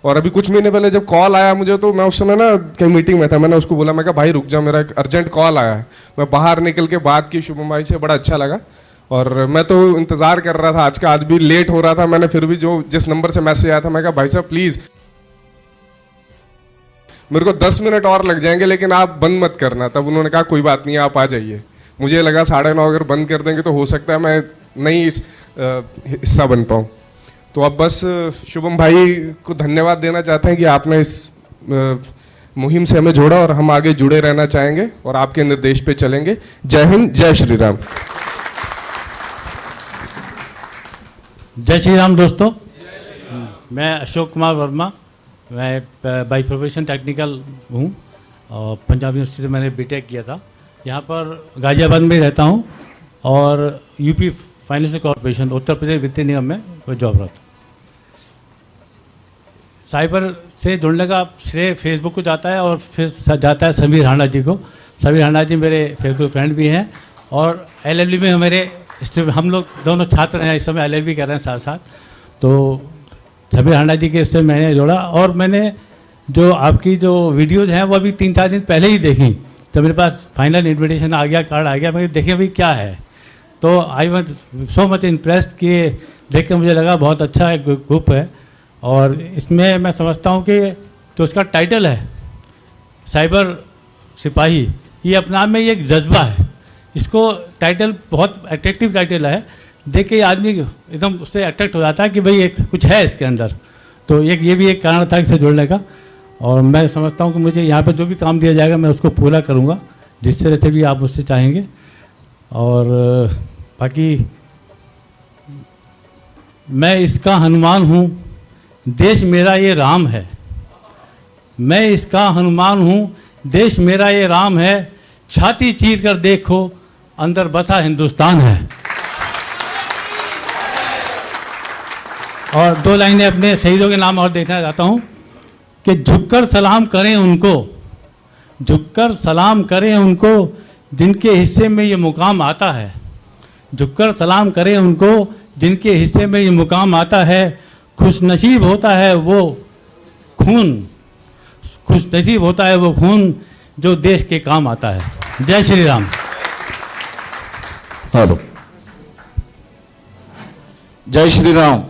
S15: और अभी कुछ महीने पहले जब कॉल आया मुझे, तो मैं उस समय ना कहीं मीटिंग में था, मैंने उसको बोला, मैं कहा भाई रुक जा, मेरा एक अर्जेंट कॉल आया है। मैं बाहर निकल के बात की शुभम भाई से, बड़ा अच्छा लगा। और मैं तो इंतज़ार कर रहा था आज का, आज भी लेट हो रहा था, मैंने फिर भी जिस नंबर से मैसेज आया था, मैं कहा भाई साहब प्लीज़ मेरे को 10 मिनट और लग जाएंगे, लेकिन आप बंद मत करना। तब उन्होंने कहा कोई बात नहीं, आप आ जाइए। मुझे लगा 9:30 अगर बंद कर देंगे तो हो सकता है मैं नहीं इस हिस्सा बन पाऊँ। तो अब बस शुभम भाई को धन्यवाद देना चाहते हैं कि आपने इस मुहिम से हमें जोड़ा, और हम आगे जुड़े रहना चाहेंगे और आपके निर्देश पे चलेंगे। जय हिंद, जय श्री राम।
S16: जय श्री राम दोस्तों। मैं अशोक कुमार वर्मा, मैं बाई प्रोफेशन टेक्निकल हूँ और पंजाब यूनिवर्सिटी से मैंने बीटेक किया था। यहाँ पर गाजियाबाद में रहता हूँ और UP financial corporation, Uttar Pradesh वित्तीय निगम में कोई जॉब रहता। साइबर से जुड़ने का श्रेय फेसबुक को जाता है और फिर जाता है समीर हांडा जी को। समीर हांडा जी मेरे फेसबुक फ्रेंड भी हैं और LLB में मेरे हम लोग दोनों छात्र हैं, इस समय LLB कर रहे हैं साथ साथ। तो समीर हांडा जी के इससे मैंने जोड़ा, और मैंने जो आपकी जो वीडियोज़ हैं वो अभी 3-4 दिन पहले ही देखी, तो मेरे पास फाइनल इन्विटेशन आ गया, कार्ड आ गया। मैं देखिए अभी क्या है, तो I was so much impressed कि देख के मुझे लगा बहुत अच्छा एक ग्रुप है। और इसमें मैं समझता हूँ कि जो उसका टाइटल है साइबर सिपाही, ये अपना में ये एक जज्बा है। इसको टाइटल बहुत अट्रैक्टिव टाइटल है, देख के आदमी एकदम उससे अट्रैक्ट हो जाता है कि भाई एक कुछ है इसके अंदर। तो ये भी एक कारण था इससे जुड़ने का। और मैं समझता हूँ कि मुझे यहाँ पर जो भी काम दिया जाएगा मैं उसको पूरा करूँगा, जिस तरह से भी आप उससे चाहेंगे। और बाकी मैं इसका हनुमान हूँ, देश मेरा ये राम है। मैं इसका हनुमान हूँ, देश मेरा ये राम है। छाती चीर कर देखो, अंदर बसा हिंदुस्तान है। और 2 लाइनें अपने शहीदों के नाम और देखना चाहता हूँ कि झुककर सलाम करें उनको, झुककर सलाम करें उनको जिनके हिस्से में ये मुकाम आता है। झुककर सलाम करें उनको जिनके हिस्से में ये मुकाम आता है। खुशनसीब होता है वो खून, खुशनसीब होता है वो खून जो देश के काम आता है। जय श्री राम।
S17: हेलो, जय श्री राम।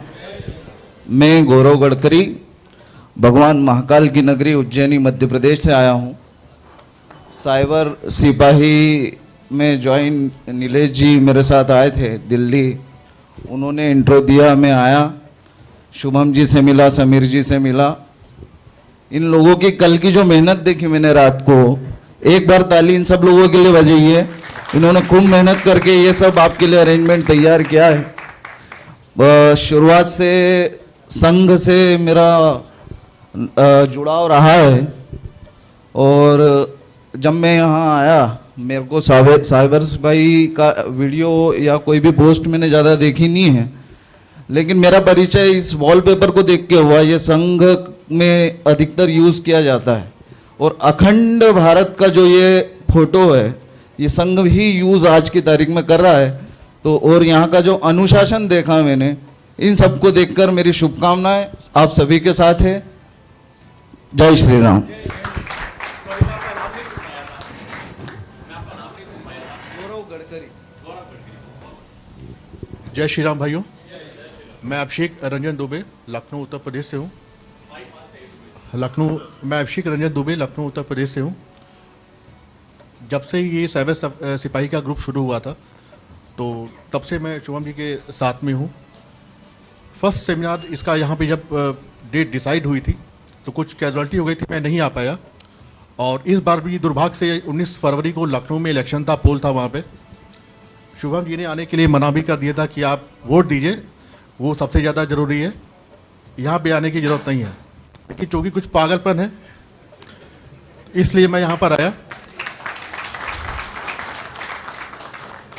S17: मैं गौरव गडकरी, भगवान महाकाल की नगरी उज्जैनी मध्य प्रदेश से आया हूँ। साइबर सिपाही में ज्वाइन नीलेश जी मेरे साथ आए थे दिल्ली, उन्होंने इंट्रो दिया, मैं आया, शुभम जी से मिला, समीर जी से मिला। इन लोगों की कल की जो मेहनत देखी मैंने रात को, एक बार ताली इन सब लोगों के लिए बजाइए। इन्होंने खूब मेहनत करके ये सब आपके लिए अरेंजमेंट तैयार किया है। शुरुआत से संघ से मेरा जुड़ाव रहा है। और जब मैं यहाँ आया मेरे को साइबर सिपाही का वीडियो या कोई भी पोस्ट मैंने ज़्यादा देखी नहीं है, लेकिन मेरा परिचय इस वॉलपेपर को देख के हुआ। ये संघ में अधिकतर यूज़ किया जाता है और अखंड भारत का जो ये फोटो है ये संघ ही यूज़ आज की तारीख में कर रहा है। तो और यहाँ का जो अनुशासन देखा मैंने, इन सबको देखकर मेरी शुभकामनाएं आप सभी के साथ है। जय श्री राम।
S1: जय श्री राम भाइयों, मैं अभिषेक रंजन दुबे लखनऊ उत्तर प्रदेश से हूँ। मैं अभिषेक रंजन दुबे लखनऊ उत्तर प्रदेश से हूँ। जब से ये साइबर सिपाही का ग्रुप शुरू हुआ था तो तब से मैं शुभम जी के साथ में हूँ। फर्स्ट सेमिनार इसका यहाँ पे जब डेट डिसाइड हुई थी तो कुछ कैजुअलिटी हो गई थी, मैं नहीं आ पाया। और इस बार भी दुर्भाग्य से 19 फरवरी को लखनऊ में इलेक्शन था, पोल था, वहाँ पे शुभम जी ने आने के लिए मना भी कर दिया था कि आप वोट दीजिए, वो सबसे ज़्यादा ज़रूरी है, यहाँ पे आने की ज़रूरत नहीं है। लेकिन चूँकि कुछ पागलपन है इसलिए मैं यहाँ पर आया।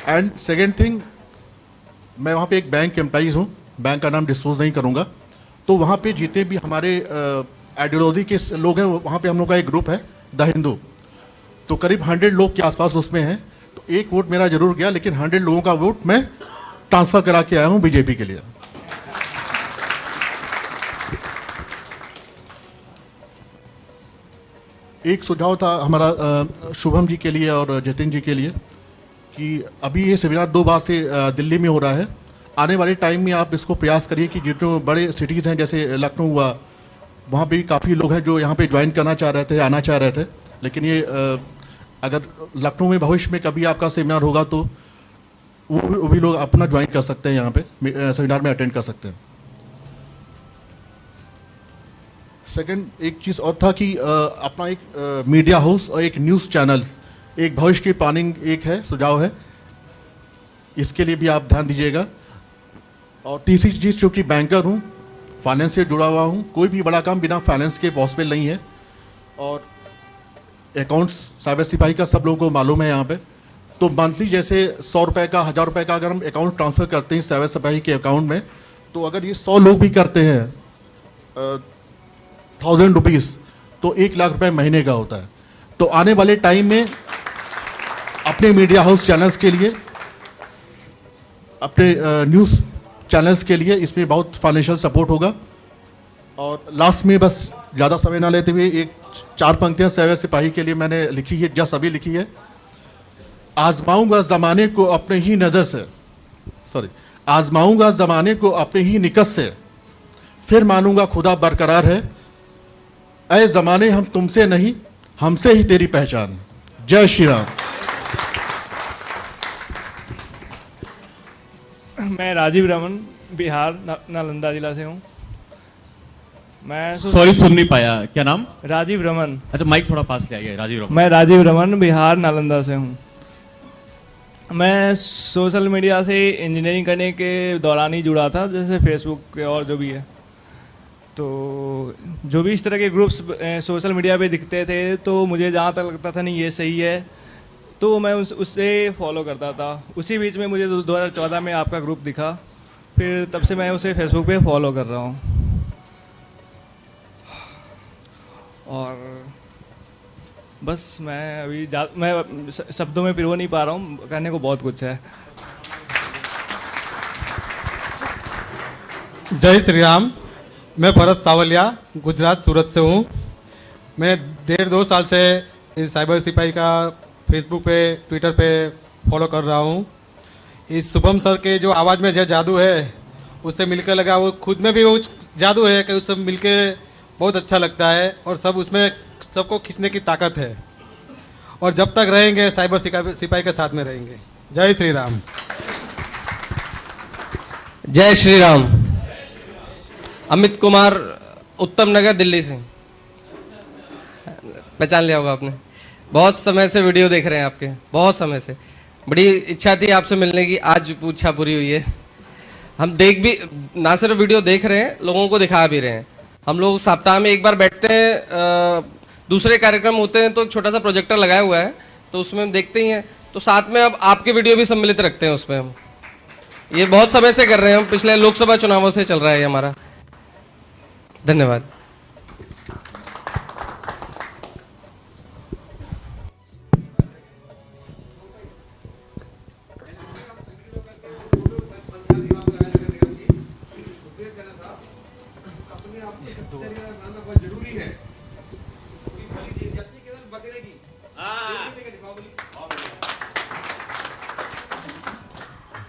S1: एंड सेकेंड थिंग, मैं वहाँ पे एक बैंक एम्प्लॉइज़ हूँ, बैंक का नाम डिस्क्लोज नहीं करूँगा। तो वहाँ पे जितने भी हमारे आइडियोलॉजी के लोग हैं, वहाँ पे हम लोग का एक ग्रुप है द हिंदू, तो करीब 100 लोग के आसपास उसमें हैं। तो एक वोट मेरा जरूर गया, लेकिन 100 लोगों का वोट मैं ट्रांसफ़र करा के आया हूँ बीजेपी के लिए। एक सुझाव था हमारा शुभम जी के लिए और जतिन जी के लिए कि अभी ये सेमिनार 2 बार से दिल्ली में हो रहा है। आने वाले टाइम में आप इसको प्रयास करिए कि जितने बड़े सिटीज़ हैं जैसे लखनऊ हुआ, वहाँ भी काफ़ी लोग हैं जो यहाँ पे ज्वाइन करना चाह रहे थे, आना चाह रहे थे। लेकिन ये अगर लखनऊ में भविष्य में कभी आपका सेमिनार होगा तो वो भी लोग अपना ज्वाइन कर सकते हैं, यहाँ पे सेमिनार में अटेंड कर सकते हैं। सेकंड एक चीज़ और था कि अपना एक मीडिया हाउस और एक न्यूज़ चैनल्स, एक भविष्य की प्लानिंग एक है, सुझाव है, इसके लिए भी आप ध्यान दीजिएगा। और तीसरी चीज़, चूँकि बैंकर हूँ, फाइनेंस से जुड़ा हुआ हूँ, कोई भी बड़ा काम बिना फाइनेंस के पॉसिबल नहीं है। और अकाउंट्स साइबर सिपाही का सब लोगों को मालूम है यहाँ पे। तो मंथली जैसे 100 रुपये का, 1000 रुपये का अगर हम अकाउंट ट्रांसफ़र करते हैं साइबर सिपाही के अकाउंट में, तो अगर ये 100 लोग भी करते हैं 1000 रुपीज़, तो 1 लाख रुपए महीने का होता है। तो आने वाले टाइम में अपने मीडिया हाउस चैनल्स के लिए, अपने न्यूज़ चैनल्स के लिए इसमें बहुत फाइनेंशियल सपोर्ट होगा। और लास्ट में बस ज़्यादा समय ना लेते हुए एक 4 पंक्तियाँ साइबर सिपाही के लिए मैंने लिखी है, जस्ट अभी लिखी है। आजमाऊंगा ज़माने को अपने ही नज़र से, आजमाऊंगा ज़माने को अपने ही निकट से, फिर मानूंगा खुदा बरकरार है। ऐ ज़माने हम तुमसे नहीं, हमसे ही तेरी पहचान। जय श्री राम।
S18: मैं राजीव रमन बिहार नालंदा जिला से हूँ। मैं
S2: सॉरी सुन नहीं पाया, क्या नाम?
S18: राजीव रमन।
S2: अच्छा माइक थोड़ा पास ले आइए। राजीव रमन।
S18: मैं राजीव रमन बिहार नालंदा से हूँ। मैं सोशल मीडिया से इंजीनियरिंग करने के दौरान ही जुड़ा था, जैसे फेसबुक पे और जो भी है। तो जो भी इस तरह के ग्रुप्स सोशल मीडिया पे दिखते थे, तो मुझे जहाँ तक लगता था नहीं ये सही है, तो मैं उससे फॉलो करता था। उसी बीच में मुझे 2014 में आपका ग्रुप दिखा, फिर तब से मैं उसे फेसबुक पे फॉलो कर रहा हूँ। और बस मैं अभी मैं शब्दों में पिरो नहीं पा रहा हूँ, कहने को बहुत कुछ है।
S19: जय श्री राम। मैं भरत सावलिया गुजरात सूरत से हूँ। मैं 1.5-2 साल से इस साइबर सिपाही का फेसबुक पे, ट्विटर पे फॉलो कर रहा हूँ। इस शुभम सर के जो आवाज़ में जो जादू है उससे मिलकर लगा, वो खुद में भी वो जादू है कि उससे मिलके बहुत अच्छा लगता है और सब उसमें सबको खींचने की ताकत है। और जब तक रहेंगे साइबर सिपाही के साथ में रहेंगे। जय श्री राम।
S24: जय श्री राम। अमित कुमार, उत्तम नगर, दिल्ली से। पहचान लिया होगा आपने। बहुत समय से वीडियो देख रहे हैं आपके, बहुत समय से। बड़ी इच्छा थी आपसे मिलने की, आज इच्छा पूरी हुई है। हम देख भी ना सिर्फ वीडियो देख रहे हैं, लोगों को दिखा भी रहे हैं। हम लोग सप्ताह में एक बार बैठते हैं, दूसरे कार्यक्रम होते हैं तो छोटा सा प्रोजेक्टर लगाया हुआ है, तो उसमें हम देखते ही हैं, तो साथ में अब आपके वीडियो भी सम्मिलित रखते हैं उसमें हम। ये बहुत समय से कर रहे हैं हम, पिछले लोकसभा चुनावों से चल रहा है ये हमारा। धन्यवाद।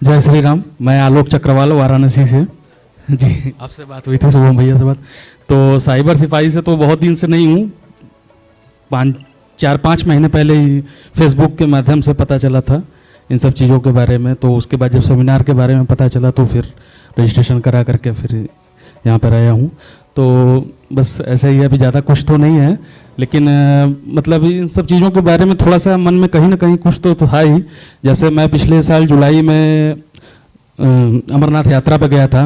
S16: जय श्री राम। मैं आलोक चक्रवाल वाराणसी से जी, आपसे बात हुई थी शुभम भैया से बात। तो साइबर सिपाही से तो बहुत दिन से नहीं हूँ, 4-5 महीने पहले ही फेसबुक के माध्यम से पता चला था इन सब चीज़ों के बारे में। तो उसके बाद जब सेमिनार के बारे में पता चला तो फिर रजिस्ट्रेशन करा करके फिर यहाँ पर आया हूँ। तो बस ऐसा ही है, अभी ज़्यादा कुछ तो नहीं है, लेकिन मतलब इन सब चीज़ों के बारे में थोड़ा सा मन में कहीं ना कहीं कुछ तो था ही। जैसे मैं पिछले साल जुलाई में अमरनाथ यात्रा पर गया था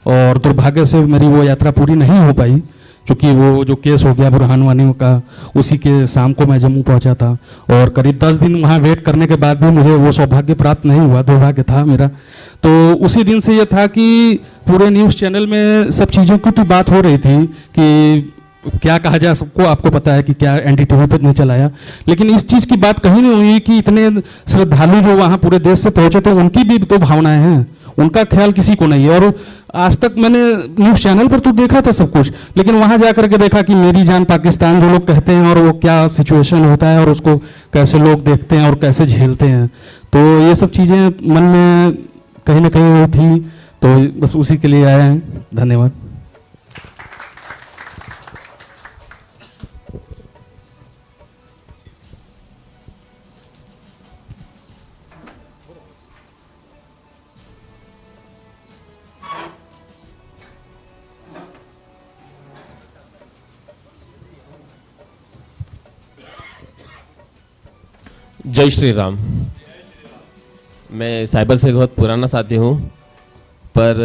S16: और दुर्भाग्य से मेरी वो यात्रा पूरी नहीं हो पाई, क्योंकि वो जो केस हो गया बुरहान वानी का, उसी के शाम को मैं जम्मू पहुंचा था और करीब 10 दिन वहाँ वेट करने के बाद भी मुझे वो सौभाग्य प्राप्त नहीं हुआ, दुर्भाग्य था मेरा। तो उसी दिन से ये था कि पूरे न्यूज़ चैनल में सब चीज़ों की तो बात हो रही थी कि क्या कहा जाए, सबको आपको पता है कि क्या NDTV पर नहीं चलाया, लेकिन इस चीज़ की बात कहीं नहीं हुई कि इतने श्रद्धालु जो वहाँ पूरे देश से पहुँचे तो उनकी भी तो भावनाएं हैं, उनका ख्याल किसी को नहीं है। और आज तक मैंने न्यूज़ चैनल पर तो देखा था सब कुछ, लेकिन वहाँ जा करके देखा कि मेरी जान पाकिस्तान जो लोग कहते हैं और वो क्या सिचुएशन होता है और उसको कैसे लोग देखते हैं और कैसे झेलते हैं। तो ये सब चीज़ें मन में कहीं ना कहीं वो थी, तो बस उसी के लिए आए हैं। धन्यवाद।
S20: जय श्री राम। मैं साइबर से बहुत पुराना साथी हूँ, पर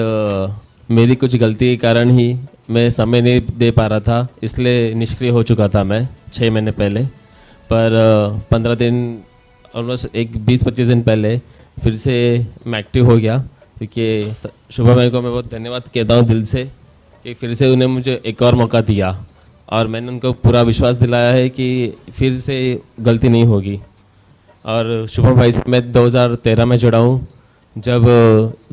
S20: मेरी कुछ गलती के कारण ही मैं समय नहीं दे पा रहा था, इसलिए निष्क्रिय हो चुका था मैं 6 महीने पहले। पर 15 दिन ऑलमोस्ट 20-25 दिन पहले फिर से मैं एक्टिव हो गया, क्योंकि शुभम भाई को मैं बहुत धन्यवाद कहता हूँ दिल से कि फिर से उन्हें मुझे एक और मौका दिया और मैंने उनको पूरा विश्वास दिलाया है कि फिर से गलती नहीं होगी। और शुभम भाई से मैं 2013 में जुड़ा हूँ, जब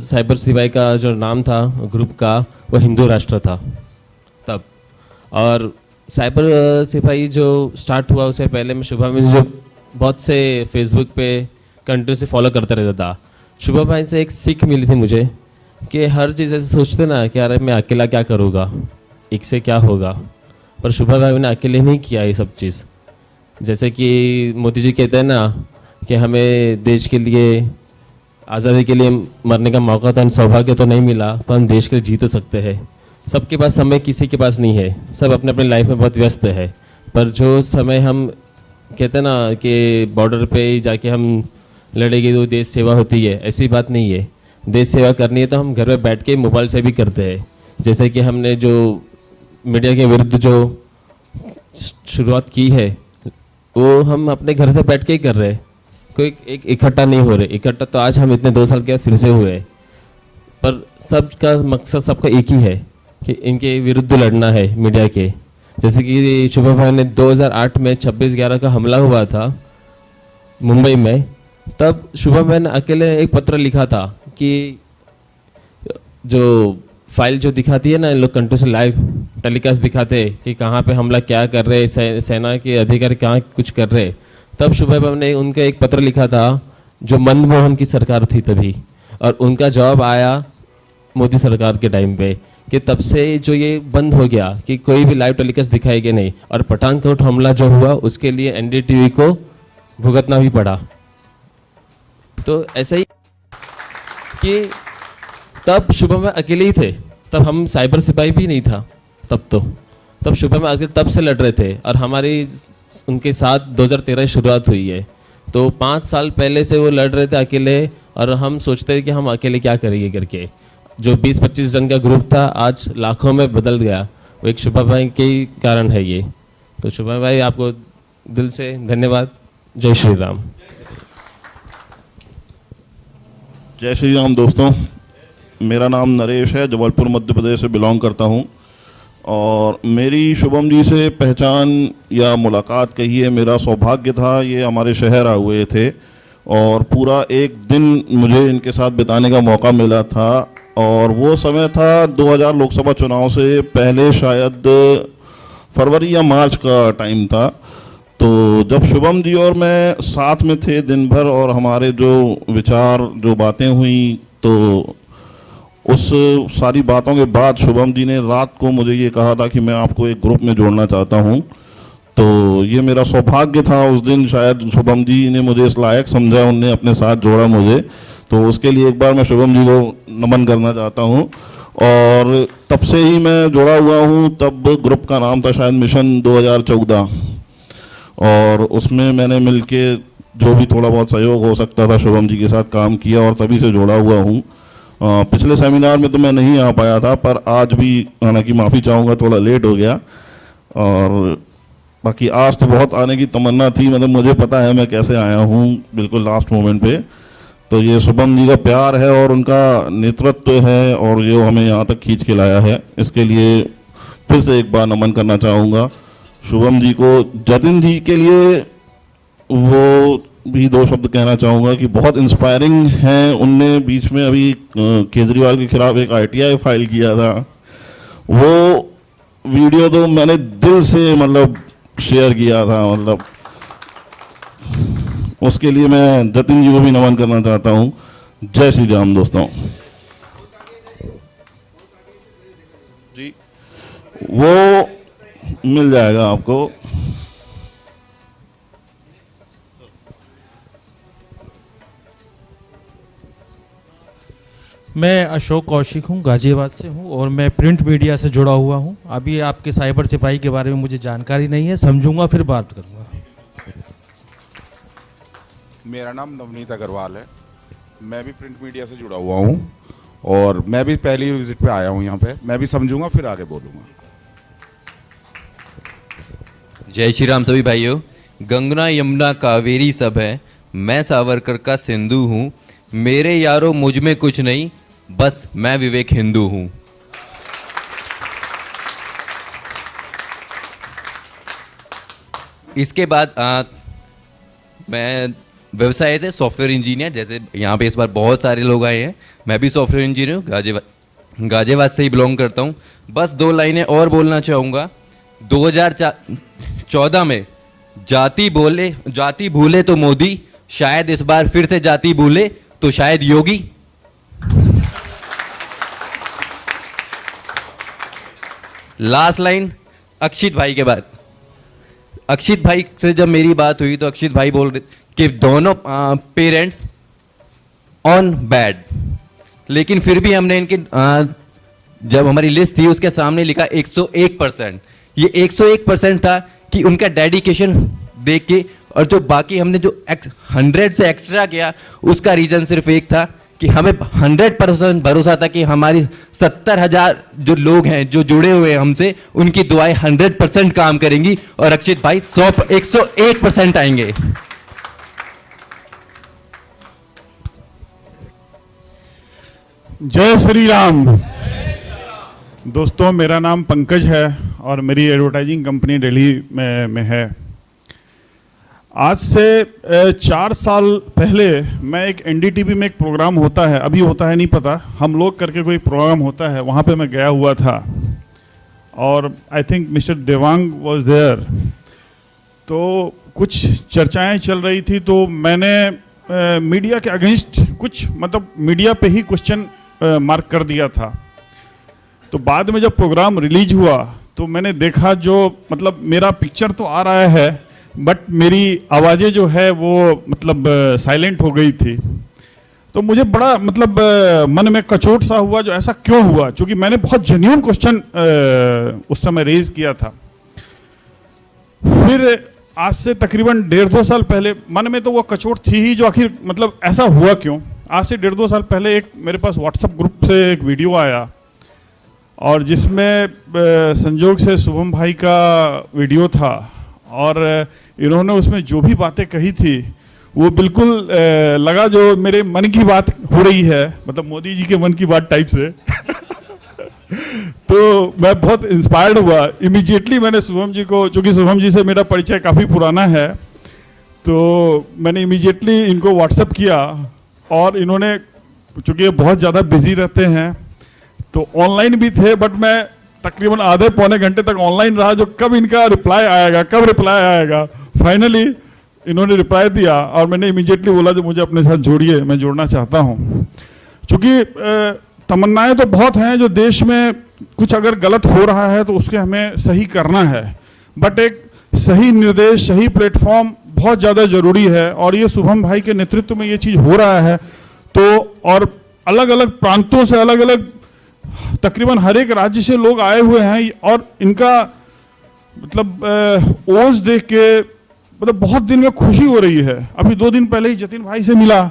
S20: साइबर सिपाही का जो नाम था ग्रुप का वो हिंदू राष्ट्र था तब। और साइबर सिपाही जो स्टार्ट हुआ उससे पहले मैं शुभम भाई जो बहुत से फेसबुक पे कंटिन्यू से फॉलो करता रहता था। शुभम भाई से एक सीख मिली थी मुझे कि हर चीज़ ऐसे सोचते ना कि अरे मैं अकेला क्या करूँगा, एक से क्या होगा, पर शुभम भाई ने अकेले नहीं किया ये सब चीज़। जैसे कि मोदी जी कहते हैं ना कि हमें देश के लिए आज़ादी के लिए मरने का मौका तो सौभाग्य तो नहीं मिला, पर हम देश के लिए जी तो सकते हैं। सबके पास समय किसी के पास नहीं है, सब अपने अपने लाइफ में बहुत व्यस्त है, पर जो समय हम कहते हैं ना कि बॉर्डर पे ही जाके हम लड़ेंगे तो देश सेवा होती है, ऐसी बात नहीं है। देश सेवा करनी है तो हम घर में बैठ के मोबाइल से भी करते हैं। जैसे कि हमने जो मीडिया के विरुद्ध जो शुरुआत की है वो हम अपने घर से बैठ के ही कर रहे हैं, कोई एक इकट्ठा नहीं हो रहे। इकट्ठा तो आज हम इतने 2 साल के बाद फिर से हुए, पर सबका मकसद सबका एक ही है कि इनके विरुद्ध लड़ना है मीडिया के। जैसे कि शुभम भाई ने 2008 में 26/11 का हमला हुआ था मुंबई में, तब शुभम भाई ने अकेले एक पत्र लिखा था कि जो फाइल जो दिखाती है ना, इन लोग कंट्रोल से लाइव टेलीकास्ट दिखाते कि कहाँ पे हमला क्या कर रहे, सेना के अधिकारी कहाँ कुछ कर रहे। तब शुभम भाई ने उनका एक पत्र लिखा था जो मनमोहन की सरकार थी तभी, और उनका जवाब आया मोदी सरकार के टाइम पे कि तब से जो ये बंद हो गया कि कोई भी लाइव टेलीकास्ट दिखाएंगे नहीं। और पठानकोट हमला जो हुआ उसके लिए NDTV को भुगतना भी पड़ा। तो ऐसा ही कि तब शुभम भाई अकेले ही थे, तब हम साइबर सिपाही भी नहीं था तब शुभम भाई तब से लड़ रहे थे और हमारी उनके साथ 2013 शुरुआत हुई है। तो 5 साल पहले से वो लड़ रहे थे अकेले, और हम सोचते थे कि हम अकेले क्या करेंगे करके। जो 20-25 जन का ग्रुप था आज लाखों में बदल गया, वो एक शुभम भाई के कारण है ये। तो शुभम भाई आपको दिल से धन्यवाद। जय श्री राम।
S3: जय श्री राम दोस्तों, मेरा नाम नरेश है, जबलपुर मध्य प्रदेश से बिलोंग करता हूं। और मेरी शुभम जी से पहचान या मुलाकात कहिए, मेरा सौभाग्य था। ये हमारे शहर आए हुए थे और पूरा एक दिन मुझे इनके साथ बिताने का मौका मिला था। और वो समय था 2000 लोकसभा चुनाव से पहले, शायद फरवरी या मार्च का टाइम था। तो जब शुभम जी और मैं साथ में थे दिन भर और हमारे जो विचार, जो बातें हुई, तो उस सारी बातों के बाद शुभम जी ने रात को मुझे ये कहा था कि मैं आपको एक ग्रुप में जोड़ना चाहता हूँ। तो ये मेरा सौभाग्य था उस दिन, शायद शुभम जी ने मुझे इस लायक समझा, उनने अपने साथ जोड़ा मुझे। तो उसके लिए एक बार मैं शुभम जी को नमन करना चाहता हूँ। और तब से ही मैं जुड़ा हुआ हूँ। तब ग्रुप का नाम था शायद मिशन 2014, और उसमें मैंने मिलके जो भी थोड़ा बहुत सहयोग हो सकता था शुभम जी के साथ काम किया और तभी से जुड़ा हुआ हूँ। पिछले सेमिनार में तो मैं नहीं आ पाया था, पर आज भी हालांकि माफ़ी चाहूँगा, थोड़ा लेट हो गया। और बाकी आज तो बहुत आने की तमन्ना थी, मतलब मुझे पता है मैं कैसे आया हूँ बिल्कुल लास्ट मोमेंट पे। तो ये शुभम जी का प्यार है और उनका नेतृत्व है और जो हमें यहाँ तक खींच के लाया है, इसके लिए फिर से एक बार नमन करना चाहूँगा शुभम जी को। जतिन जी के लिए वो भी दो शब्द कहना चाहूँगा कि बहुत इंस्पायरिंग हैं। उनने बीच में अभी केजरीवाल के खिलाफ एक ITI फाइल किया था, वो वीडियो तो मैंने दिल से मतलब शेयर किया था, मतलब उसके लिए मैं जतिन जी को भी नमन करना चाहता हूँ। जय श्री राम दोस्तों जी, वो मिल जाएगा आपको।
S21: मैं अशोक कौशिक हूँ, गाजियाबाद से हूँ और मैं प्रिंट मीडिया से जुड़ा हुआ हूँ। अभी आपके साइबर सिपाही के बारे में मुझे जानकारी नहीं है, समझूंगा फिर बात करूँगा।
S22: मेरा नाम नवनीत अग्रवाल है, मैं भी प्रिंट मीडिया से जुड़ा हुआ हूँ और मैं भी पहली विजिट पे आया हूँ यहाँ पे। मैं भी समझूंगा फिर आगे बोलूँगा।
S23: जय श्री राम सभी भाइयों। गंगा यमुना कावेरी सब है, मैं सावरकर का सिंधु हूँ। मेरे यारों मुझ में कुछ नहीं, बस मैं विवेक हिंदू हूँ। इसके बाद मैं व्यवसाय से सॉफ्टवेयर इंजीनियर, जैसे यहाँ पे इस बार बहुत सारे लोग आए हैं, मैं भी सॉफ्टवेयर इंजीनियर हूँ, गाजियाबाद से ही बिलोंग करता हूँ। बस 2 लाइनें और बोलना चाहूँगा। 2014 में जाति भूले तो मोदी, शायद इस बार फिर से जाति भूले तो शायद योगी। लास्ट लाइन अक्षित भाई के बाद। अक्षित भाई से जब मेरी बात हुई तो अक्षित भाई बोल रहे कि दोनों पेरेंट्स ऑन बैड, लेकिन फिर भी हमने इनके जब हमारी लिस्ट थी उसके सामने लिखा 101%। ये 101% था कि उनका डेडिकेशन देख के, और जो बाकी हमने जो 100 से एक्स्ट्रा किया उसका रीज़न सिर्फ एक था कि हमें 100% भरोसा था कि हमारी 70,000 जो लोग हैं जो जुड़े हुए हैं हमसे, उनकी दुआएं 100% काम करेंगी और अक्षित भाई 101% आएंगे।
S25: जय श्री राम दोस्तों, मेरा नाम पंकज है और मेरी एडवर्टाइजिंग कंपनी दिल्ली में है। आज से 4 साल पहले मैं एक NDTV में एक प्रोग्राम होता है, अभी होता है नहीं पता, हम लोग करके कोई प्रोग्राम होता है, वहाँ पे मैं गया हुआ था और I think mister Devang was there. तो कुछ चर्चाएं चल रही थी, तो मैंने मीडिया के अगेंस्ट कुछ मतलब मीडिया पे ही क्वेश्चन मार्क कर दिया था। तो बाद में जब प्रोग्राम रिलीज हुआ तो मैंने देखा जो मतलब मेरा पिक्चर तो आ रहा है बट मेरी आवाज़ें जो है वो मतलब साइलेंट हो गई थी। तो मुझे बड़ा मतलब मन में कचोट सा हुआ, जो ऐसा क्यों हुआ, क्योंकि मैंने बहुत जेन्युइन क्वेश्चन उस समय रेज किया था। फिर आज से तकरीबन 1.5-2 साल पहले मन में तो वो कचोट थी ही, जो आखिर मतलब ऐसा हुआ क्यों। आज से 1.5-2 साल पहले एक मेरे पास व्हाट्सएप ग्रुप से एक वीडियो आया और जिसमें संजोग से शुभम भाई का वीडियो था और इन्होंने उसमें जो भी बातें कही थी वो बिल्कुल लगा जो मेरे मन की बात हो रही है, मतलब मोदी जी के मन की बात टाइप से। तो मैं बहुत इंस्पायर्ड हुआ। इमीडिएटली मैंने शुभम जी को, चूँकि शुभम जी से मेरा परिचय काफ़ी पुराना है, तो मैंने इमीडिएटली इनको व्हाट्सएप किया और इन्होंने, चूँकि ये बहुत ज़्यादा बिजी रहते हैं तो ऑनलाइन भी थे, बट मैं तकरीबन आधे पौने घंटे तक ऑनलाइन रहा जो कब इनका रिप्लाई आएगा, कब रिप्लाई आएगा। फाइनली इन्होंने रिप्लाई दिया और मैंने इमीडिएटली बोला जो मुझे अपने साथ जोड़िए, मैं जोड़ना चाहता हूँ। चूँकि तमन्नाएं तो बहुत हैं, जो देश में कुछ अगर गलत हो रहा है तो उसके हमें सही करना है, बट एक सही निर्देश, सही प्लेटफॉर्म बहुत ज़्यादा ज़रूरी है। और ये शुभम भाई के नेतृत्व में ये चीज़ हो रहा है, तो और अलग अलग प्रांतों से, अलग अलग तकरीबन हर एक राज्य से लोग आए हुए हैं और इनका मतलब ओज देख के मतलब बहुत दिन में खुशी हो रही है। अभी 2 दिन पहले ही जतिन भाई से मिला,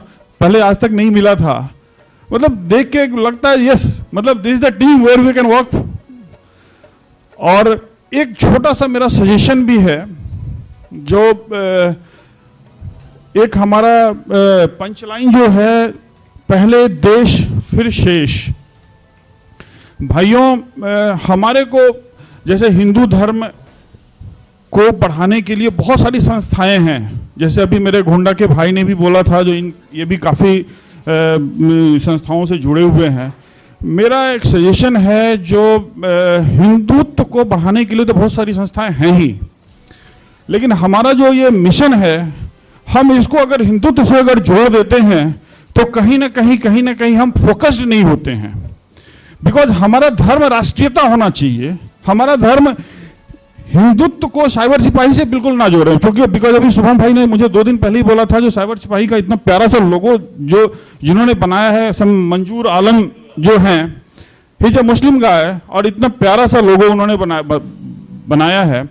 S25: पहले आज तक नहीं मिला था। मतलब देख के लगता है यस, मतलब this is the team where we can work. और एक छोटा सा मेरा सजेशन भी है, जो एक हमारा पंचलाइन जो है, पहले देश फिर शेष। भाइयों, हमारे को जैसे हिंदू धर्म को बढ़ाने के लिए बहुत सारी संस्थाएं हैं, जैसे अभी मेरे घोंडा के भाई ने भी बोला था, जो ये भी काफ़ी संस्थाओं से जुड़े हुए हैं। मेरा एक सजेशन है, जो हिंदुत्व को बढ़ाने के लिए तो बहुत सारी संस्थाएं हैं ही, लेकिन हमारा जो ये मिशन है, हम इसको अगर हिंदुत्व से अगर जोड़ देते हैं तो कहीं ना कहीं हम फोकस्ड नहीं होते हैं। बिकॉज हमारा धर्म राष्ट्रीयता होना चाहिए। हमारा धर्म हिंदुत्व को साइबर सिपाही से बिल्कुल ना जोड़ें, क्योंकि बिकॉज अभी शुभम भाई ने मुझे 2 दिन पहले ही बोला था, जो साइबर सिपाही का इतना प्यारा सा लोगो जो जिन्होंने बनाया है, मंजूर आलम जो हैं, ये जो मुस्लिम गाय और इतना प्यारा सा लोगो उन्होंने बनाया है।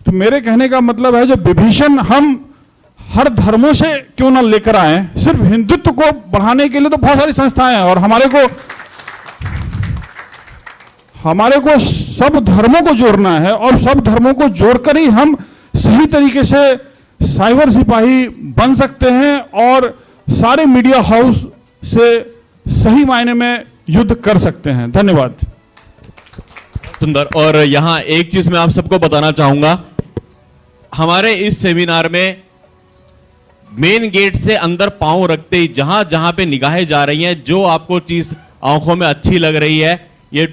S25: तो मेरे कहने का मतलब है, जो विभीषण हम हर धर्मों से क्यों ना लेकर आए, सिर्फ हिंदुत्व को बढ़ाने के लिए तो बहुत सारी संस्थाएं हैं, और हमारे को सब धर्मों को जोड़ना है, और सब धर्मों को जोड़कर ही हम सही तरीके से साइबर सिपाही बन सकते हैं और सारे मीडिया हाउस से सही मायने में युद्ध कर सकते हैं। धन्यवाद।
S2: सुंदर। और यहां एक चीज मैं आप सबको बताना चाहूंगा, हमारे इस सेमिनार में मेन गेट से अंदर पांव रखते ही जहां जहां पे निगाहें जा रही हैं, जो आपको चीज आंखों में अच्छी लग रही है, ये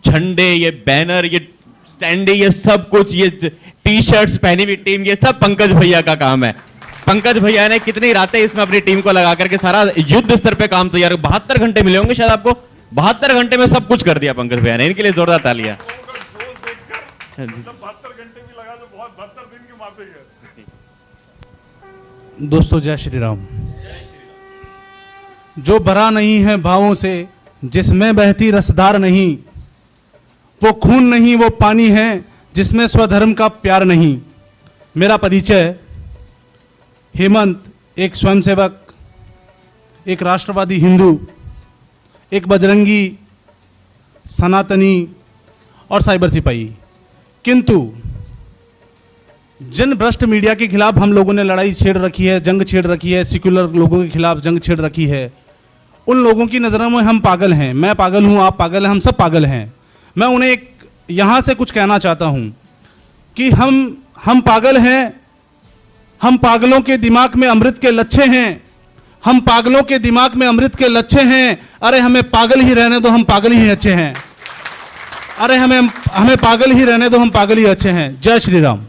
S2: झंडे, ये बैनर, ये स्टैंडी, ये सब कुछ, ये टी शर्ट्स पहनी हुई टीम, ये सब पंकज भैया का काम है। पंकज भैया ने कितनी रातें इसमें अपनी टीम को लगा करके सारा युद्ध स्तर पे काम तैयार, 72 घंटे मिले होंगे शायद आपको, 72 घंटे में सब कुछ कर दिया पंकज भैया ने। इनके लिए जोरदार तालियां।
S21: दोस्तों जय श्री राम। जो भरा नहीं है भावों से, जिसमें बहती रसधार नहीं, वो खून नहीं वो पानी है जिसमें स्वधर्म का प्यार नहीं। मेरा परिचय हेमंत, एक स्वयंसेवक, एक राष्ट्रवादी हिंदू, एक बजरंगी, सनातनी और साइबर सिपाही। किंतु जिन भ्रष्ट मीडिया के खिलाफ हम लोगों ने लड़ाई छेड़ रखी है, जंग छेड़ रखी है, सेक्युलर लोगों के खिलाफ जंग छेड़ रखी है, उन लोगों की नज़रों में हम पागल हैं। मैं पागल हूँ, आप पागल हैं, हम सब पागल हैं। मैं उन्हें एक यहाँ से कुछ कहना चाहता हूँ कि हम पागल हैं, हम पागलों के दिमाग में अमृत के लच्छे हैं, हम पागलों के दिमाग में अमृत के लच्छे हैं। अरे हमें पागल ही रहने दो, हम पागल ही अच्छे हैं। अरे हमें पागल ही रहने दो, हम पागल ही अच्छे हैं। जय श्री राम।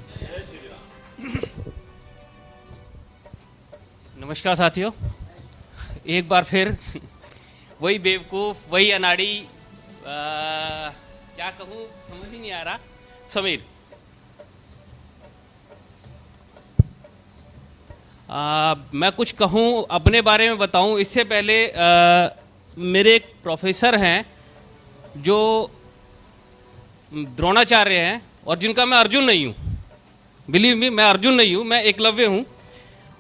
S4: नमस्कार साथियों, एक बार फिर वही बेवकूफ़, वही अनाड़ी, क्या कहूँ समझ ही नहीं आ रहा। समीर, मैं कुछ कहूँ, अपने बारे में बताऊँ इससे पहले मेरे एक प्रोफेसर हैं जो द्रोणाचार्य हैं और जिनका मैं अर्जुन नहीं हूँ। बिलीव मी, मैं अर्जुन नहीं हूँ, मैं एकलव्य हूँ।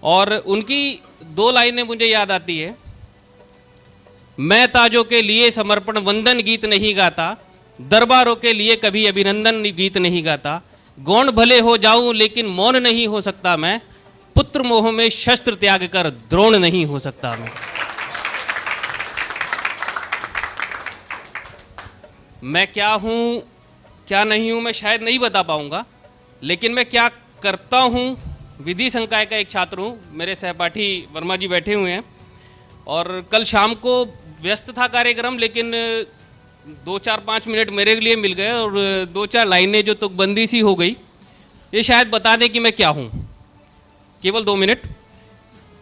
S4: और उनकी 2 लाइनें मुझे याद आती है। मैं ताजों के लिए समर्पण वंदन गीत नहीं गाता, दरबारों के लिए कभी अभिनंदन गीत नहीं गाता, गौण भले हो जाऊं लेकिन मौन नहीं हो सकता मैं, पुत्र मोह में शस्त्र त्याग कर द्रोण नहीं हो सकता मैं क्या हूं क्या नहीं हूं मैं शायद नहीं बता पाऊंगा, लेकिन मैं क्या करता हूं, विधि संकाय का एक छात्र हूं। मेरे सहपाठी वर्मा जी बैठे हुए हैं और कल शाम को व्यस्त था कार्यक्रम, लेकिन 2-4-5 मिनट मेरे लिए मिल गए और 2-4 लाइनें जो तुकबंदी सी हो गई, ये शायद बता दें कि मैं क्या हूं। केवल 2 मिनट।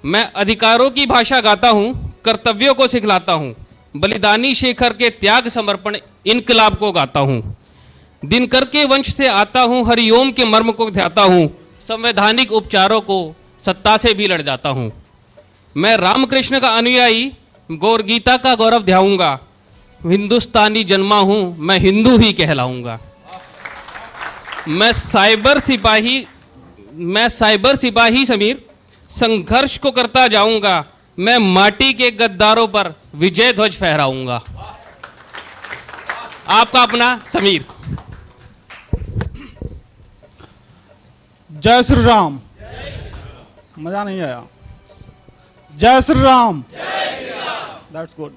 S4: मैं अधिकारों की भाषा गाता हूं, कर्तव्यों को सिखलाता हूं, बलिदानी शेखर के त्याग समर्पण इनकलाब को गाता हूं, दिनकर के वंश से आता हूं, हरिओम के मर्म को ध्याता हूं, संवैधानिक उपचारों को सत्ता से भी लड़ जाता हूं। मैं रामकृष्ण का अनुयायी, गौर गीता का गौरव ध्याऊंगा, हिंदुस्तानी जन्मा हूं, मैं हिंदू ही कहलाऊंगा। मैं साइबर सिपाही समीर, संघर्ष को करता जाऊंगा, मैं माटी के गद्दारों पर विजय ध्वज फहराऊंगा। आपका अपना समीर।
S21: जय श्री राम। मजा नहीं आया। जय श्री राम। That's good.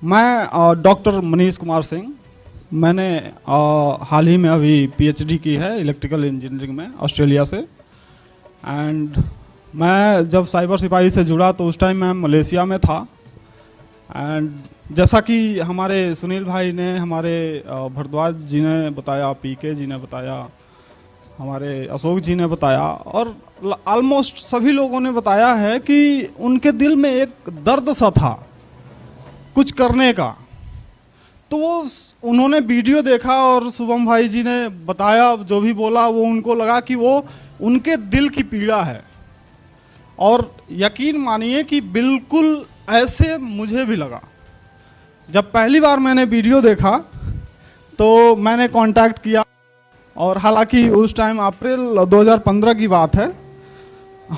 S21: मैं डॉक्टर मनीष कुमार सिंह, मैंने हाल ही में अभी पीएचडी की है इलेक्ट्रिकल इंजीनियरिंग में ऑस्ट्रेलिया से। एंड मैं जब साइबर सिपाही से जुड़ा तो उस टाइम मैं मलेशिया में था। एंड जैसा कि हमारे सुनील भाई ने, हमारे भरद्वाज जी ने बताया, पीके जी ने बताया, हमारे अशोक जी ने बताया और ऑलमोस्ट सभी लोगों ने बताया है कि उनके दिल में एक दर्द सा था कुछ करने का। तो वो उन्होंने वीडियो देखा और शुभम भाई जी ने बताया, जो भी बोला वो उनको लगा कि वो उनके दिल की पीड़ा है। और यकीन मानिए कि बिल्कुल ऐसे मुझे भी लगा। जब पहली बार मैंने वीडियो देखा तो मैंने कांटेक्ट किया और हालांकि उस टाइम अप्रैल 2015 की बात है।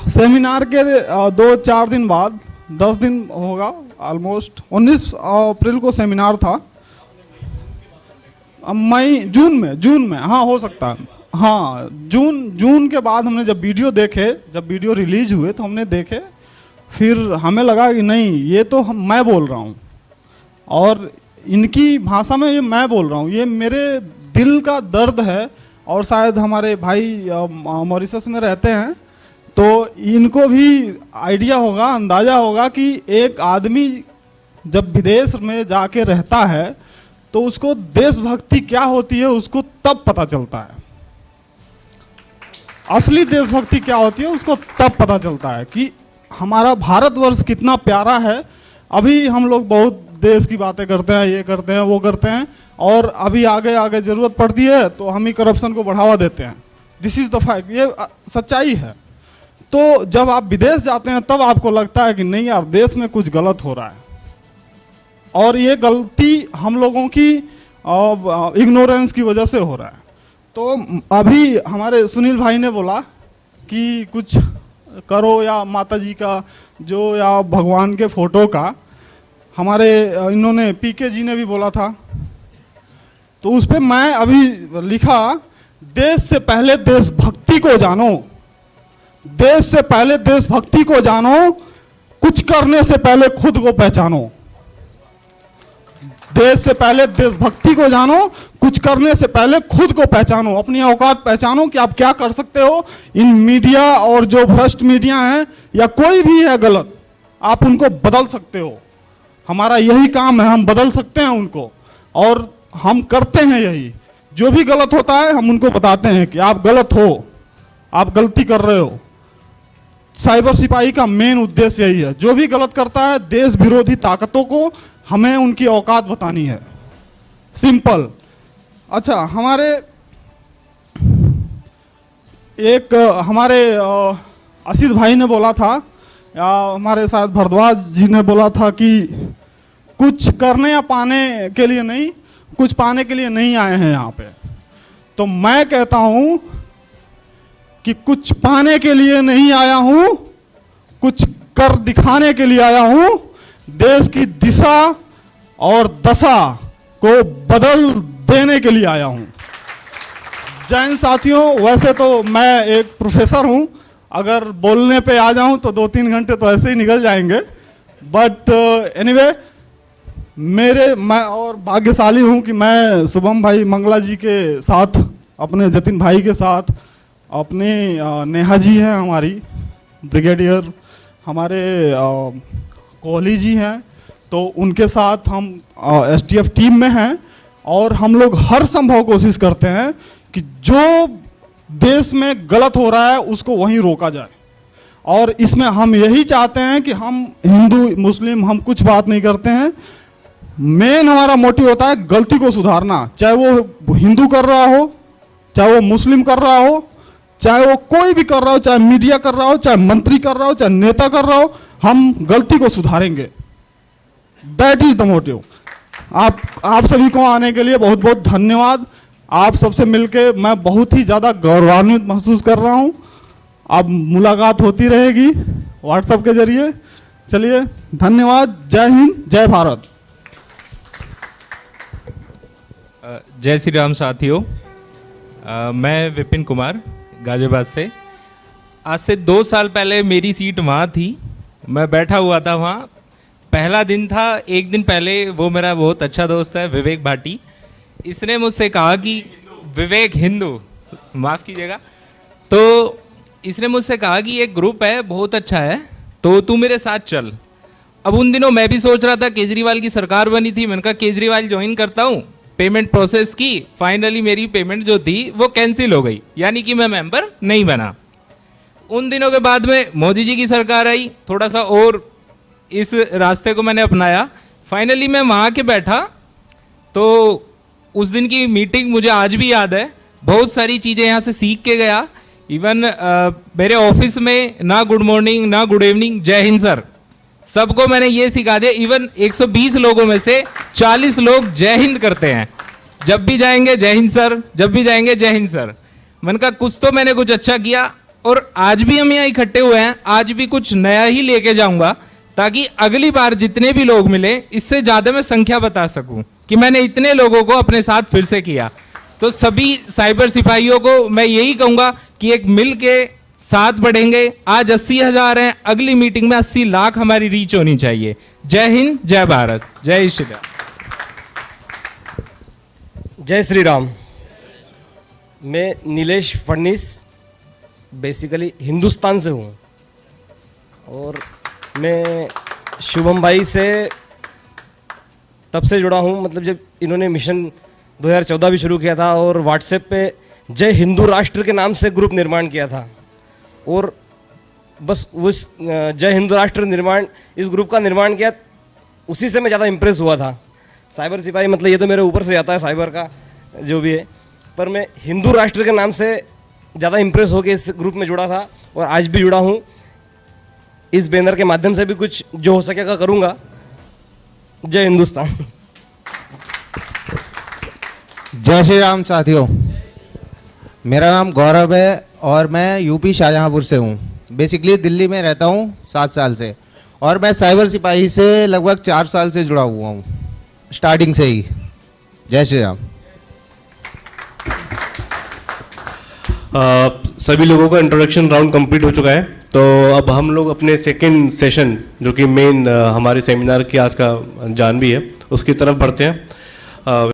S21: सेमिनार के 2-4 दिन बाद, 10 दिन होगा ऑलमोस्ट, 19 अप्रैल को सेमिनार था। जून में हाँ हो सकता है, हाँ जून के बाद हमने जब वीडियो रिलीज हुए तो हमने देखे, फिर हमें लगा कि नहीं ये तो मैं बोल रहा हूँ और इनकी भाषा में ये मैं बोल रहा हूँ, ये मेरे दिल का दर्द है। और शायद हमारे भाई मॉरिशस में रहते हैं तो इनको भी आइडिया होगा, अंदाज़ा होगा कि एक आदमी जब विदेश में जाके रहता है तो उसको देशभक्ति क्या होती है उसको तब पता चलता है। असली देशभक्ति क्या होती है उसको तब पता चलता है कि हमारा भारतवर्ष कितना प्यारा है। अभी हम लोग बहुत देश की बातें करते हैं, ये करते हैं, वो करते हैं, और अभी आगे ज़रूरत पड़ती है तो हम ही करप्शन को बढ़ावा देते हैं। दिस इज़ द फैक्ट, ये सच्चाई है। तो जब आप विदेश जाते हैं तब आपको लगता है कि नहीं यार देश में कुछ गलत हो रहा है, और ये गलती हम लोगों की इग्नोरेंस की वजह से हो रहा है। तो अभी हमारे सुनील भाई ने बोला कि कुछ करो, या माता जी का जो, या भगवान के फोटो का, हमारे इन्होंने पीके जी ने भी बोला था। तो उस पर मैं अभी लिखा, देश से पहले देशभक्ति को जानो, देश से पहले देशभक्ति को जानो, कुछ करने से पहले खुद को पहचानो। देश से पहले देशभक्ति को जानो, कुछ करने से पहले खुद को पहचानो, अपनी औकात पहचानो कि आप क्या कर सकते हो। इन मीडिया और जो भ्रष्ट मीडिया है या कोई भी है गलत, आप उनको बदल सकते हो। हमारा यही काम है, हम बदल सकते हैं उनको, और हम करते हैं यही। जो भी गलत होता है हम उनको बताते हैं कि आप गलत हो, आप गलती कर रहे हो। साइबर सिपाही का मेन उद्देश्य यही है, जो भी गलत करता है देश विरोधी ताकतों को हमें उनकी औकात बतानी है, सिंपल। अच्छा, हमारे असीत भाई ने बोला था, या हमारे साथ भरद्वाज जी ने बोला था कि कुछ करने या पाने के लिए नहीं, कुछ पाने के लिए नहीं आए हैं यहाँ पे। तो मैं कहता हूँ कि कुछ पाने के लिए नहीं आया हूँ, कुछ कर दिखाने के लिए आया हूँ। देश की दिशा और दशा को बदल देने के लिए आया हूँ। जय हिंद साथियों, वैसे तो मैं एक प्रोफेसर हूँ, अगर बोलने पे आ जाऊँ तो 2-3 घंटे तो ऐसे ही निकल जाएंगे, बट एनीवे मैं और भाग्यशाली हूँ कि मैं शुभम भाई मंगला जी के साथ, अपने जतिन भाई के साथ, अपने नेहा जी हैं हमारी ब्रिगेडियर, हमारे कोहली जी हैं, तो उनके साथ हम एसटीएफ टीम में हैं और हम लोग हर संभव कोशिश करते हैं कि जो देश में गलत हो रहा है उसको वहीं रोका जाए। और इसमें हम यही चाहते हैं कि हम हिंदू मुस्लिम हम कुछ बात नहीं करते हैं, मेन हमारा मोटिव होता है गलती को सुधारना, चाहे वो हिंदू कर रहा हो, चाहे वो मुस्लिम कर रहा हो, चाहे वो कोई भी कर रहा हो, चाहे मीडिया कर रहा हो, चाहे मंत्री कर रहा हो, चाहे नेता कर रहा हो, हम गलती को सुधारेंगे। That is the motive. आप सभी को आने के लिए बहुत बहुत धन्यवाद। आप सबसे मिलके मैं बहुत ही ज़्यादा गौरवान्वित महसूस कर रहा हूँ। अब मुलाकात होती रहेगी व्हाट्सएप के जरिए। चलिए, धन्यवाद। जय हिंद, जय भारत।
S5: जय श्री राम साथियों। मैं विपिन कुमार गाजियाबाद से। आज से 2 साल पहले मेरी सीट वहाँ थी, मैं बैठा हुआ था वहाँ। पहला दिन था, एक दिन पहले वो मेरा बहुत अच्छा दोस्त है विवेक भाटी, इसने मुझसे कहा कि विवेक हिंदू, माफ़ कीजिएगा, तो इसने मुझसे कहा कि एक ग्रुप है बहुत अच्छा है, तो तू मेरे साथ चल। अब उन दिनों मैं भी सोच रहा था, केजरीवाल की सरकार बनी थी, मैंने कहा केजरीवाल ज्वाइन करता हूँ। पेमेंट प्रोसेस की, फाइनली मेरी पेमेंट जो थी वो कैंसिल हो गई, यानी कि मैं मेंबर नहीं बना। उन दिनों के बाद में मोदी जी की सरकार आई, थोड़ा सा और इस रास्ते को मैंने अपनाया। फाइनली मैं वहाँ के बैठा, तो उस दिन की मीटिंग मुझे आज भी याद है। बहुत सारी चीज़ें यहाँ से सीख के गया। इवन मेरे ऑफिस में ना गुड मॉर्निंग ना गुड इवनिंग, जय हिंद सर, सबको मैंने ये सिखा दिया। इवन 120 लोगों में से 40 लोग जय हिंद करते हैं, जब भी जाएंगे जय हिंद सर, जब भी जाएंगे जय हिंद सर। मैंने कहा कुछ तो मैंने कुछ अच्छा किया, और आज भी हम यहाँ इकट्ठे हुए हैं, आज भी कुछ नया ही लेके जाऊंगा, ताकि अगली बार जितने भी लोग मिले इससे ज़्यादा मैं संख्या बता सकूं कि मैंने इतने लोगों को अपने साथ फिर से किया। तो सभी साइबर सिपाहियों को मैं यही कहूँगा कि एक मिल के साथ बढ़ेंगे। आज 80,000 हैं, अगली मीटिंग में 80 लाख हमारी रीच होनी चाहिए। जय हिंद, जय भारत, जय श्री राम।
S6: जय श्री राम। मैं नीलेश फडनीस, बेसिकली हिंदुस्तान से हूँ, और मैं शुभम भाई से तब से जुड़ा हूँ, मतलब जब इन्होंने मिशन 2014 भी शुरू किया था, और व्हाट्सएप पे जय हिंदू राष्ट्र के नाम से ग्रुप निर्माण किया था, और बस उस जय हिंदू राष्ट्र निर्माण, इस ग्रुप का निर्माण किया, उसी से मैं ज़्यादा इम्प्रेस हुआ था। साइबर सिपाही मतलब ये तो मेरे ऊपर से जाता है, साइबर का जो भी है, पर मैं हिंदू राष्ट्र के नाम से ज़्यादा इम्प्रेस होकर इस ग्रुप में जुड़ा था, और आज भी जुड़ा हूँ। इस बैनर के माध्यम से भी कुछ जो हो सकेगा करूँगा। जय हिंदुस्तान।
S7: जय श्री राम साथियों, मेरा नाम गौरव है और मैं यूपी शाहजहांपुर से हूँ। बेसिकली दिल्ली में रहता हूँ 7 साल से, और मैं साइबर सिपाही से लगभग 4 साल से जुड़ा हुआ हूँ, स्टार्टिंग से ही। जय श्री राम।
S8: सभी लोगों का इंट्रोडक्शन राउंड कंप्लीट हो चुका है, तो अब हम लोग अपने सेकेंड सेशन, जो कि मेन हमारे सेमिनार की आज का जान भी है, उसकी तरफ बढ़ते हैं।